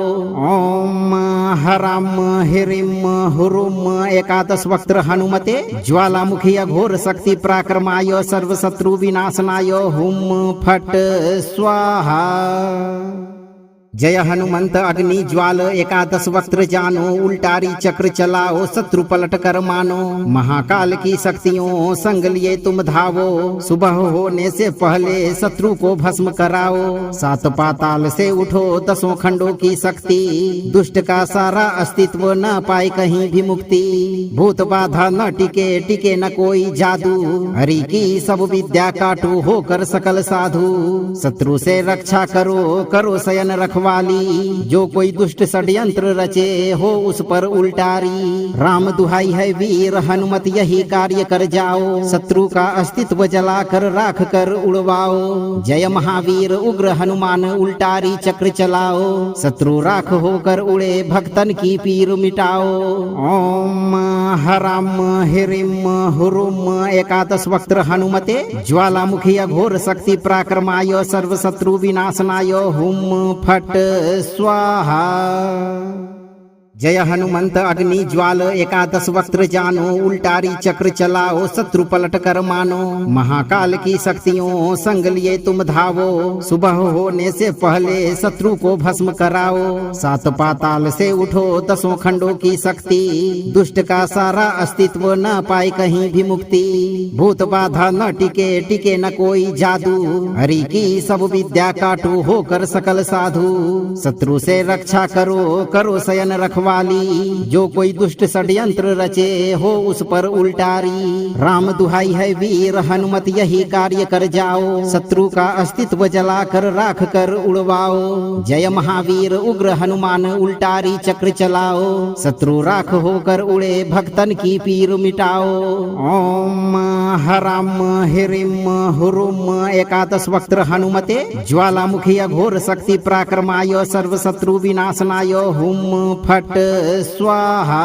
ओम हराम हिरिम हुरुम एकादश वक्त्र हनुमते ज्वालामुखी अघोर शक्ति पराक्रमाय सर्व शत्रु विनाशनाय हुम फट स्वाहा। जय हनुमंत अग्नि ज्वाल एकादश वक्त्र जानो, उल्टारी चक्र चलाओ शत्रु पलट कर मानो। महाकाल की शक्तियों संग लिए तुम धावो, सुबह होने से पहले शत्रु को भस्म कराओ। सात पाताल से उठो दसों खंडों की शक्ति, दुष्ट का सारा अस्तित्व न पाए कहीं भी मुक्ति। भूत बाधा न टिके टिके न कोई जादू, हरि की सब विद्या काटू होकर सकल साधु। शत्रु से रक्षा करो करो शयन रखवाली, जो कोई दुष्ट षड्यंत्र रचे हो उस पर उल्टारी। राम दुहाई है वीर हनुमत यही कार्य कर जाओ, शत्रु का अस्तित्व जलाकर राख कर उड़वाओ। जय महावीर उग्र हनुमान उल्टारी चक्र चलाओ, शत्रु राख होकर उड़े भक्तन की पीर मिटाओ। ओम हराम हिरिम हुरुम एकादश वक्त्र हनुमते ज्वालामुखी अघोर शक्ति पराक्रमाय सर्व शत्रु विनाशनाय हुम फट स्वाहा। जय हनुमंत अग्नि ज्वाल एकादश वक्त्र जानो उल्टारी चक्र चलाओ शत्रु पलट कर मानो। महाकाल की शक्तियों संग लिए तुम धावो, सुबह होने से पहले शत्रु को भस्म कराओ। सात पाताल से उठो दसों खंडों की शक्ति, दुष्ट का सारा अस्तित्व न पाए कहीं भी मुक्ति। भूत बाधा न टिके टिके न कोई जादू, हरि की सब विद्या काटो होकर सकल साधु। शत्रु से रक्षा करो करो शयन रखवाली, जो कोई दुष्ट षड्यंत्र रचे हो उस पर उल्टारी। राम दुहाई है वीर हनुमत यही कार्य कर जाओ, शत्रु का अस्तित्व जलाकर राख कर उड़वाओ। जय महावीर उग्र हनुमान उल्टारी चक्र चलाओ, शत्रु राख होकर उड़े भक्तन की पीर मिटाओ। ओम हराम हिरिम हुरुम एकादश वक्त्र हनुमते ज्वालामुखी अघोर शक्ति पराक्रमाय सर्व शत्रु विनाशनाय हुम फट स्वाहा।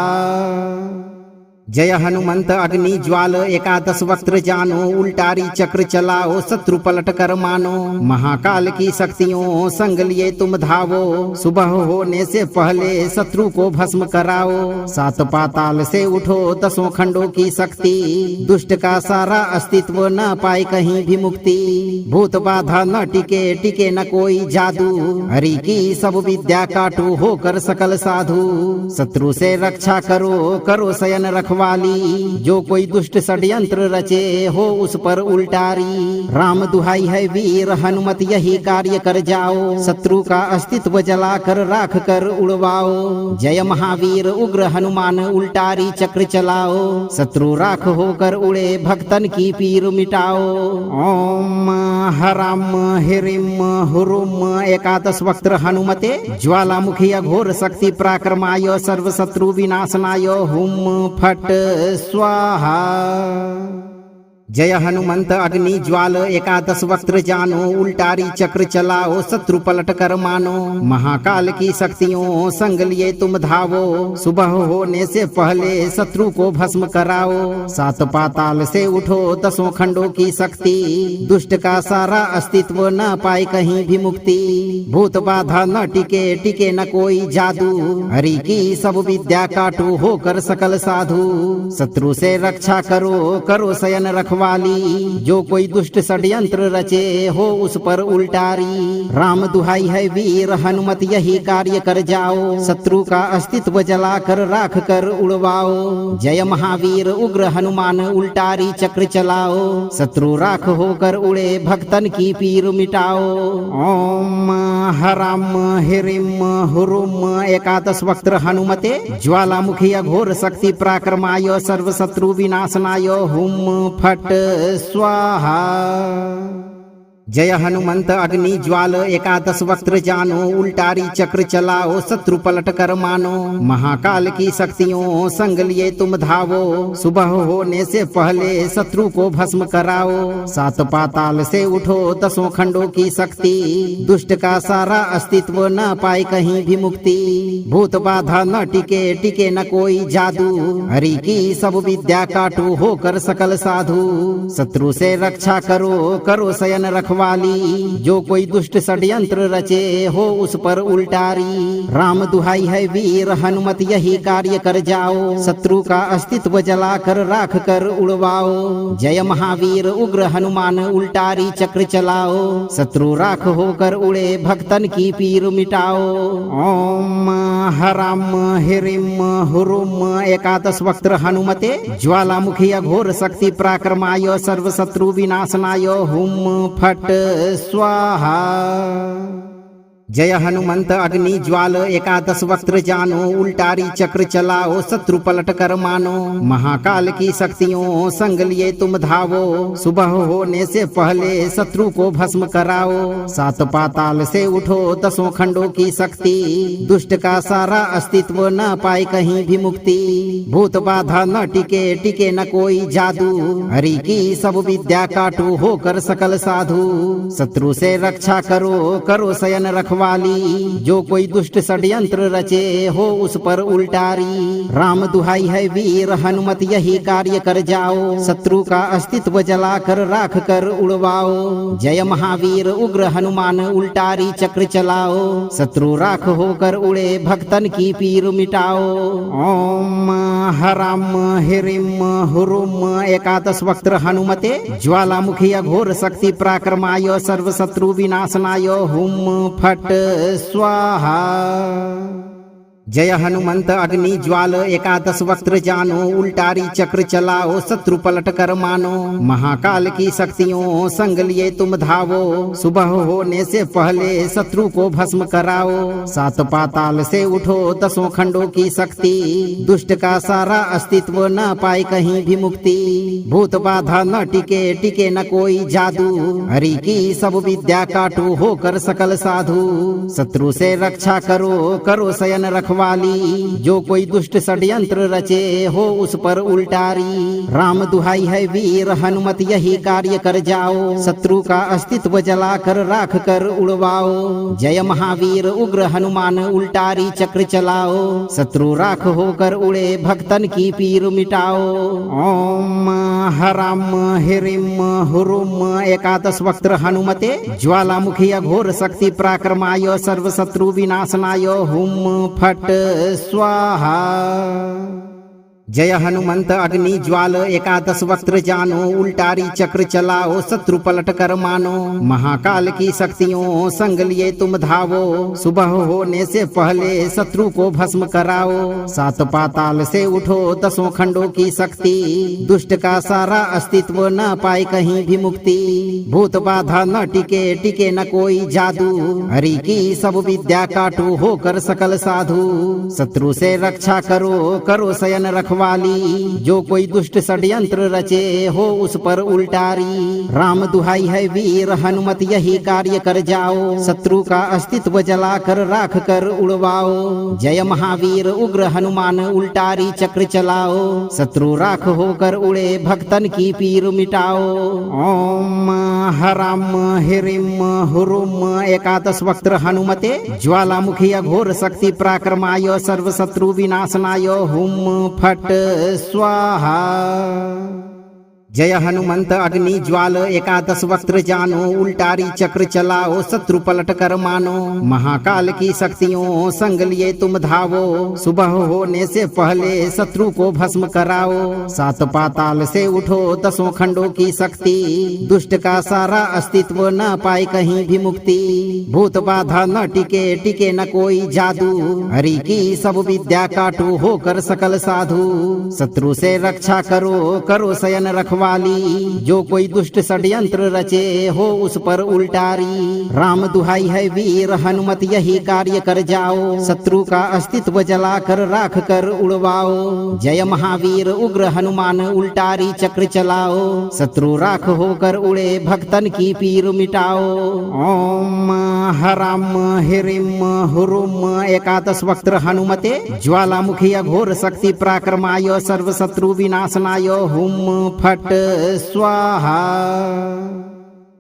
जय हनुमंत अग्नि ज्वाल एकादश वक्त्र जानो उल्टारी चक्र चलाओ शत्रु पलट कर मानो। महाकाल की शक्तियों संग लिए तुम धावो, सुबह होने से पहले शत्रु को भस्म कराओ। सात पाताल से उठो दसों खंडों की शक्ति, दुष्ट का सारा अस्तित्व न पाए कहीं भी मुक्ति। भूत बाधा न टिके टिके न कोई जादू, हरि की सब विद्या काटो होकर सकल साधु। शत्रु से रक्षा करो करो शयन रखवाली, जो कोई दुष्ट षड्यंत्र रचे हो उस पर उल्टारी। राम दुहाई है वीर हनुमत यही कार्य कर जाओ, शत्रु का अस्तित्व जलाकर राख कर उड़वाओ। जय महावीर उग्र हनुमान उल्टारी चक्र चलाओ, शत्रु राख होकर उड़े भक्तन की पीर मिटाओ। ओम हराम हिरिम हुरुम एकादश वक्त्र हनुमते ज्वालामुखी अघोर शक्ति पराक्रमाय सर्व शत्रु विनाशनाय हुम फट स्वाहा। जय हनुमंत अग्नि ज्वाल एकादश वक्त्र जानो उल्टारी चक्र चलाओ शत्रु पलट कर मानो। महाकाल की शक्तियों संग लिए तुम धावो, सुबह होने से पहले शत्रु को भस्म कराओ। सात पाताल से उठो दसों खंडों की शक्ति, दुष्ट का सारा अस्तित्व न पाए कहीं भी मुक्ति। भूत बाधा न टिके टिके न कोई जादू, हरि की सब विद्या काटो होकर सकल साधु। शत्रु से रक्षा करो करो शयन रखवाली, जो कोई दुष्ट षड्यंत्र रचे हो उस पर उल्टारी। राम दुहाई है वीर हनुमत यही कार्य कर जाओ, शत्रु का अस्तित्व जलाकर राख कर उड़वाओ। जय महावीर उग्र हनुमान उल्टारी चक्र चलाओ, शत्रु राख होकर उड़े भक्तन की पीर मिटाओ। ओम हराम हिरिम हुरुम एकादश वक्त्र हनुमते ज्वालामुखी अघोर शक्ति पराक्रमाय सर्व शत्रु विनाशनाय हुम फट स्वाहा। जय हनुमंत अग्नि ज्वाल एकादश वक्त्र जानो उल्टारी चक्र चलाओ शत्रु पलट कर मानो। महाकाल की शक्तियों संग लिए तुम धावो, सुबह होने से पहले शत्रु को भस्म कराओ। सात पाताल से उठो दसों खंडों की शक्ति, दुष्ट का सारा अस्तित्व न पाए कहीं भी मुक्ति। भूत बाधा न टिके टिके न कोई जादू, हरि की सब विद्या काटो होकर सकल साधु। शत्रु से रक्षा करो करो शयन रखवाली, जो कोई दुष्ट षड्यंत्र रचे हो उस पर उल्टारी। राम दुहाई है वीर हनुमत यही कार्य कर जाओ, शत्रु का अस्तित्व जलाकर राख कर उड़वाओ। जय महावीर उग्र हनुमान उल्टारी चक्र चलाओ, शत्रु राख होकर उड़े भक्तन की पीर मिटाओ। ओम हराम हिरिम हुरुम एकादश वक्त्र हनुमते ज्वालामुखी अघोर शक्ति पराक्रमाय सर्व शत्रु विनाशनाय हुम फट स्वाहा। जय हनुमंत अग्नि ज्वाल एकादश वक्त्र जानो उल्टारी चक्र चलाओ शत्रु पलट कर मानो। महाकाल की शक्तियों संग लिए तुम धावो, सुबह होने से पहले शत्रु को भस्म कराओ। सात पाताल से उठो दसों खंडों की शक्ति, दुष्ट का सारा अस्तित्व न पाए कहीं भी मुक्ति। भूत बाधा न टिके टिके न कोई जादू, हरि की सब विद्या काटो होकर सकल साधु। शत्रु से रक्षा करो करो शयन रखवाली, रखवाली, जो कोई दुष्ट षड्यंत्र रचे हो उस पर उल्टारी। राम दुहाई है वीर हनुमत यही कार्य कर जाओ, शत्रु का अस्तित्व जलाकर राख कर उड़वाओ। जय महावीर उग्र हनुमान उल्टारी चक्र चलाओ, शत्रु राख होकर उड़े भक्तन की पीर मिटाओ। ओम हराम हिरिम हुरुम एकादश वक्त्र हनुमते ज्वालामुखी अघोर शक्ति पराक्रमाय सर्व शत्रु विनाशनाय हुम फट स्वाहा। जय हनुमंत अग्नि ज्वाल एकादश वक्त्र जानो, उल्टारी चक्र चलाओ शत्रु पलट कर मानो। महाकाल की शक्तियों संग लिए तुम धावो, सुबह होने से पहले शत्रु को भस्म कराओ। सात पाताल से उठो दसों खंडों की शक्ति, दुष्ट का सारा अस्तित्व न पाए कहीं भी मुक्ति। भूत बाधा न टिके टिके न कोई जादू, हरि की सब विद्या काटू होकर सकल साधु। शत्रु से रक्षा करो करो शयन रखवाली, जो कोई दुष्ट षड्यंत्र रचे हो उस पर उल्टारी। राम दुहाई है वीर हनुमत यही कार्य कर जाओ, शत्रु का अस्तित्व जलाकर राख कर उड़वाओ। जय महावीर उग्र हनुमान उल्टारी चक्र चलाओ, शत्रु राख होकर उड़े भक्तन की पीर मिटाओ। ओम हराम हिरिम हुरुम एकादश वक्त्र हनुमते ज्वालामुखी अघोर शक्ति पराक्रमाय सर्व शत्रु विनाशनाय हुम फट स्वाहा। जय हनुमंत अग्नि ज्वाल एकादश वक्त्र जानो, उल्टारी चक्र चलाओ शत्रु पलट कर मानो। महाकाल की शक्तियों संग लिए तुम धावो, सुबह होने से पहले शत्रु को भस्म कराओ। सात पाताल से उठो दसों खंडों की शक्ति, दुष्ट का सारा अस्तित्व न पाए कहीं भी मुक्ति। भूत बाधा न टिके टिके न कोई जादू, हरि की सब विद्या काटू होकर सकल साधु। शत्रु से रक्षा करो करो शयन रखवाली, जो कोई दुष्ट षड्यंत्र रचे हो उस पर उल्टारी। राम दुहाई है वीर हनुमत यही कार्य कर जाओ, शत्रु का अस्तित्व जलाकर राख कर उड़वाओ। जय महावीर उग्र हनुमान उल्टारी चक्र चलाओ, शत्रु राख होकर उड़े भक्तन की पीर मिटाओ। ओम हराम हिरिम हुरुम एकादश वक्त्र हनुमते ज्वालामुखी अघोर शक्ति पराक्रमाय सर्व शत्रु विनाशनाय हुम फट स्वाहा। जय हनुमंत अग्नि ज्वाल एकादश वक्त्र जानो, उल्टारी चक्र चलाओ शत्रु पलट कर मानो। महाकाल की शक्तियों संग लिए तुम धावो, सुबह होने से पहले शत्रु को भस्म कराओ। सात पाताल से उठो दसों खंडों की शक्ति, दुष्ट का सारा अस्तित्व न पाए कहीं भी मुक्ति। भूत बाधा न टिके टिके न कोई जादू, हरि की सब विद्या काटू होकर सकल साधु। शत्रु से रक्षा करो करो शयन रखवाली, जो कोई दुष्ट षड्यंत्र रचे हो उस पर उल्टारी। राम दुहाई है वीर हनुमत यही कार्य कर जाओ, शत्रु का अस्तित्व जलाकर राख कर उड़वाओ। जय महावीर उग्र हनुमान उल्टारी चक्र चलाओ, शत्रु राख होकर उड़े भक्तन की पीर मिटाओ। ओम हराम हिरिम हुरुम एकादश वक्त्र हनुमते ज्वालामुखी अघोर शक्ति पराक्रमाय सर्व शत्रु विनाशनाय हुम फट स्वाहा।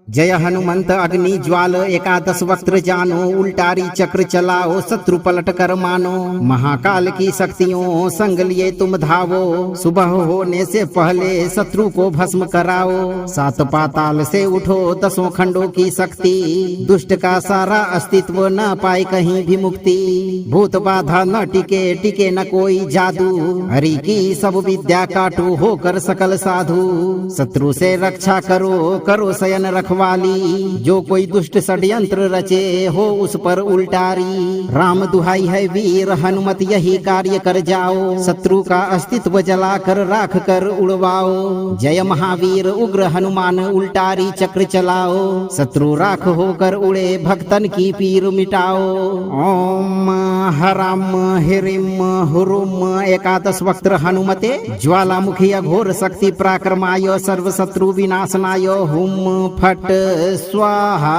जय हनुमंत अग्नि ज्वाल एकादश वक्त्र जानो, उल्टारी चक्र चलाओ शत्रु पलट कर मानो। महाकाल की शक्तियों संग लिए तुम धावो, सुबह होने से पहले शत्रु को भस्म कराओ। सात पाताल से उठो दसों खंडों की शक्ति, दुष्ट का सारा अस्तित्व न पाए कहीं भी मुक्ति। भूत बाधा न टिके टिके न कोई जादू, हरि की सब विद्या काटू होकर सकल साधु। शत्रु से रक्षा करो करो शयन रखवाली, जो कोई दुष्ट षड्यंत्र रचे हो उस पर उल्टारी। राम दुहाई है वीर हनुमत यही कार्य कर जाओ, शत्रु का अस्तित्व जलाकर राख कर उड़वाओ। जय महावीर उग्र हनुमान उल्टारी चक्र चलाओ, शत्रु राख होकर उड़े भक्तन की पीर मिटाओ। ओम हराम हिरिम हुरुम एकादश वक्त्र हनुमते ज्वालामुखी अघोर शक्ति पराक्रमाय सर्व शत्रु विनाशनाय हुम फट स्वाहा।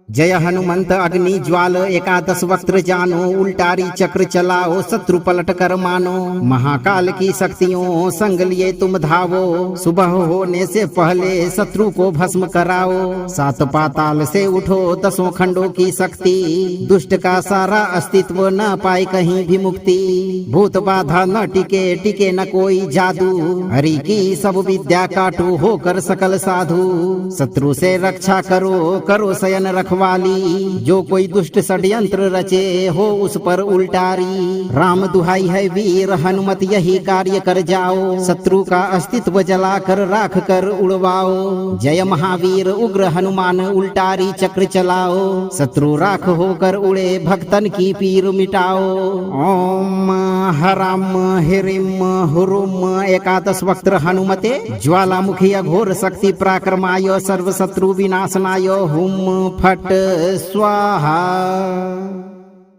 जय हनुमंत अग्नि ज्वाल एकादश वक्त्र जानो उल्टारी चक्र चलाओ शत्रु पलट कर मानो। महाकाल की शक्तियों संग लिए तुम धावो, सुबह होने से पहले शत्रु को भस्म कराओ। सात पाताल से उठो दसों खंडों की शक्ति, दुष्ट का सारा अस्तित्व न पाए कहीं भी मुक्ति। भूत बाधा न टिके टिके न कोई जादू, हरि की सब विद्या काटू होकर सकल साधु। शत्रु से रक्षा करो करो शयन रखवाली, जो कोई दुष्ट षड्यंत्र रचे हो उस पर उल्टारी। राम दुहाई है वीर हनुमत यही कार्य कर जाओ, शत्रु का अस्तित्व जलाकर राख कर उड़वाओ। जय महावीर उग्र हनुमान उल्टारी चक्र चलाओ, शत्रु राख होकर उड़े भक्तन की पीर मिटाओ। ओम हराम हिरिम हुरुम एकादश वक्त्र हनुमते ज्वालामुखी अघोर शक्ति पराक्रमाय सर्व शत्रु विनाशनाय हुम फट स्वाहा।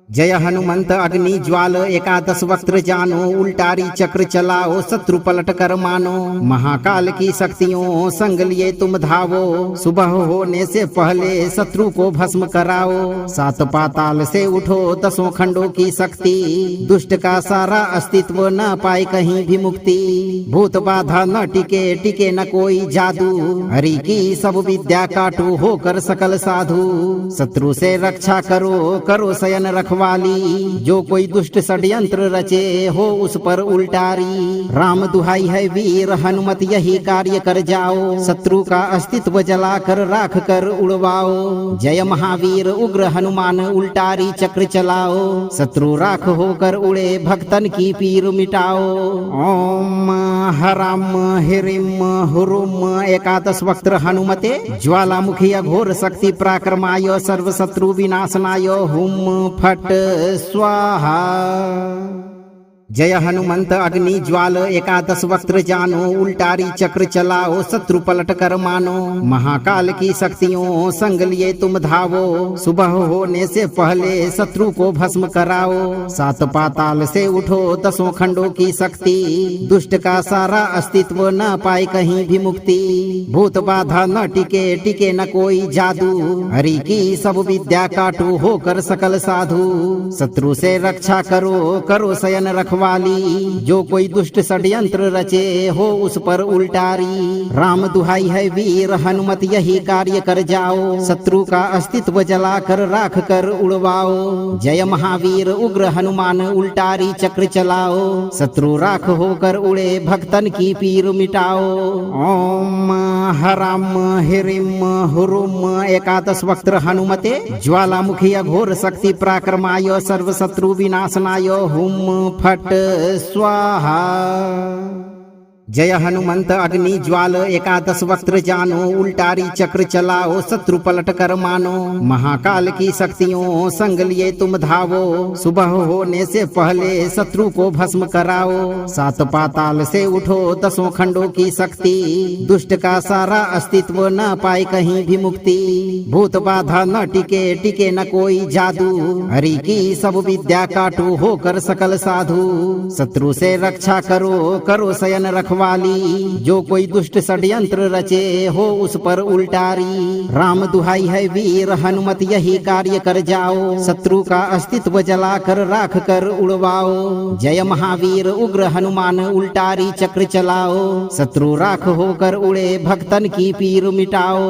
जय हनुमंत अग्नि ज्वाल एकादश वक्त्र जानो उल्टारी चक्र चलाओ शत्रु पलट कर मानो। महाकाल की शक्तियों संग लिए तुम धावो, सुबह होने से पहले शत्रु को भस्म कराओ। सात पाताल से उठो दसों खंडों की शक्ति, दुष्ट का सारा अस्तित्व न पाए कहीं भी मुक्ति। भूत बाधा न टिके टिके न कोई जादू, हरि की सब विद्या काटू होकर सकल साधु। शत्रु से रक्षा करो करो शयन रखवाली, जो कोई दुष्ट षड्यंत्र रचे हो उस पर उल्टारी। राम दुहाई है वीर हनुमत यही कार्य कर जाओ, शत्रु का अस्तित्व जलाकर राख कर उड़वाओ। जय महावीर उग्र हनुमान उल्टारी चक्र चलाओ, शत्रु राख होकर उड़े भक्तन की पीर मिटाओ। ओम हराम हिरिम हुरुम एकादश वक्त्र हनुमते ज्वालामुखी अघोर शक्ति पराक्रमाय सर्व शत्रु विनाशनाय हुम फट स्वाहा। जय हनुमंत अग्नि ज्वाल एकादश वक्त्र जानो उल्टारी चक्र चलाओ शत्रु पलट कर मानो। महाकाल की शक्तियों संग लिए तुम धावो, सुबह होने से पहले शत्रु को भस्म कराओ। सात पाताल से उठो दसों खंडों की शक्ति, दुष्ट का सारा अस्तित्व न पाए कहीं भी मुक्ति। भूत बाधा न टिके टिके न कोई जादू, हरि की सब विद्या काटू होकर सकल साधु। शत्रु से रक्षा करो करो शयन रखवाली, जो कोई दुष्ट षड्यंत्र रचे हो उस पर उल्टारी। राम दुहाई है वीर हनुमत यही कार्य कर जाओ, शत्रु का अस्तित्व जलाकर राख कर उड़वाओ। जय महावीर उग्र हनुमान उल्टारी चक्र चलाओ, शत्रु राख होकर उड़े भक्तन की पीर मिटाओ। ओम हराम हिरिम हुरुम एकादश वक्त्र हनुमते ज्वालामुखी अघोर शक्ति पराक्रमाय सर्व शत्रु विनाशनाय हुम फट स्वाहा। जय हनुमंत अग्नि ज्वाल एकादश वक्त्र जानो उल्टारी चक्र चलाओ शत्रु पलट कर मानो। महाकाल की शक्तियों संग लिए तुम धावो, सुबह होने से पहले शत्रु को भस्म कराओ। सात पाताल से उठो दसों खंडों की शक्ति, दुष्ट का सारा अस्तित्व न पाए कहीं भी मुक्ति। भूत बाधा न टिके टिके न कोई जादू, हरि की सब विद्या काटू होकर सकल साधु। शत्रु से रक्षा करो करो शयन रखवाली, जो कोई दुष्ट षड्यंत्र रचे हो उस पर उल्टारी। राम दुहाई है वीर हनुमत यही कार्य कर जाओ, शत्रु का अस्तित्व जलाकर राख कर उड़वाओ। जय महावीर उग्र हनुमान उल्टारी चक्र चलाओ, शत्रु राख होकर उड़े भक्तन की पीर मिटाओ।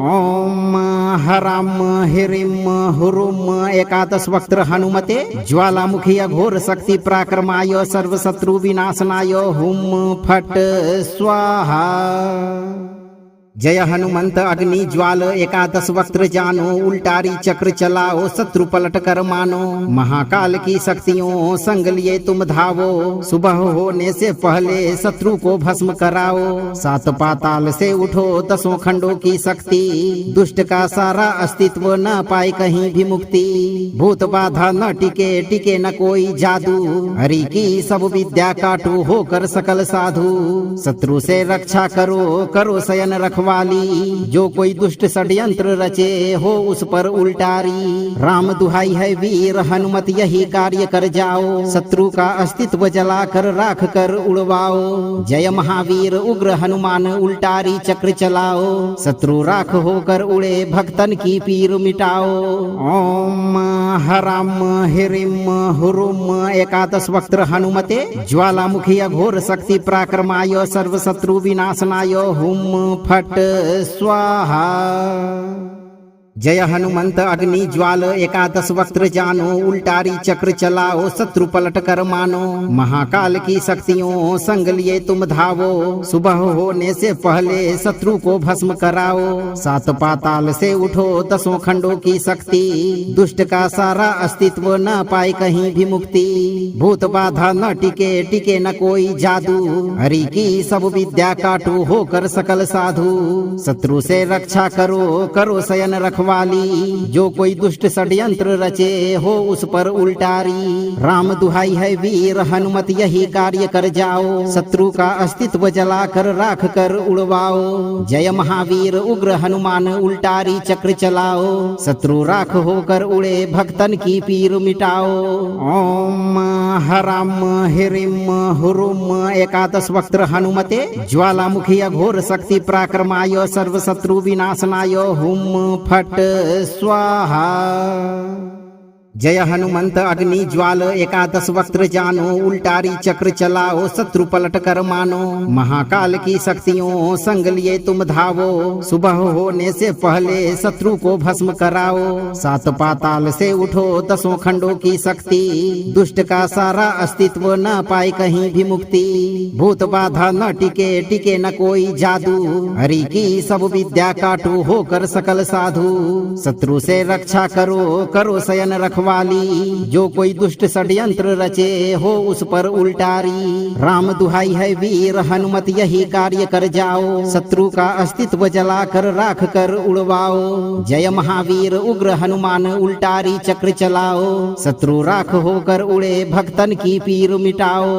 ओम हराम हिरिम हुरुम एकादश वक्त्र हनुमते ज्वालामुखी अघोर शक्ति पराक्रमाय सर्व शत्रु विनाशनाय हुम फट स्वाहा। जय हनुमंत अग्नि ज्वाल एकादश वक्त्र जानो उल्टारी चक्र चलाओ शत्रु पलट कर मानो। महाकाल की शक्तियों संग लिए तुम धावो, सुबह होने से पहले शत्रु को भस्म कराओ। सात पाताल से उठो दसों खंडों की शक्ति, दुष्ट का सारा अस्तित्व न पाए कहीं भी मुक्ति। भूत बाधा न टिके टिके न कोई जादू, हरि की सब विद्या काटू होकर सकल साधु। शत्रु से रक्षा करो करो शयन रखवाली, रखवाली। जो कोई दुष्ट षड्यंत्र रचे हो उस पर उल्टारी। राम दुहाई है वीर हनुमत यही कार्य कर जाओ। शत्रु का अस्तित्व जलाकर राख कर उड़वाओ। जय महावीर उग्र हनुमान उल्टारी चक्र चलाओ। शत्रु राख होकर उड़े भक्तन की पीर मिटाओ। ओम हराम हिरिम हुरुम एकादश वक्त्र हनुमते ज्वालामुखी अघोर शक्ति पराक्रमाय सर्व शत्रु विनाशनाय हुम फट स्वाहा। जय हनुमंत अग्नि ज्वाल एकादश वक्त्र जानो। उल्टारी चक्र चलाओ शत्रु पलट कर मानो। महाकाल की शक्तियों संग लिए तुम धावो। सुबह होने से पहले शत्रु को भस्म कराओ। सात पाताल से उठो दसों खंडों की शक्ति। दुष्ट का सारा अस्तित्व न पाए कहीं भी मुक्ति। भूत बाधा न टिके टिके न कोई जादू। हरि की सब विद्या काटो होकर सकल साधु। शत्रु से रक्षा करो करो शयन रखवाली। जो कोई दुष्ट षड्यंत्र रचे हो उस पर उल्टारी। राम दुहाई है वीर हनुमत यही कार्य कर जाओ। शत्रु का अस्तित्व जलाकर राख कर उड़वाओ। जय महावीर उग्र हनुमान उल्टारी चक्र चलाओ। शत्रु राख होकर उड़े भक्तन की पीर मिटाओ। ओम हराम हिरिम हुरुम एकादश वक्त्र हनुमते ज्वालामुखी अघोर शक्ति पराक्रमाय सर्व शत्रु विनाशनाय हुम फट स्वाहा। जय हनुमंत अग्नि ज्वाल एकादश वक्त्र जानो। उल्टारी चक्र चलाओ शत्रु पलट कर मानो। महाकाल की शक्तियों संग लिए तुम धावो। सुबह होने से पहले शत्रु को भस्म कराओ। सात पाताल से उठो दसों खंडों की शक्ति। दुष्ट का सारा अस्तित्व न पाए कहीं भी मुक्ति। भूत बाधा न टिके टिके न कोई जादू। हरि की सब विद्या काटो होकर सकल साधु। शत्रु से रक्षा करो करो शयन रखवाली। जो कोई दुष्ट षड्यंत्र रचे हो उस पर उल्टारी। राम दुहाई है वीर हनुमत यही कार्य कर जाओ। शत्रु का अस्तित्व जलाकर राख कर उड़वाओ। जय महावीर उग्र हनुमान उल्टारी चक्र चलाओ। शत्रु राख होकर उड़े भक्तन की पीर मिटाओ।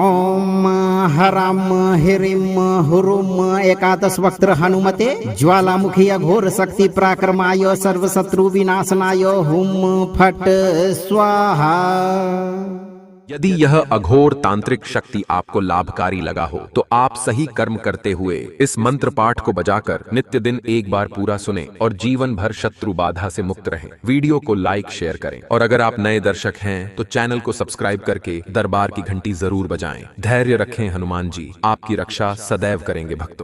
ओम हराम हिरिम हुरुम एकादश वक्त्र हनुमते ज्वालामुखी अघोर शक्ति पराक्रमाय सर्व शत्रु विनाशनाय हुम फट स्वाहा। यदि यह अघोर तांत्रिक शक्ति आपको लाभकारी लगा हो तो आप सही कर्म करते हुए इस मंत्र पाठ को बजाकर नित्य दिन एक बार पूरा सुने और जीवन भर शत्रु बाधा से मुक्त रहें। वीडियो को लाइक शेयर करें और अगर आप नए दर्शक हैं तो चैनल को सब्सक्राइब करके दरबार की घंटी जरूर बजाएं। धैर्य रखें हनुमान जी, आपकी रक्षा सदैव करेंगे भक्तों।